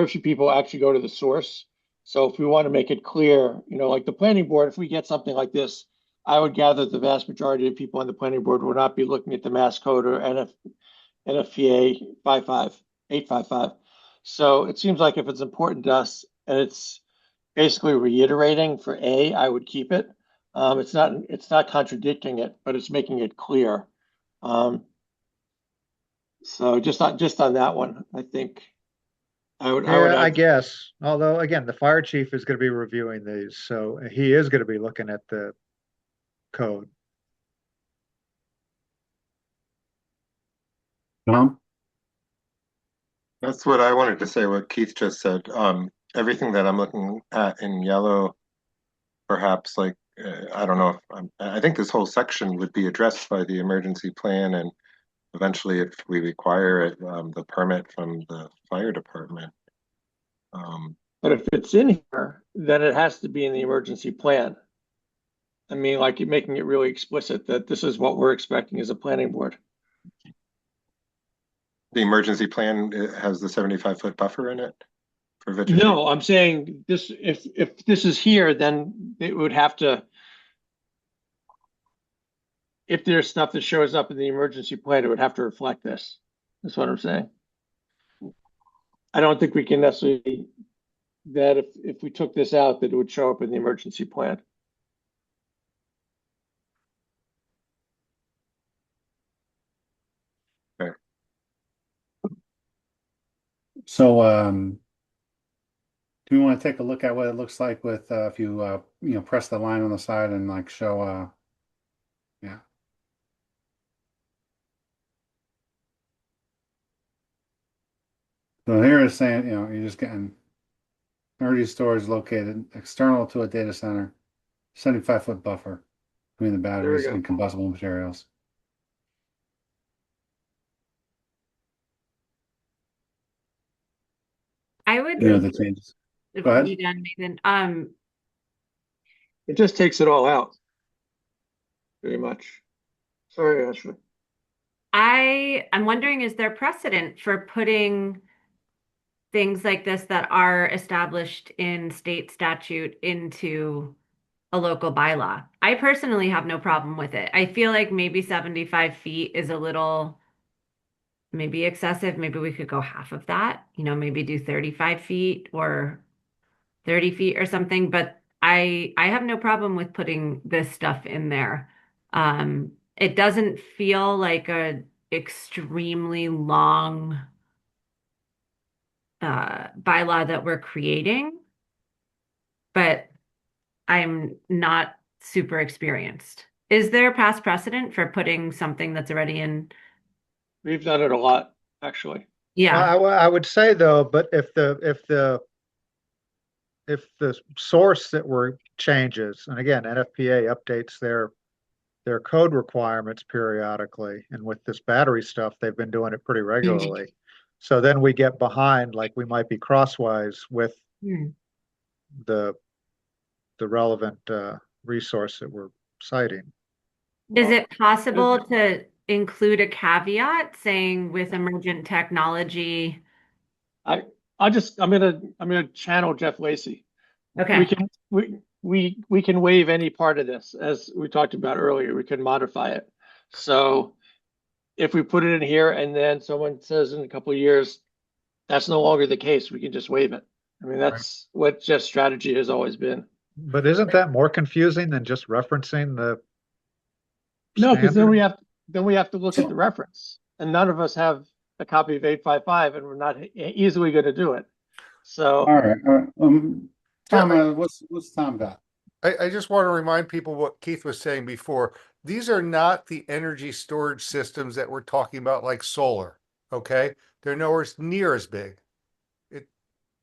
few people actually go to the source. So if we want to make it clear, like the planning board, if we get something like this, I would gather the vast majority of people on the planning board will not be looking at the Mass Code or NFPA 855. So it seems like if it's important to us and it's basically reiterating for A, I would keep it. It's not contradicting it, but it's making it clear. So just on that one, I think I guess. Although again, the fire chief is going to be reviewing these, so he is going to be looking at the code. Tom? That's what I wanted to say, what Keith just said. Everything that I'm looking at in yellow, perhaps I don't know if I think this whole section would be addressed by the emergency plan, and eventually if we require it, the permit from the fire department. But if it's in here, then it has to be in the emergency plan. I mean, like you're making it really explicit that this is what we're expecting as a planning board. The emergency plan has the 75-foot buffer in it for vegetation? No, I'm saying this, if this is here, then it would have to, if there's stuff that shows up in the emergency plan, it would have to reflect this. That's what I'm saying. I don't think we can necessarily, that if we took this out, that it would show up in the emergency plan. So, do we want to take a look at what it looks like with if you press the line on the side and like show yeah. So here it's saying, you're just getting energy storage located external to a data center, 75-foot buffer between the batteries and combustible materials. I would The changes. Go ahead. you done, Nathan. It just takes it all out. Pretty much. Sorry, Ashley. I'm wondering, is there precedent for putting things like this that are established in state statute into a local bylaw? I personally have no problem with it. I feel like maybe 75 feet is a little maybe excessive. Maybe we could go half of that, maybe do 35 feet or 30 feet or something. But I have no problem with putting this stuff in there. It doesn't feel like a extremely long bylaw that we're creating, but I'm not super experienced. Is there past precedent for putting something that's already in? We've done it a lot, actually. Yeah. I would say though, but if the source that were changes, and again, NFPA updates their code requirements periodically, and with this battery stuff, they've been doing it pretty regularly. So then we get behind, like we might be crosswise with the relevant resource that we're citing. Is it possible to include a caveat saying with emergent technology? I'm gonna channel Jeff Lacy. Okay. We can waive any part of this, as we talked about earlier. We can modify it. So if we put it in here and then someone says in a couple of years, that's no longer the case, we can just waive it. I mean, that's what Jeff's strategy has always been. But isn't that more confusing than just referencing the No, because standard? then we have to look at the reference, and none of us have a copy of 855, and we're not easily going to do it. So, All right, all right. Tom, Yeah, what's Tom got? I just want to remind people what Keith was saying before. These are not the energy storage systems that we're talking about, like solar. Okay, they're nowhere near as big.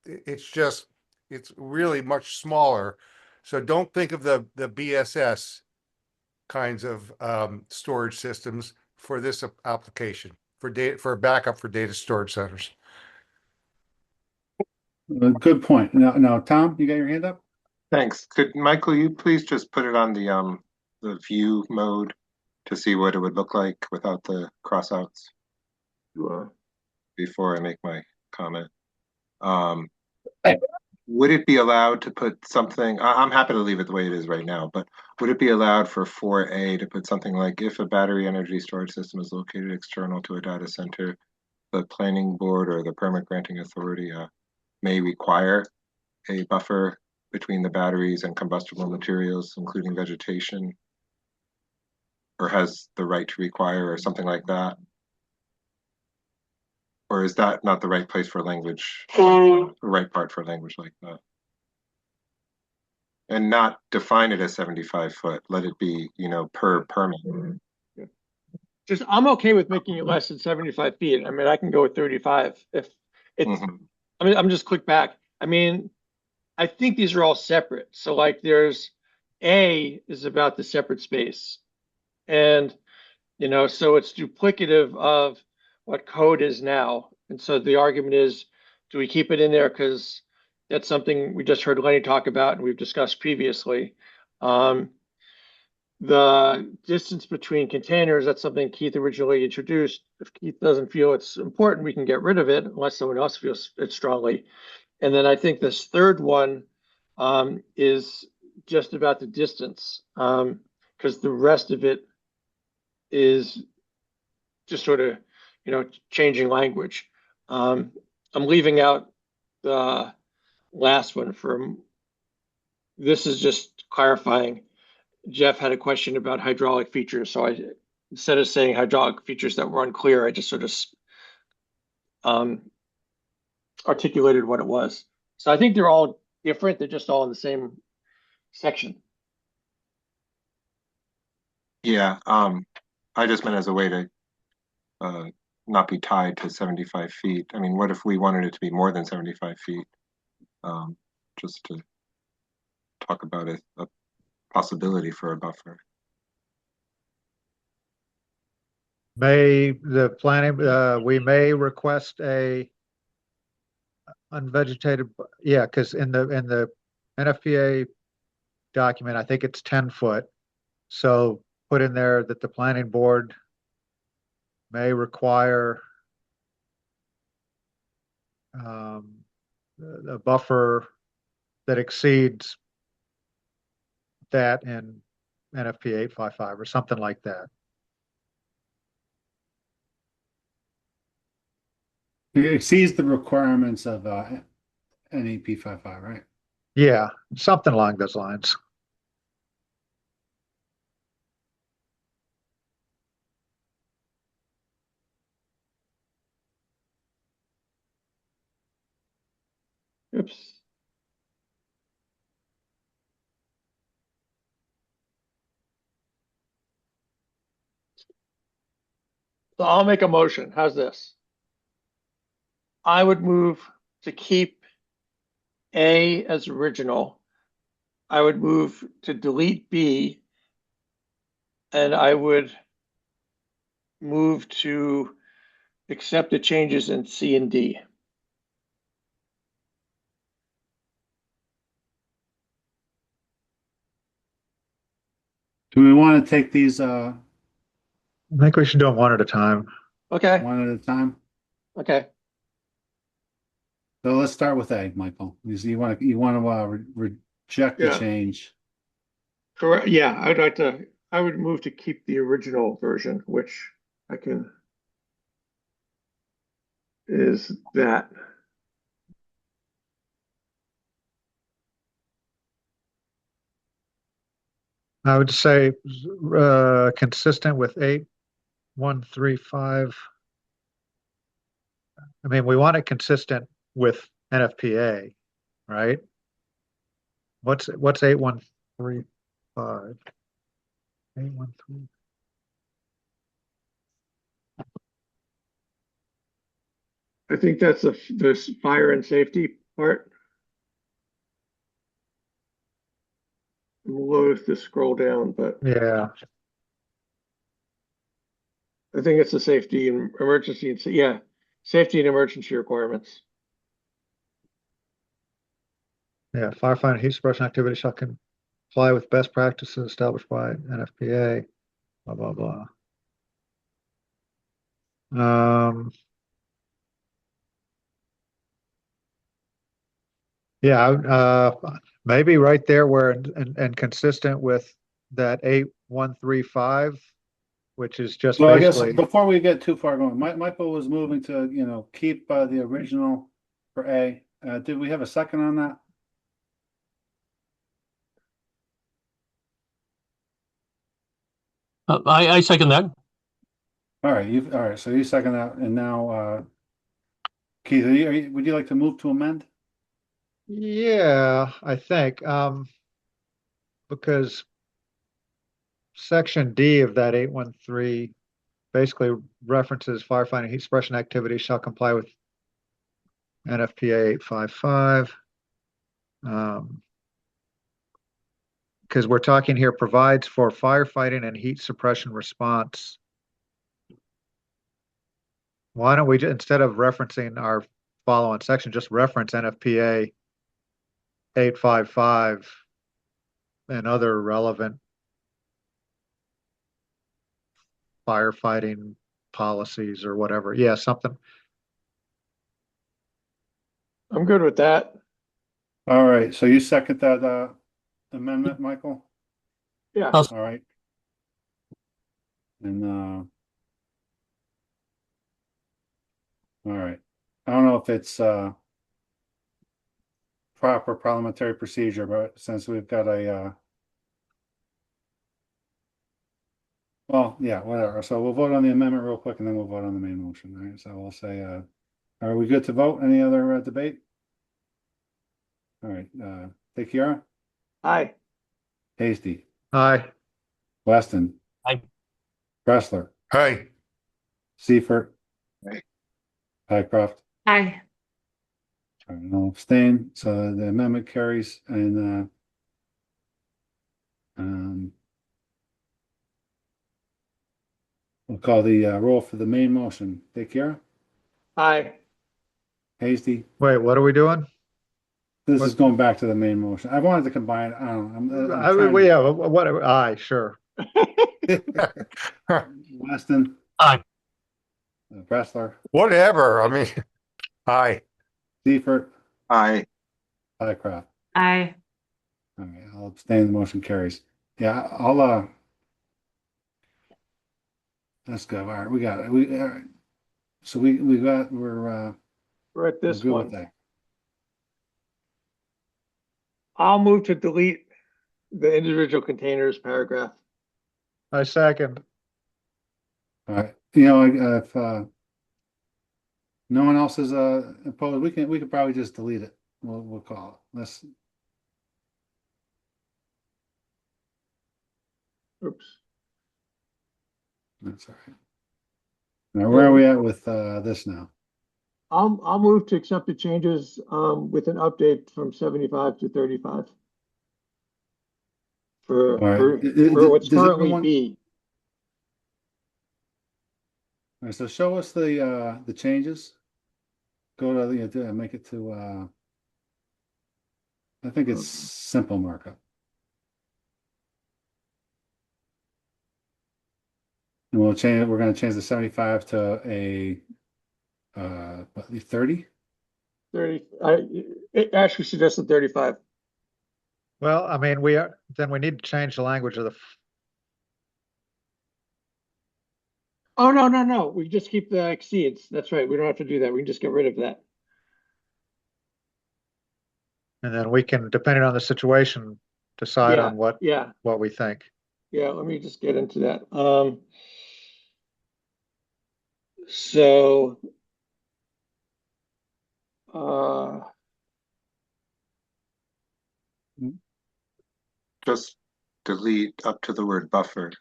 It's really much smaller. So don't think of the BSS kinds of storage systems for this application for backup for data storage centers. Good point. Now, Tom, you got your hand up? Thanks. Could Michael, you please just put it on the view mode to see what it would look like without the crossouts before I make my comment. Would it be allowed to put something, I'm happy to leave it the way it is right now, but would it be allowed for 4A to put something like, if a battery energy storage system is located external to a data center, the planning board or the permit granting authority may require a buffer between the batteries and combustible materials, including vegetation, or has the right to require, or something like that? Or is that not the right place for language, the right part for language like that? And not define it as 75 foot, let it be, per permit. just I'm okay with making it less than 75 feet. I mean, I can go with 35 if it's. Mhm. I mean, I'm just click back. I mean, I think these are all separate. So like, there's A is about the separate space, and so it's duplicative of what code is now. And so the argument is, do we keep it in there because that's something we just heard Lenny talk about and we've discussed previously. The distance between containers, that's something Keith originally introduced. If Keith doesn't feel it's important, we can get rid of it unless someone else feels it strongly. And then I think this third one is just about the distance, because the rest of it is just sort of, changing language. I'm leaving out the last one this is just clarifying. Jeff had a question about hydraulic features, so instead of saying hydraulic features that were unclear, I just sort of articulated what it was. So I think they're all different. They're just all in the same section. Yeah, I just meant as a way to not be tied to 75 feet. I mean, what if we wanted it to be more than 75 feet? Just to talk about a possibility for a buffer. We may request a unvegetated, yeah, because in the NFPA document, I think it's 10 foot. So put in there that the planning board may require a buffer that exceeds that in NFPA 855 or something like that. It exceeds the requirements of NEP 55, right? Yeah, something along those lines. Oops. So I'll make a motion. How's this? I would move to keep A as original. I would move to delete B, and I would move to accept the changes in C and D. Do we want to take these I think we should do them one at a time. Okay, one at a time? okay. So let's start with A, Michael. You want to reject the Yeah. change. Correct. Yeah, I would move to keep the original version, which I can is that? I would say consistent with 8135. I mean, we want it consistent with NFPA, right? What's 8135? 813. I think that's the fire and safety part. I'm loath to scroll down, but Yeah, I think it's the safety and emergency and yeah, safety and emergency requirements. yeah. Firefighting and heat suppression activity shall comply with best practices established by NFPA. Blah blah blah. Yeah, maybe right there where and consistent with that 8135, which is just So I guess basically, before we get too far going, Michael was moving to, keep the original for A. Did we have a second on that? I second that. All right, so you second that, and now, Keith, would you like to move to amend? yeah, I think, because section D of that 813 basically references firefighting heat suppression activity shall comply with NFPA 855. Because we're talking here provides for firefighting and heat suppression response. Why don't we, instead of referencing our follow-on section, just reference NFPA 855 and other relevant firefighting policies or whatever. Yeah, something. I'm good with that. All right, so you second that amendment, Michael? Yeah. All right. And all right. I don't know if it's proper parliamentary procedure, but since we've got well, yeah, whatever. So we'll vote on the amendment real quick and then we'll vote on the main motion. All right. So we'll say, are we good to vote? Any other debate? All right. Tekiera, Aye. Hasty, Aye. Weston, Aye. Dressler, Hi. Seifert, Aye. Pycroft. Aye. All right, I'll abstain. So the amendment carries, and we'll call the roll for the main motion. Tekiera, Aye. Hasty. Wait, what are we doing? This What? is going back to the main motion. I wanted to combine. I don't know. I'm trying Yeah, whatever. Aye, sure. Weston, Aye. Dressler, Whatever. I mean, hi. Seifert, Aye. Pycroft. Aye. All right, I'll abstain. The motion carries. Yeah, let's go. All right, we got it. All right. So we're We're at we're this good with one. that. I'll move to delete the individual containers paragraph. I second. All right. If no one else is opposed, we could probably just delete it. We'll call it. Oops. That's all right. Now, where are we at with this now? I'll move to accept the changes with an update from 75 to 35 for All right. for what's Does currently everyone- B. All right, so show us the changes. Go to make it to I think it's simple markup. And we're going to change the 75 to a 30. 30. It actually suggested 35. Well, I mean, then we need to change the language of the. Oh, no, no, no. We just keep the exceeds. That's right. We don't have to do that. We can just get rid of that. And then we can, depending on the situation, decide Yeah, on yeah, what we think. yeah. Let me just get into that. So, uh, Just delete up to the word buffer.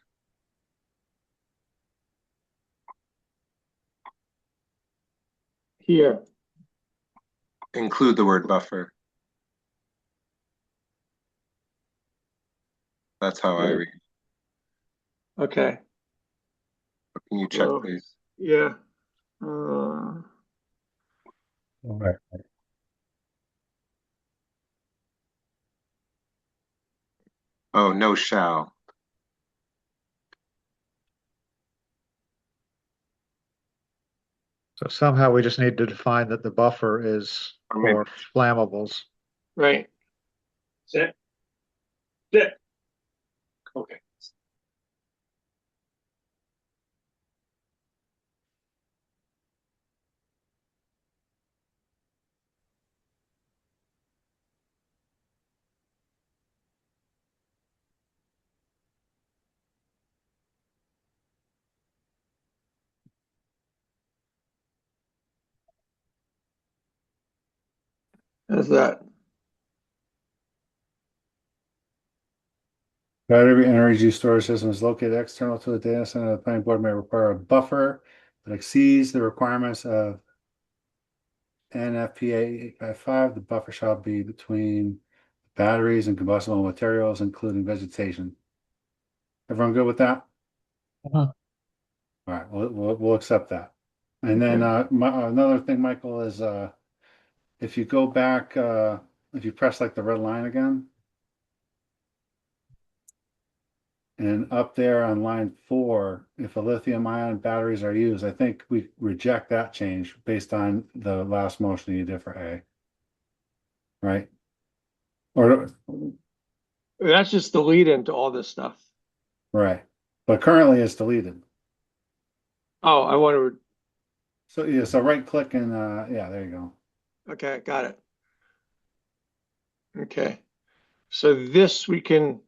here, Include the word buffer. That's how I Right. read. okay. Can you check, So, please? yeah. Right. Oh, no shall. So somehow we just need to define that the buffer is Or maybe- for flammables. Right. Sit. Sit. Okay. How's that? Battery energy storage system is located external to the data center. The planning board may require a buffer that exceeds the requirements of NFPA 855. The buffer shall be between batteries and combustible materials, including vegetation. Everyone good with that? Uh-huh. All right, we'll accept that. And then another thing, Michael, is if you go back, if you press like the red line again, and up there on line 4, if a lithium ion batteries are used, I think we reject that change based on the last motion you did for A. Right? Or That's just the lead into all this stuff. right. But currently it's deleted. Oh, I want to. So yeah, so right click and yeah, there you go. Okay, got it. Okay. So this we can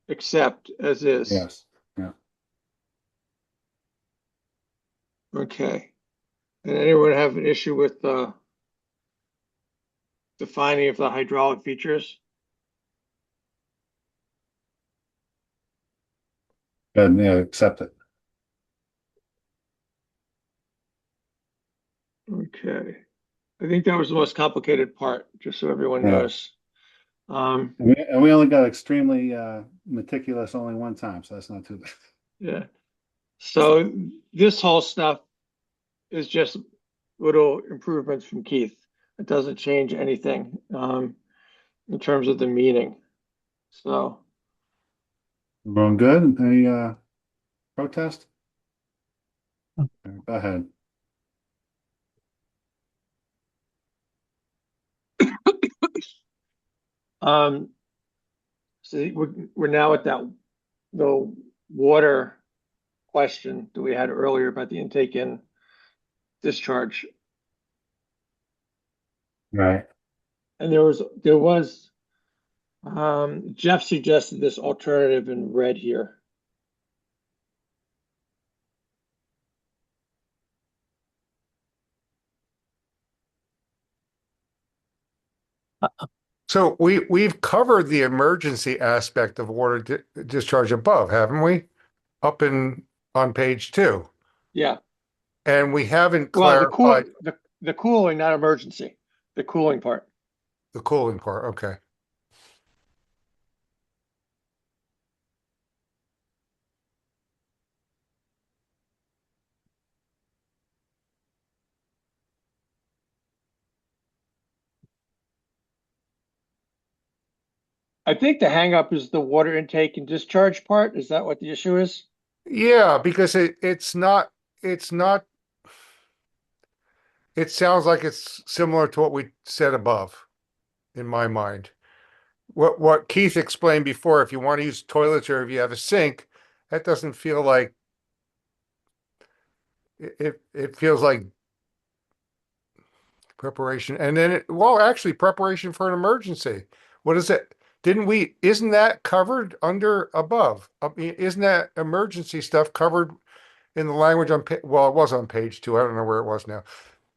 accept as is. Yes. Yeah. Okay. And anyone have an issue with defining of the hydraulic features? Good, yeah, accept it. Okay. I think that was the most complicated part, just so everyone Yeah. knows. And we only got extremely meticulous only one time, so that's not too bad. Yeah. So this whole stuff is just little improvements from Keith. It doesn't change anything in terms of the meaning. So Everyone good? Any protest? Go ahead. um so we're now at that the water question that we had earlier about the intake and discharge. Right. And there was Jeff suggested this alternative in red here. So we've covered the emergency aspect of water discharge above, haven't we? Up on page 2. Yeah. And we haven't Well, clarified the cooling, not emergency. The cooling part. the cooling part. Okay. I think the hangup is the water intake and discharge part. Is that what the issue is? Yeah, because it's not it sounds like it's similar to what we said above, in my mind. What Keith explained before, if you want to use toilets or if you have a sink, that doesn't feel like it feels like preparation, and then actually preparation for an emergency. What is it? Isn't that covered under above? Isn't that emergency stuff covered in the language on, well, it was on page 2. I don't know where it was now.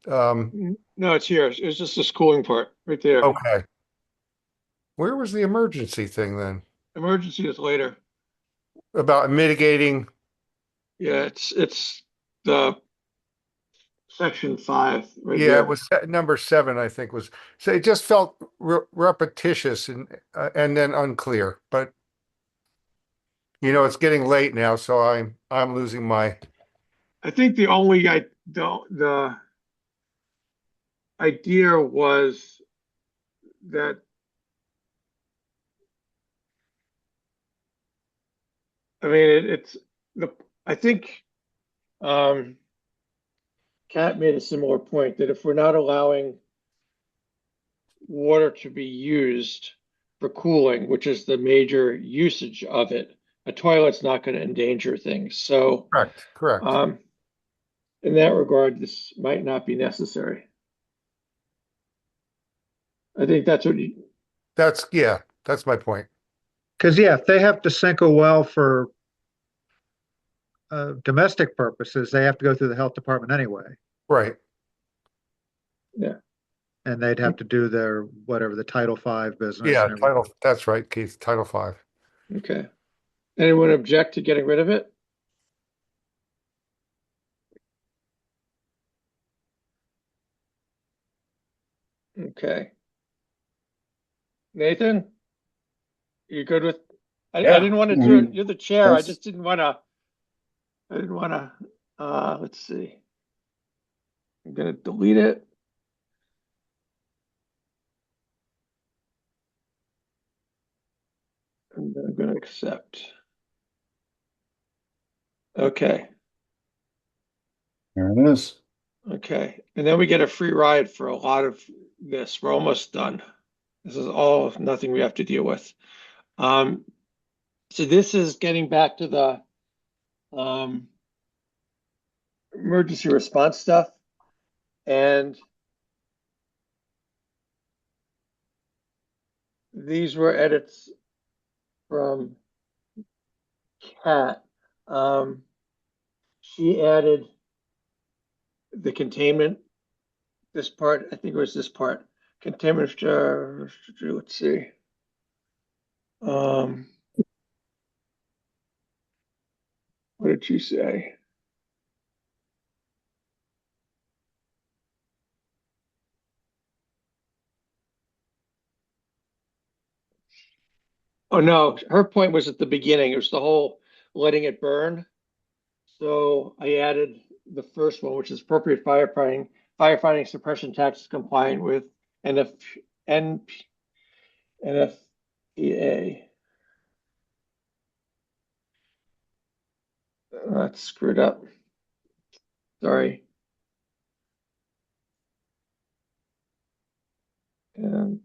No, it's here. It's just the schooling part right there. Okay. Where was the emergency thing then? Emergency is later. About mitigating. Yeah, it's the section 5 right Yeah, there. it was number 7, I think was. So it just felt repetitious and then unclear. But it's getting late now, so I'm losing my. I think the idea was that I mean I think Kat made a similar point that if we're not allowing water to be used for cooling, which is the major usage of it, a toilet's not going to endanger things. So Correct. In that regard, this might not be necessary. I think that's that's my point. Because if they have to sink a well for domestic purposes, they have to go through the health department anyway. Right. Yeah. And they'd have to do their whatever the Title V business. Yeah, that's right, Keith. Title V. Okay. Anyone object to getting rid of it? Okay. Nathan, you good with? I didn't want to do it. You're the chair. I just didn't want to. I didn't want to. Let's see. I'm gonna delete it. And then I'm gonna accept. Okay. There it is. Okay. And then we get a free ride for a lot of this. We're almost done. This is all nothing we have to deal with. So this is getting back to the emergency response stuff. And these were edits from Kat. She added the containment, this part, I think it was this part. Containment, let's see. What did she say? Oh no, her point was at the beginning. It was the whole letting it burn. So I added the first one, which is appropriate firefighting suppression taxes compliant with NFPA. That's screwed up. Sorry. And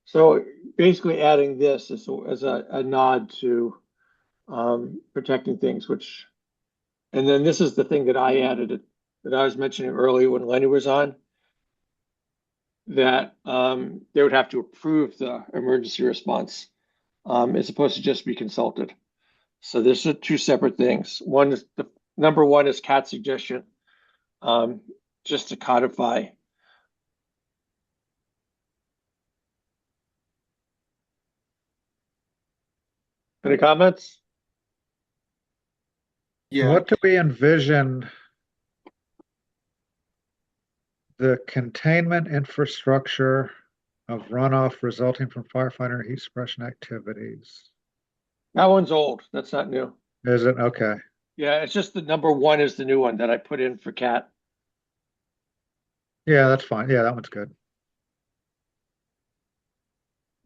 so basically adding this as a nod to protecting things, and then this is the thing that I added that I was mentioning earlier when Lenny was on, that they would have to approve the emergency response as opposed to just be consulted. So there's 2 separate things. One is number 1 is Kat's suggestion, just to codify. Any comments? Yeah. What do we envision the containment infrastructure of runoff resulting from firefighter heat suppression activities? That one's old. That's not new. Is it? Okay. Yeah, it's just the number 1 is the new one that I put in for Kat. Yeah, that's fine. Yeah, that one's good.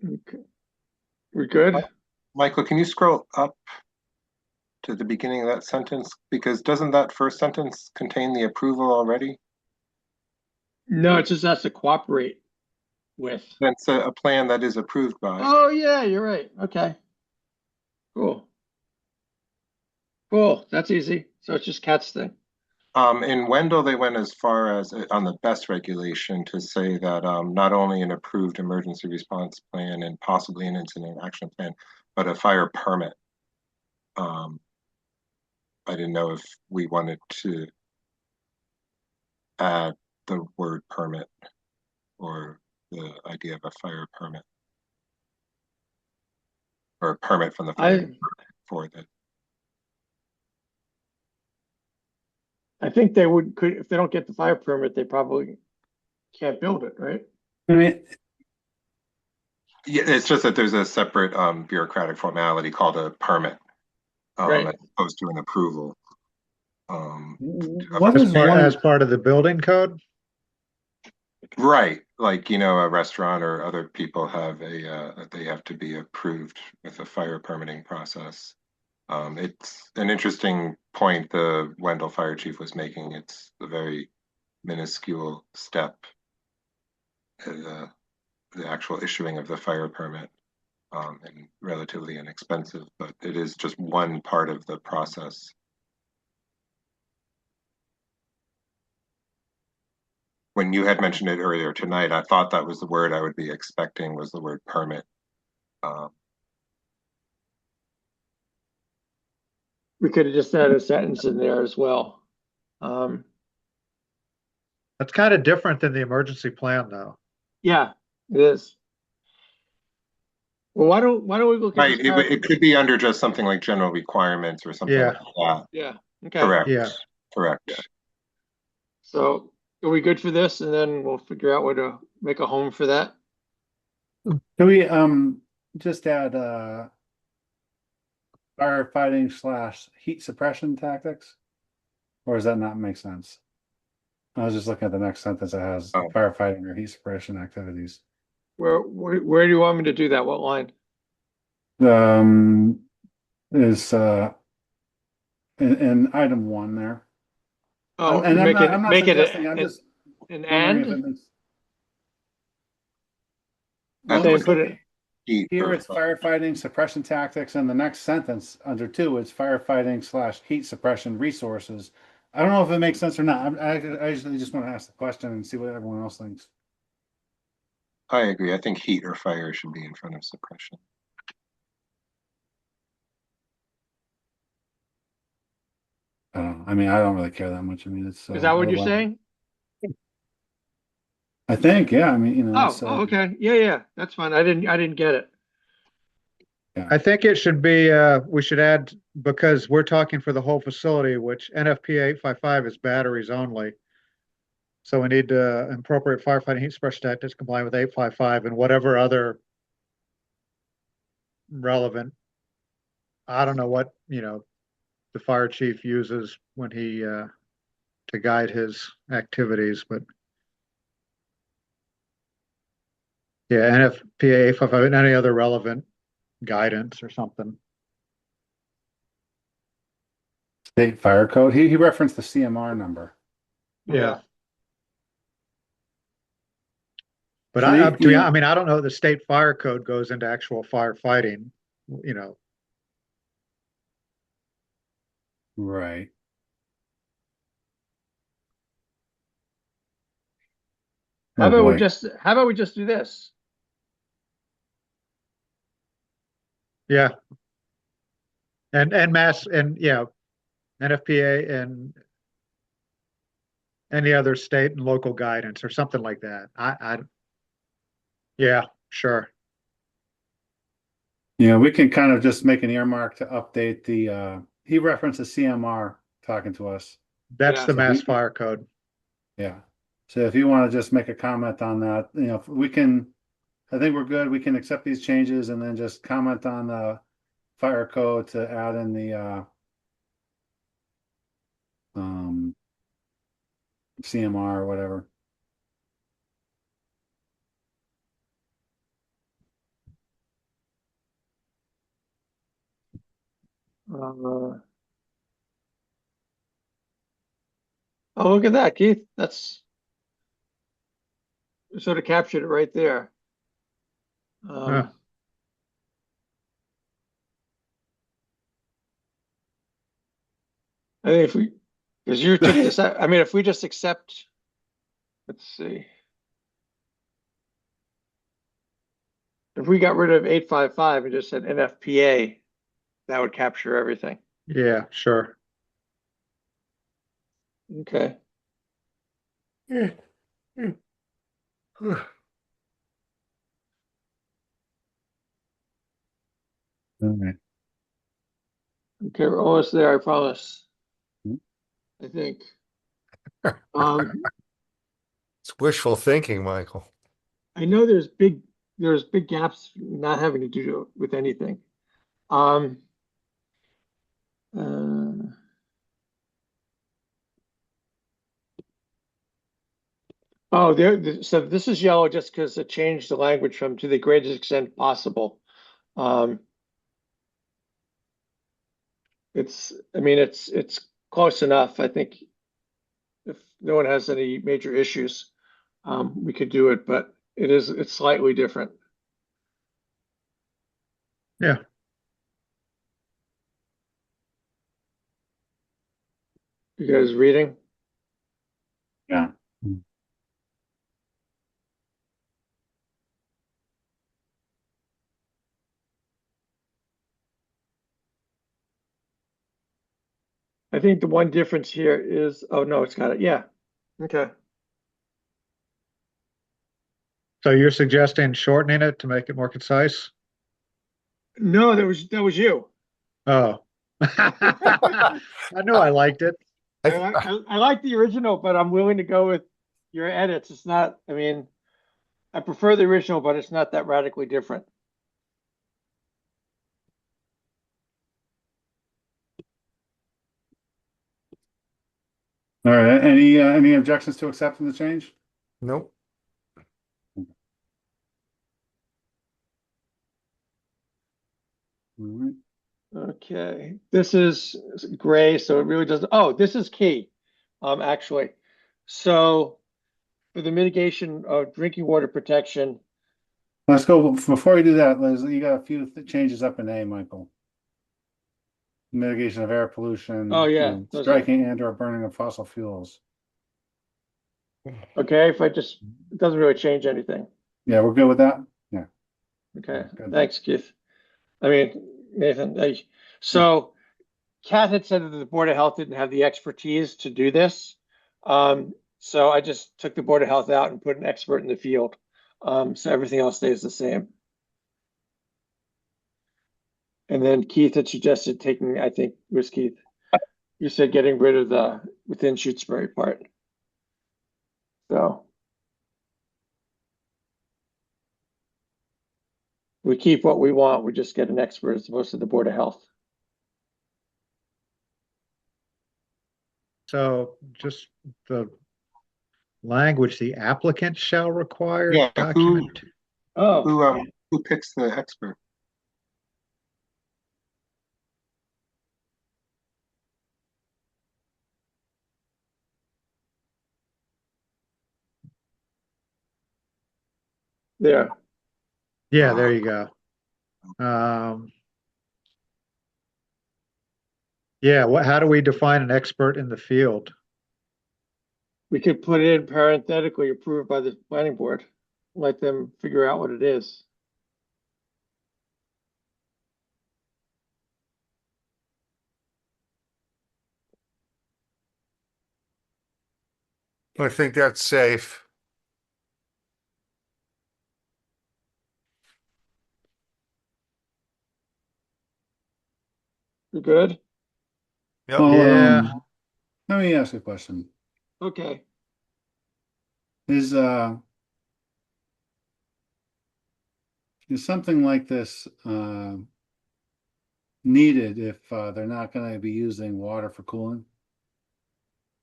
Okay. We're good? Michael, can you scroll up to the beginning of that sentence? Because doesn't that first sentence contain the approval already? No, it just has to cooperate with. That's a plan that is approved by. Oh, yeah, you're right. Okay. Cool. Cool, that's easy. So it's just Cat's thing. In Wendell, they went as far as on the best regulation to say that not only an approved emergency response plan and possibly an incident action plan, but a fire permit. Um, I didn't know if we wanted to add the word permit or the idea of a fire permit or a permit from the fire for the. I think they could, if they don't get the fire permit, they probably can't build it, right? I mean, Yeah, it's just that there's a separate bureaucratic formality called a permit, Right. as opposed to an approval. what As is part, one? as part of the building code? Right, like, a restaurant or other people have they have to be approved with a fire permitting process. It's an interesting point the Wendell Fire Chief was making. It's a very minuscule step, the actual issuing of the fire permit, and relatively inexpensive, but it is just one part of the process. When you had mentioned it earlier tonight, I thought that was the word I would be expecting was the word permit. We could have just added a sentence in there as well. That's kind of different than the emergency plan, though. Yeah, it is. Well, why don't we look at Right, this fire- it could be under just something like general requirements or something Yeah. like that. Yeah, okay. Correct. Yeah. Correct. Yeah. So are we good for this? And then we'll figure out where to make a home for that. Can we just add firefighting / heat suppression tactics? Or does that not make sense? I was just looking at the next sentence that has Oh. firefighting or heat suppression activities. Where do you want me to do that? What line? Is in item 1 there. Oh, And make I'm not make it suggesting, I'm just an wondering if it and. makes. That's Say Well, put it. Heat here or it's fire. firefighting suppression tactics, and the next sentence under 2 is firefighting / heat suppression resources. I don't know if it makes sense or not. I usually just want to ask the question and see what everyone else thinks. I agree. I think heat or fire should be in front of suppression. I don't know. I mean, I don't really care that much. I mean, it's Is that what you're well, saying? I think, yeah. I mean, it's, Okay. Yeah, that's fine. I didn't get it. I think it should be, we should add, because we're talking for the whole facility, which NFPA 855 is batteries only. So we need to appropriate firefighting heat suppression tactics comply with 855 and whatever other relevant. I don't know what, the fire chief uses when he, to guide his activities, but. Yeah, NFPA 855 and any other relevant guidance or something. state fire code. He referenced the CMR number. Yeah. But So I mean, I don't know, the state fire code goes into actual firefighting, Right. How Oh, about boy. how about we just do this? Yeah. And mass and NFPA and any other state and local guidance or something like that. Yeah, sure. Yeah, we can kind of just make an earmark to update the he referenced the CMR talking to us. That's Yeah. the So mass he- fire code. Yeah. So if you want to just make a comment on that, we can, I think we're good. We can accept these changes and then just comment on the fire code to add in the CMR or whatever. Oh, look at that, Keith. That's sort of captured it right there. I think if we, because you took this, I mean, if we just accept, let's see. If we got rid of 855 and just said NFPA, that would capture everything. Yeah, sure. Okay. All right. Okay, we're almost there, I promise. Hmm. I think. It's wishful thinking, Michael. I know there's big gaps not having to do with anything. Um, uh, oh, so this is yellow just because it changed the language from to the greatest extent possible. Um, I mean, it's close enough. I think if no one has any major issues, we could do it, but it's slightly different. Yeah. You guys reading? Yeah. I think the one difference here is, oh no, it's got it. Yeah. Okay. So you're suggesting shortening it to make it more concise? No, that was you. Oh. I knew I liked it. I like the original, but I'm willing to go with your edits. It's not, I mean, I prefer the original, but it's not that radically different. All right. Any objections to accepting the change? Nope. All right. Okay, this is gray, so it really doesn't, oh, this is key, actually. So for the mitigation of drinking water protection, Let's go before you do that, Liz. You got a few changes up in A, Michael. Mitigation of air pollution. Oh, yeah, and those are- striking and/or burning of fossil fuels. okay, if it doesn't really change anything. Yeah, we're good with that. Yeah. Okay, Good. thanks, Keith. I mean, Nathan, so Kat had said that the Board of Health didn't have the expertise to do this. So I just took the Board of Health out and put an expert in the field. So everything else stays the same. And then Keith had suggested taking, I think it was Keith, you said getting rid of the within Shutesbury part. So we keep what we want, we just get an expert as opposed to the Board of Health. So just the language, the applicant shall require Yeah, document. Oh, Who picks the expert? there. Yeah, there you go. Yeah, how do we define an expert in the field? We could put it in parenthetically approved by the planning board. Let them figure out what it is. I think that's safe. You good? Yep. Well, Yeah. let me ask you a question. Okay. Is something like this needed if they're not going to be using water for cooling?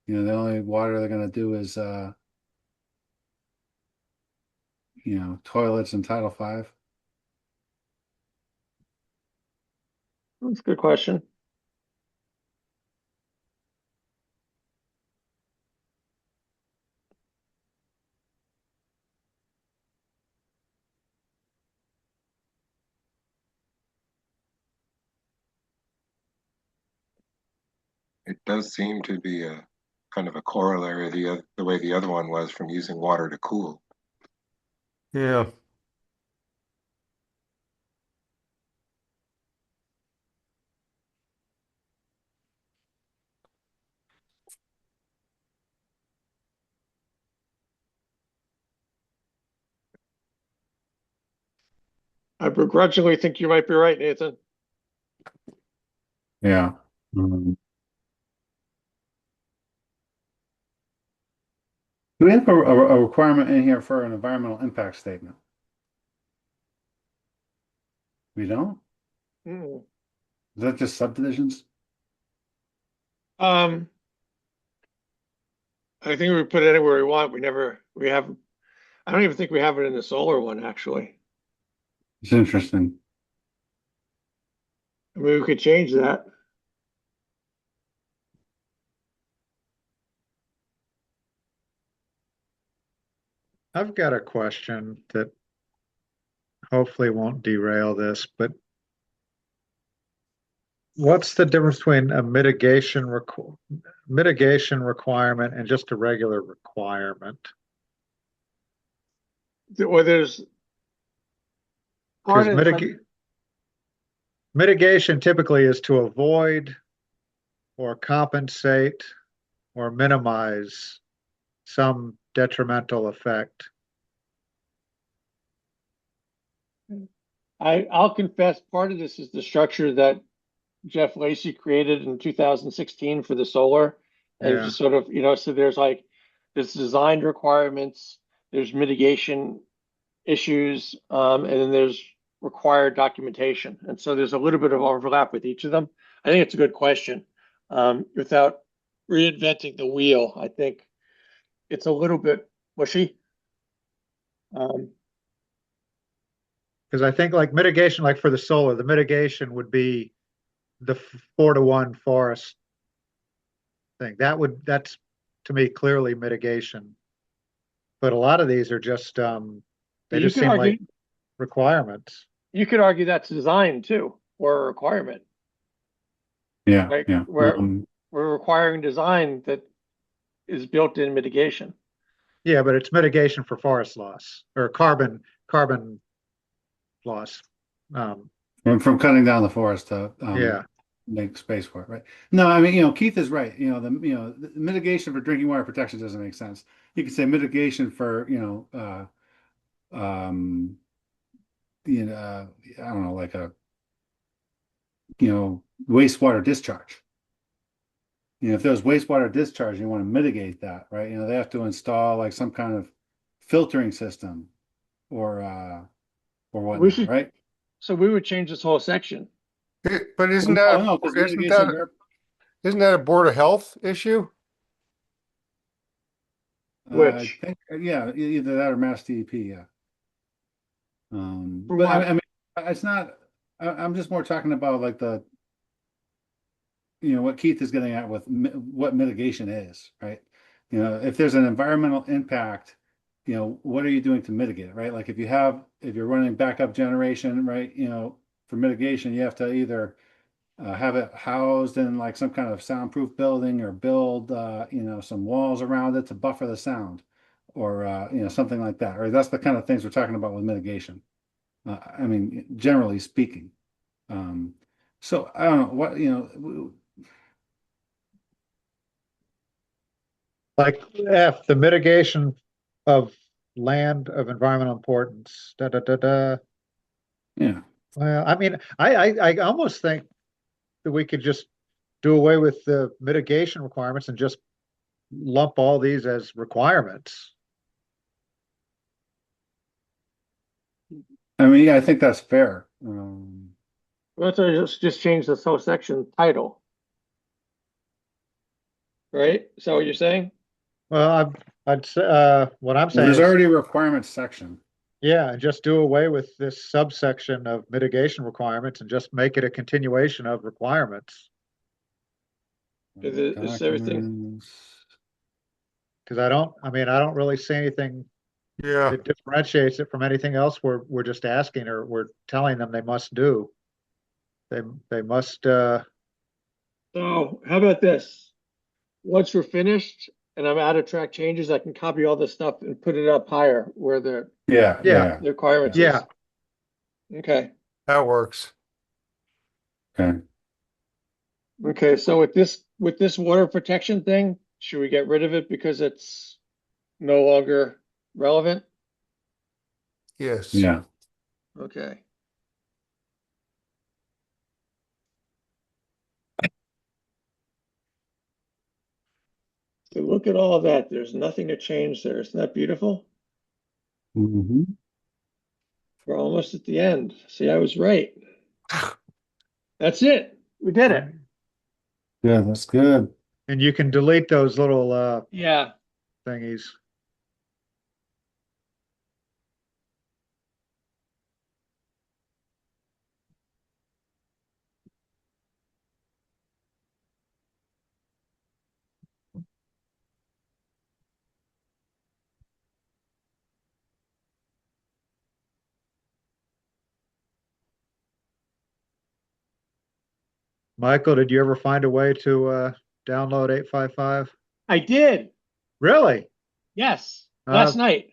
You know, the only water they're going to do is toilets in Title V. That's a good question. it does seem to be a kind of a corollary of the way the other one was from using water to cool. Yeah. I begrudgingly think you might be right, Nathan. Yeah. Do we have a requirement in here for an environmental impact statement? We don't? Mm. Is that just subdivisions? I think we put it anywhere we want. We have, I don't even think we have it in the solar one, actually. It's interesting. I mean, we could change that. I've got a question that hopefully won't derail this, but what's the difference between a mitigation requirement and just a regular requirement? Well, there's part Because of mitigation typically is to avoid or compensate or minimize some detrimental effect. I'll confess, part of this is the structure that Jeff Lacy created in 2016 for the solar. And Yeah. just sort of, so there's design requirements, there's mitigation issues, and then there's required documentation. And so there's a little bit of overlap with each of them. I think it's a good question. Without reinventing the wheel, I think it's a little bit mushy. Because I think like mitigation, like for the solar, the mitigation would be the 4-to-1 forest thing. That's to me clearly mitigation. But a lot of these are just they You just could seem argue- like requirements. You could argue that's design too, or a requirement. Yeah, Like yeah. we're requiring design that is built in mitigation. Yeah, but it's mitigation for forest loss or carbon loss. From cutting down the forest to Yeah. make space for it, right? No, I mean, Keith is right. The mitigation for drinking water protection doesn't make sense. You could say mitigation for, I don't know, like a, wastewater discharge. If there's wastewater discharge, you want to mitigate that, right? They have to install like some kind of filtering system or whatnot, right? So we would change this whole section. But isn't No, 'cause mitigation isn't that a Board of Health issue? I think, yeah, either that or Mass DEP, yeah. But I mean, it's not. I'm just more talking about like what Keith is getting at with what mitigation is, right? If there's an environmental impact, what are you doing to mitigate it, right? Like if you're running backup generation, right? For mitigation, you have to either have it housed in like some kind of soundproof building or build, some walls around it to buffer the sound or, something like that, right? That's the kind of things we're talking about with mitigation. I mean, generally speaking. So I don't know what, Like F, the mitigation of land of environmental importance. yeah. Well, I mean, I almost think that we could just do away with the mitigation requirements and just lump all these as requirements. I mean, yeah, I think that's fair. Let's just change this whole section title. Right? Is that what you're saying? Well, I'd say what I'm saying There's is, already a requirements section. yeah, just do away with this subsection of mitigation requirements and just make it a continuation of requirements. Is everything? Because I don't really see anything Yeah. that differentiates it from anything else we're just asking or we're telling them they must do. They must So how about this? once we're finished and I'm out of track changes, I can copy all this stuff and put it up higher where the Yeah, Yeah. requirements is. Yeah. Okay. That works. okay. Okay, so with this water protection thing, should we get rid of it because it's no longer relevant? Yes. Yeah. Okay. So look at all of that. There's nothing to change there. Isn't that beautiful? hmm We're almost at the end. See, I was right. That's it. We did it. Yeah, that's good. And you can delete those little Yeah. thingies. Michael, did you ever find a way to download 855? I did. Really? Yes. Uh, Last night.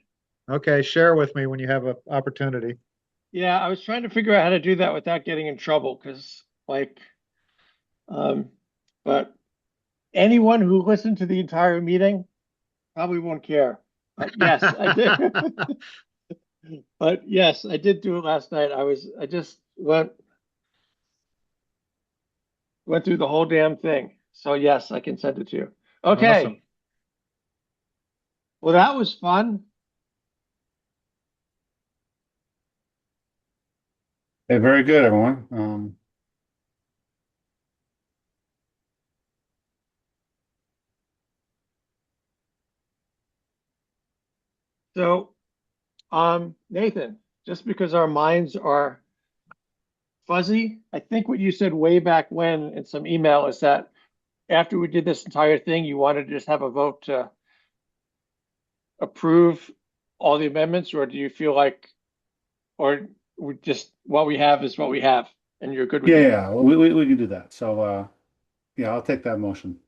Okay, share with me when you have an opportunity. Yeah, I was trying to figure out how to do that without getting in trouble because um but anyone who listened to the entire meeting probably won't care. But yes, I did. But yes, I did do it last night. I just went through the whole damn thing. So yes, I can send it to you. Okay. Awesome. Well, that was fun. Hey, very good, everyone. So, Nathan, just because our minds are fuzzy, I think what you said way back when in some email is that after we did this entire thing, you wanted to just have a vote to approve all the amendments, or do you feel like, or we just what we have is what we have, and you're good with Yeah, it? yeah, we can do that. So, yeah, I'll take that motion.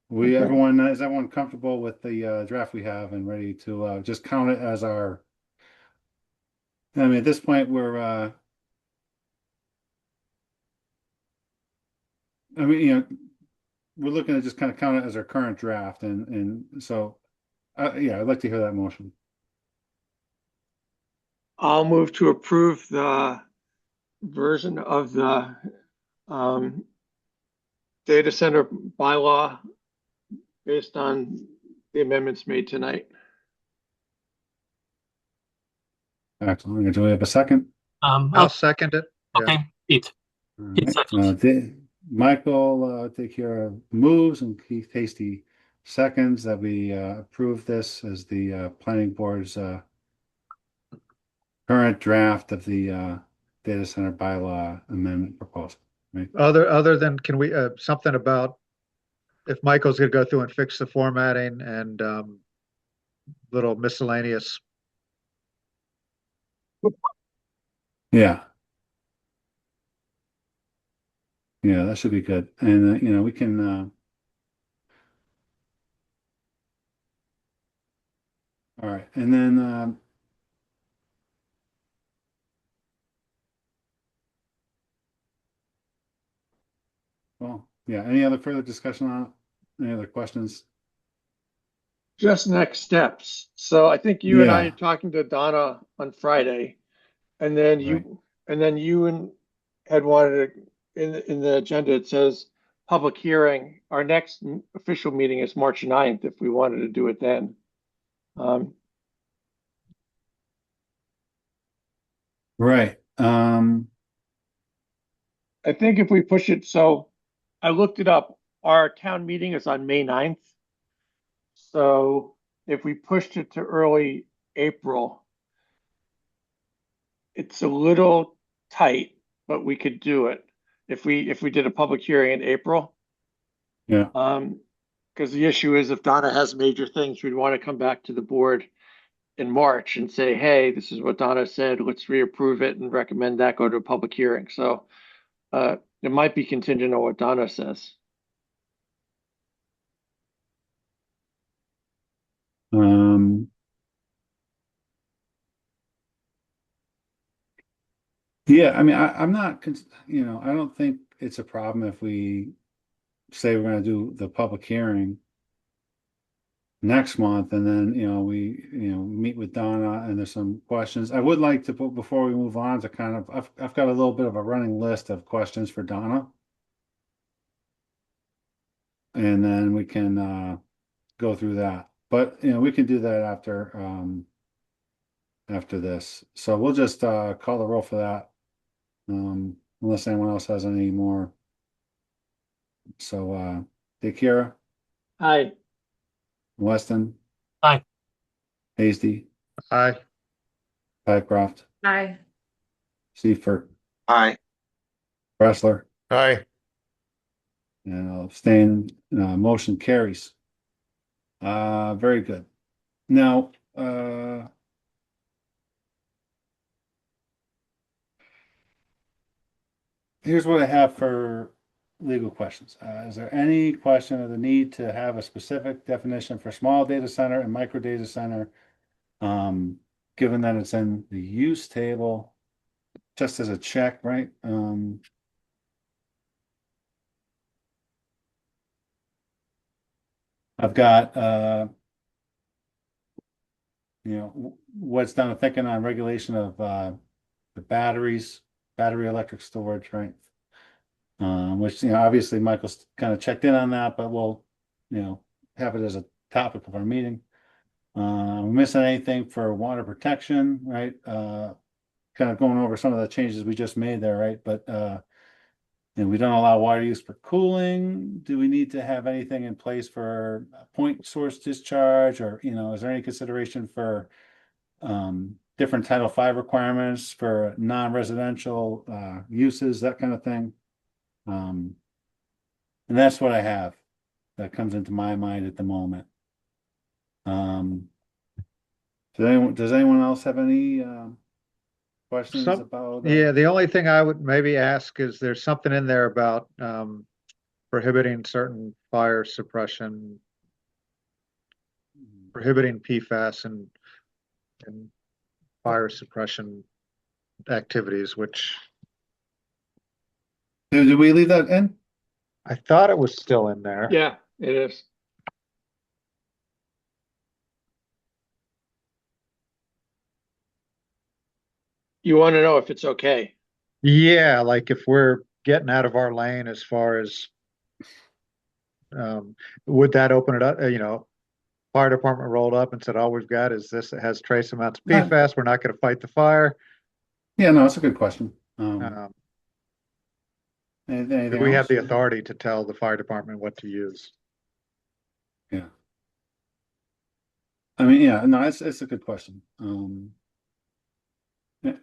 Okay. Is everyone comfortable with the draft we have and ready to just count it as our? I mean, at this point, I mean, we're looking to just kind of count it as our current draft, and so, yeah, I'd like to hear that motion. I'll move to approve the version of the data center bylaw based on the amendments made tonight. Excellent. Do we have a second? I'll second it. Yeah. Okay, Keith. All Keith right. seconds. Michael, take care of moves, and Keith Hasty seconds that we approve this as the planning board's current draft of the data center bylaw amendment proposal. Right? Other than can we something about if Michael's gonna go through and fix the formatting and little miscellaneous. Yeah. Yeah, that should be good. And we can all right. And then well, yeah, any other further discussion on it? Any other questions? Just next steps. So I think you and I Yeah. are talking to Donna on Friday, and then you had wanted to, in the agenda, it says public hearing. Our next official meeting is March 9th if we wanted to do it then. Right. I think if we push it, so I looked it up. Our town meeting is on May 9th. So if we pushed it to early April, it's a little tight, but we could do it if we did a public hearing in April. Yeah. Because the issue is if Donna has major things, we'd want to come back to the board in March and say, hey, this is what Donna said, let's reapprove it and recommend that go to a public hearing. So it might be contingent on what Donna says. Um, yeah, I mean, I'm not, you know, I don't think it's a problem if we say we're going to do the public hearing next month, and then, meet with Donna, and there's some questions. I would like to put, before we move on, to kind of, I've got a little bit of a running list of questions for Donna. And then we can go through that. But we can do that after this. So we'll just call the roll for that. Unless anyone else has any more. So DeKira, Hi. Weston, Aye. Hasty, Aye. Pycroft, Aye. Seifert, Aye. Wrestler, Aye. and I'll abstain. Motion carries. Very good. Now, here's what I have for legal questions. Is there any question of the need to have a specific definition for small data center and micro data center? Given that it's in the use table, just as a check, right? I've got, what's done, thinking on regulation of the battery electric storage, right? Which, obviously Michael's kind of checked in on that, but we'll, have it as a topic of our meeting. Missing anything for water protection, right? Kind of going over some of the changes we just made there, right? But, we don't allow water use for cooling. Do we need to have anything in place for point source discharge, or, is there any consideration for different Title V requirements for non-residential uses, that kind of thing? And that's what I have that comes into my mind at the moment. Does anyone else have any questions about? Yeah, the only thing I would maybe ask is, there's something in there about prohibiting certain fire suppression, prohibiting PFAS and fire suppression activities, which Did we leave that in? I thought it was still in there. Yeah, it is. You want to know if it's okay? Yeah, like if we're getting out of our lane as far as, would that open it up? Fire department rolled up and said, all we've got is this, it has trace amounts of PFAS. We're not going to fight the fire. Yeah, no, it's a good question. Do Anything we have else? the authority to tell the fire department what to use? Yeah. I mean, yeah, no, it's a good question. Yeah.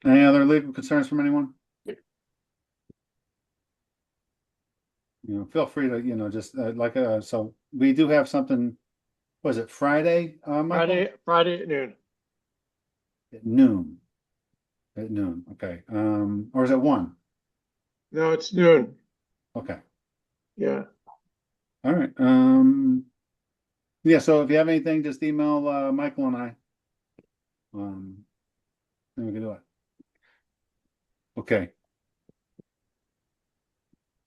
Any other legal concerns from anyone? Feel free to, just so we do have something, was it Friday, Michael? Friday at noon. At noon. At noon, okay. Or is it 1? No, it's noon. Okay. Yeah. All right. Yeah, so if you have anything, just email Michael and I. Then we can do it. Okay.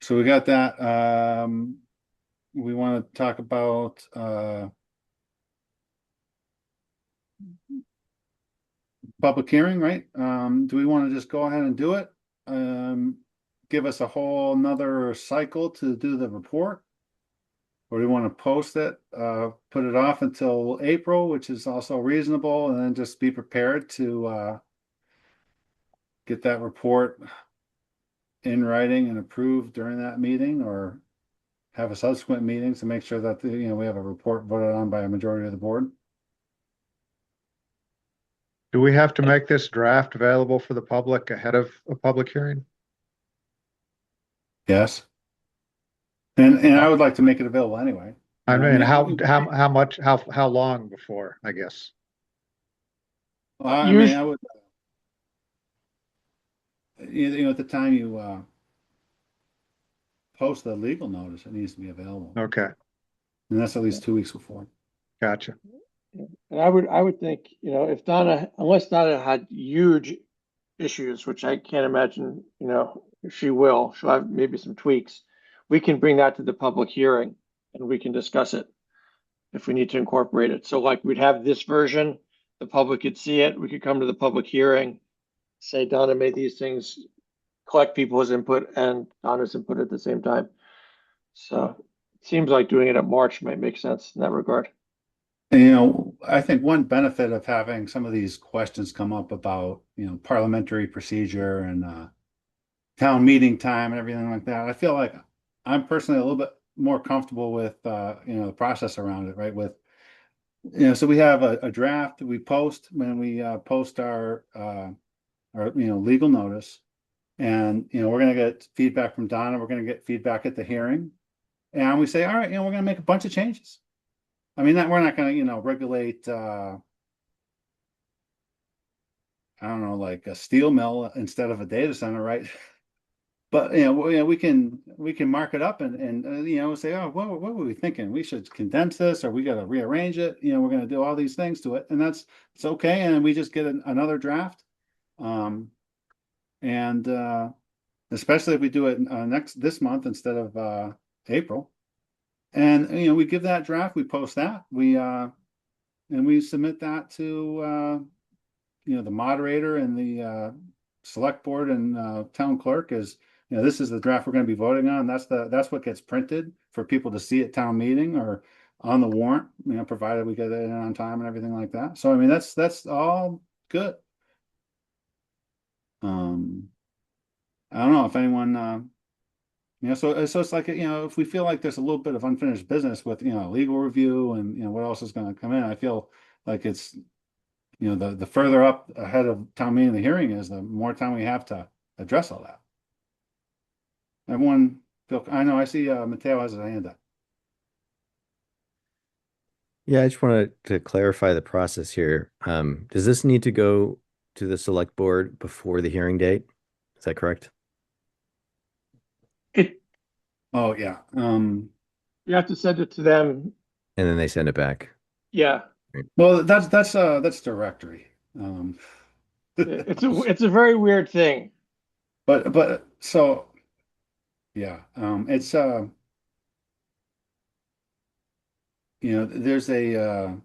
So we got that. We want to talk about public hearing, right? Do we want to just go ahead and do it? Give us a whole nother cycle to do the report? Or do we want to post it, put it off until April, which is also reasonable, and then just be prepared to get that report in writing and approved during that meeting, or have a subsequent meeting to make sure that we have a report voted on by a majority of the board? Do we have to make this draft available for the public ahead of a public hearing? Yes. And I would like to make it available anyway. I mean, how much, how long before, I guess? I mean, I would, at the time you post the legal notice, it needs to be available. Okay. And that's at least 2 weeks before. Gotcha. And I would think, if unless Donna had huge issues, which I can't imagine, she'll have maybe some tweaks. We can bring that to the public hearing and we can discuss it if we need to incorporate it. So like we'd have this version, the public could see it, we could come to the public hearing, say Donna made these things, collect people's input and Donna's input at the same time. So it seems like doing it at March might make sense in that regard. And, I think one benefit of having some of these questions come up about, parliamentary procedure and town meeting time and everything like that, I feel like I'm personally a little bit more comfortable with, the process around it, right? With, so we have a draft we post when we post our legal notice. And, we're going to get feedback from Donna. We're going to get feedback at the hearing. And we say, all right, we're going to make a bunch of changes. I mean, we're not going to, regulate, I don't know, like a steel mill instead of a data center, right? But, we can mark it up and say, oh, what were we thinking? We should condense this or we got to rearrange it. We're going to do all these things to it. And it's okay. And we just get another draft. And especially if we do it this month instead of April. And we give that draft, we post that, and we submit that to the moderator and the select board and town clerk is, this is the draft we're going to be voting on. That's what gets printed for people to see at town meeting or on the warrant, provided we get it in on time and everything like that. So I mean that's all good. I don't know if anyone so it's like, if we feel like there's a little bit of unfinished business with, legal review and, what else is going to come in, I feel like it's, the further up ahead of town meeting the hearing is, the more time we have to address all that. I know, I see Mateo has his hand up. Yeah, I just wanted to clarify the process here. Does this need to go to the select board before the hearing date? Is that correct? Oh, yeah. You have to send it to them. And then they send it back. Yeah. Well, that's directory. It's a very weird thing. But so yeah, it's there's a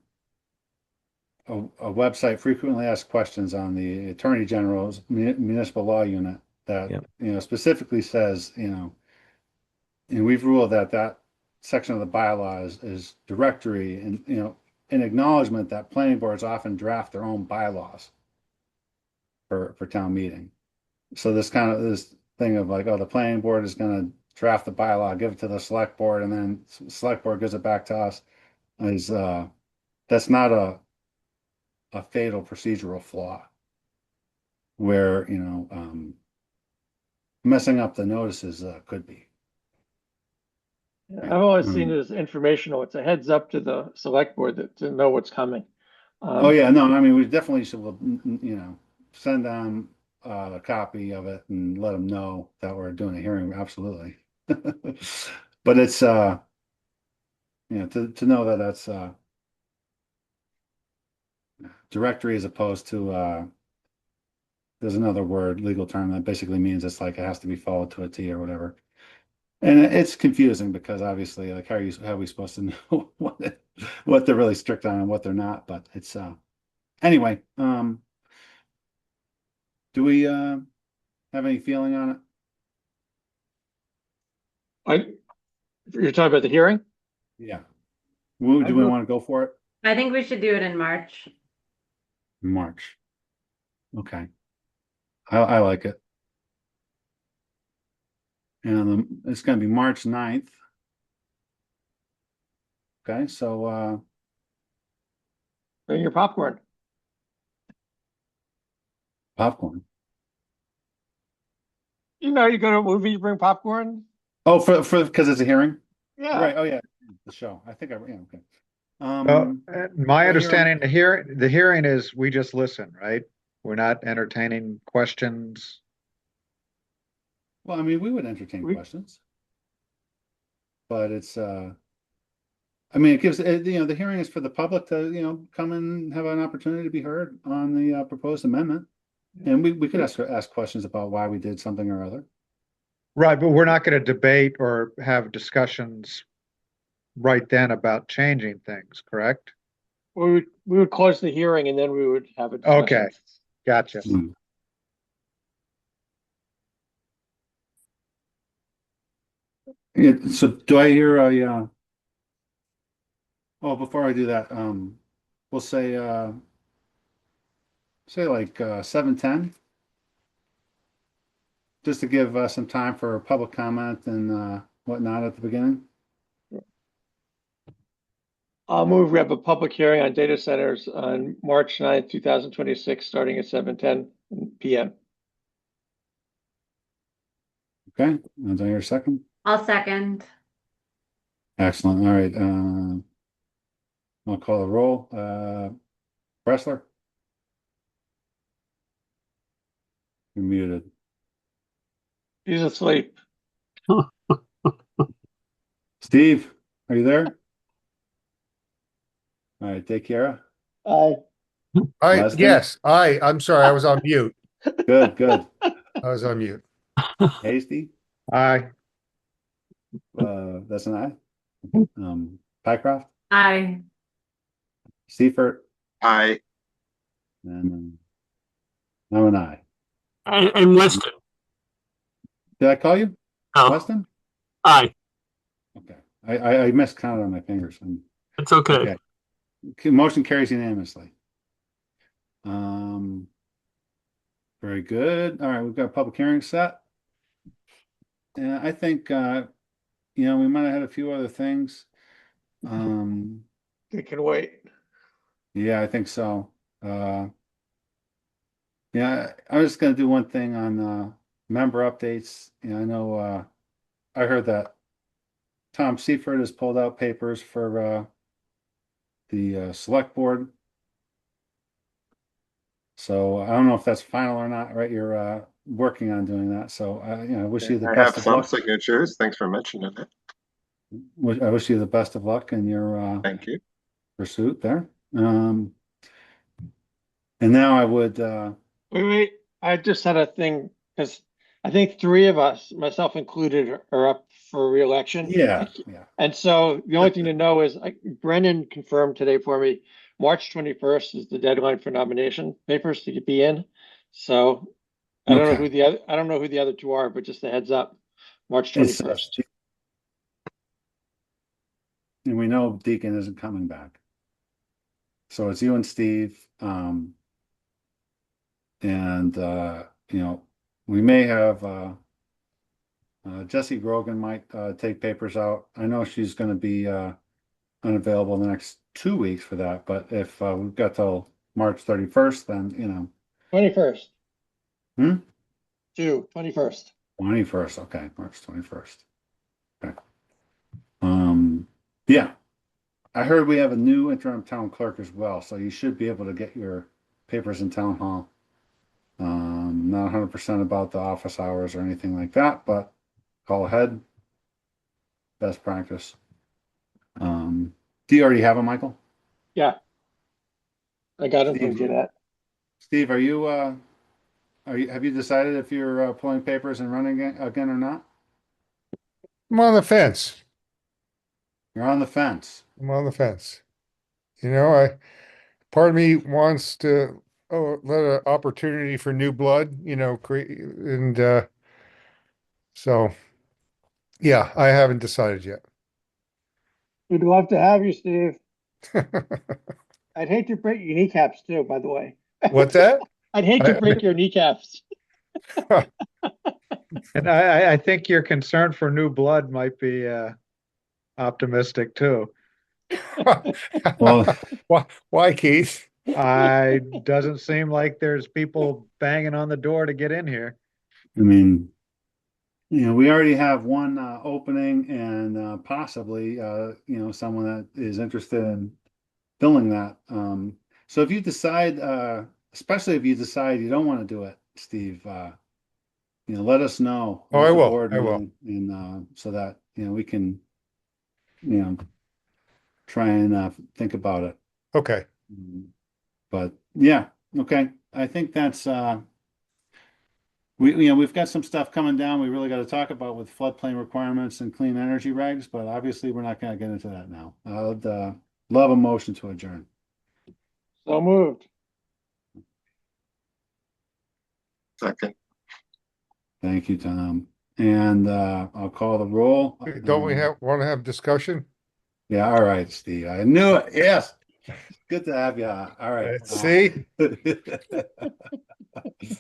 website, frequently asked questions, on the Attorney General's municipal law unit that specifically says, and we've ruled that section of the bylaws is directory, and in acknowledgement that planning boards often draft their own bylaws for town meeting. So this thing of like, oh, the planning board is going to draft the bylaw, give it to the select board, and then select board gives it back to us, is that's not a fatal procedural flaw where messing up the notices could be. I've always seen it as informational. It's a heads up to the select board to know what's coming. Oh yeah, no, I mean, we definitely should, send them a copy of it and let them know that we're doing a hearing. Absolutely. But it's, to know that that's directory as opposed to, there's another word, legal term that basically means it's like it has to be followed to a T or whatever. And it's confusing because obviously, like, how are we supposed to know what they're really strict on and what they're not? But it's anyway. Do we have any feeling on it? You're talking about the hearing? Yeah. Do we want to go for it? I think we should do it in March. March. Okay. I like it. And it's going to be March 9th. Okay, so bring your popcorn. Popcorn. You go to a movie, you bring popcorn. Oh, for because it's a hearing? Yeah. Right. Oh yeah, the show. I think okay. My understanding, the hearing is we just listen, right? We're not entertaining questions. Well, I mean, we would entertain questions, but it's, I I mean, it gives, the hearing is for the public to, come and have an opportunity to be heard on the proposed amendment. And we could ask questions about why we did something or other. Right, but we're not going to debate or have discussions right then about changing things, correct? We would close the hearing and then we would have a discussion. Okay, gotcha. Hmm. Yeah, so do I hear oh, before I do that, we'll say like 7:10, just to give some time for public comment and whatnot at the beginning. I'll move, we have a public hearing on data centers on March 9th, 2026, starting at 7:10 PM. Okay, and do I hear a second? I'll second. Excellent. All right. I'll call a roll. Bressler? You're muted. He's asleep. Steve, are you there? All right, take care. Leslie? I'm sorry, I was on mute. Good. I was on mute. Hasty? Aye. That's an aye. Pycroft? Aye. Seifert? I, And I'm an aye. And Weston. Did I call you? Oh, Weston? aye. Okay. I miscounted on my fingers. It's okay. Okay. Motion carries unanimously. Very good. All right, we've got a public hearing set. And I think we might have had a few other things. It can wait. Yeah, I think so. Yeah, I was just gonna do one thing on member updates. I know I heard that Tom Seifert has pulled out papers for the select board. So I don't know if that's final or not, right? You're working on doing that. So I wish you the I best have of some luck. signatures. Thanks for mentioning it. I wish you the best of luck in your Thank you. pursuit there. And now I would Wait, I just had a thing, because I think three of us, myself included, are up for reelection. yeah. And so the only thing to know is Brennan confirmed today for me, March 21st is the deadline for nomination papers to be in. So I don't know Okay. who the other two are, but just a heads up, March It's, 21st. and we know Deacon isn't coming back. So it's you and Steve. And we may have Jesse Grogan might take papers out. I know she's going to be unavailable in the next 2 weeks for that, but if we've got till March 31st, then 21st. Hmm? 21st. 21st. Okay, March 21st. Okay. Yeah. I heard we have a new interim town clerk as well, so you should be able to get your papers in town hall. Not 100% about the office hours or anything like that, but call ahead. Best practice. Do you already have a Michael? Yeah. I got him from Steve. Jeanette. Steve, have you decided if you're pulling papers and running again or not? I'm on the fence. You're on the fence. I'm on the fence. Part of me wants to let an opportunity for new blood, create and so yeah, I haven't decided yet. We'd love to have you, Steve. I'd hate to break your kneecaps too, by the way. What's that? I'd hate to break your kneecaps. And I think your concern for new blood might be optimistic too. Well, Why, Keith? Doesn't seem like there's people banging on the door to get in here. I mean, we already have one opening and possibly, someone that is interested in filling that. So if you decide, especially if you decide you don't want to do it, Steve, let us know. Oh, at I the will. board I will. meeting, and so that, we can, try and think about it. Okay. But yeah, okay. I think that's we've got some stuff coming down we really got to talk about with floodplain requirements and clean energy regs, but obviously we're not going to get into that now. I'd love a motion to adjourn. So moved. Second. Thank you, Tom. And I'll call the roll. Don't we want to have discussion? Yeah, all right, Steve. I knew it. Yes. Good to have you. All right. Let's see.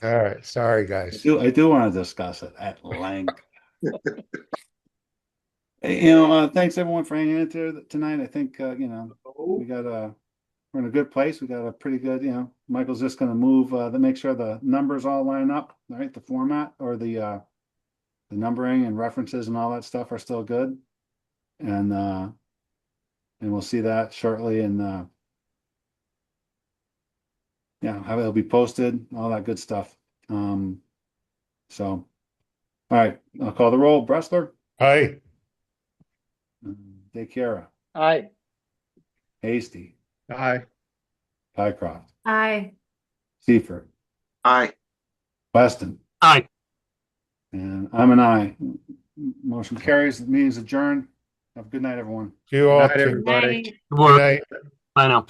All right. Sorry, guys. I do want to discuss it at length. Hey, thanks everyone for hanging in there tonight. I think we're in a good place. We got a pretty good, Michael's just going to move to make sure the numbers all line up, right? The format or the numbering and references and all that stuff are still good. And we'll see that shortly. And how it'll be posted, all that good stuff. So, all right, I'll call the roll. Bressler, Hi. DeCara, Aye. Hasty, Aye. Pycroft, Aye. Seifert, Aye. Weston, Aye. and I'm an aye. Motion carries. The meeting's adjourned. Have a good night, everyone. You all Night, too. everybody. Night. Good work. Good night. Bye now.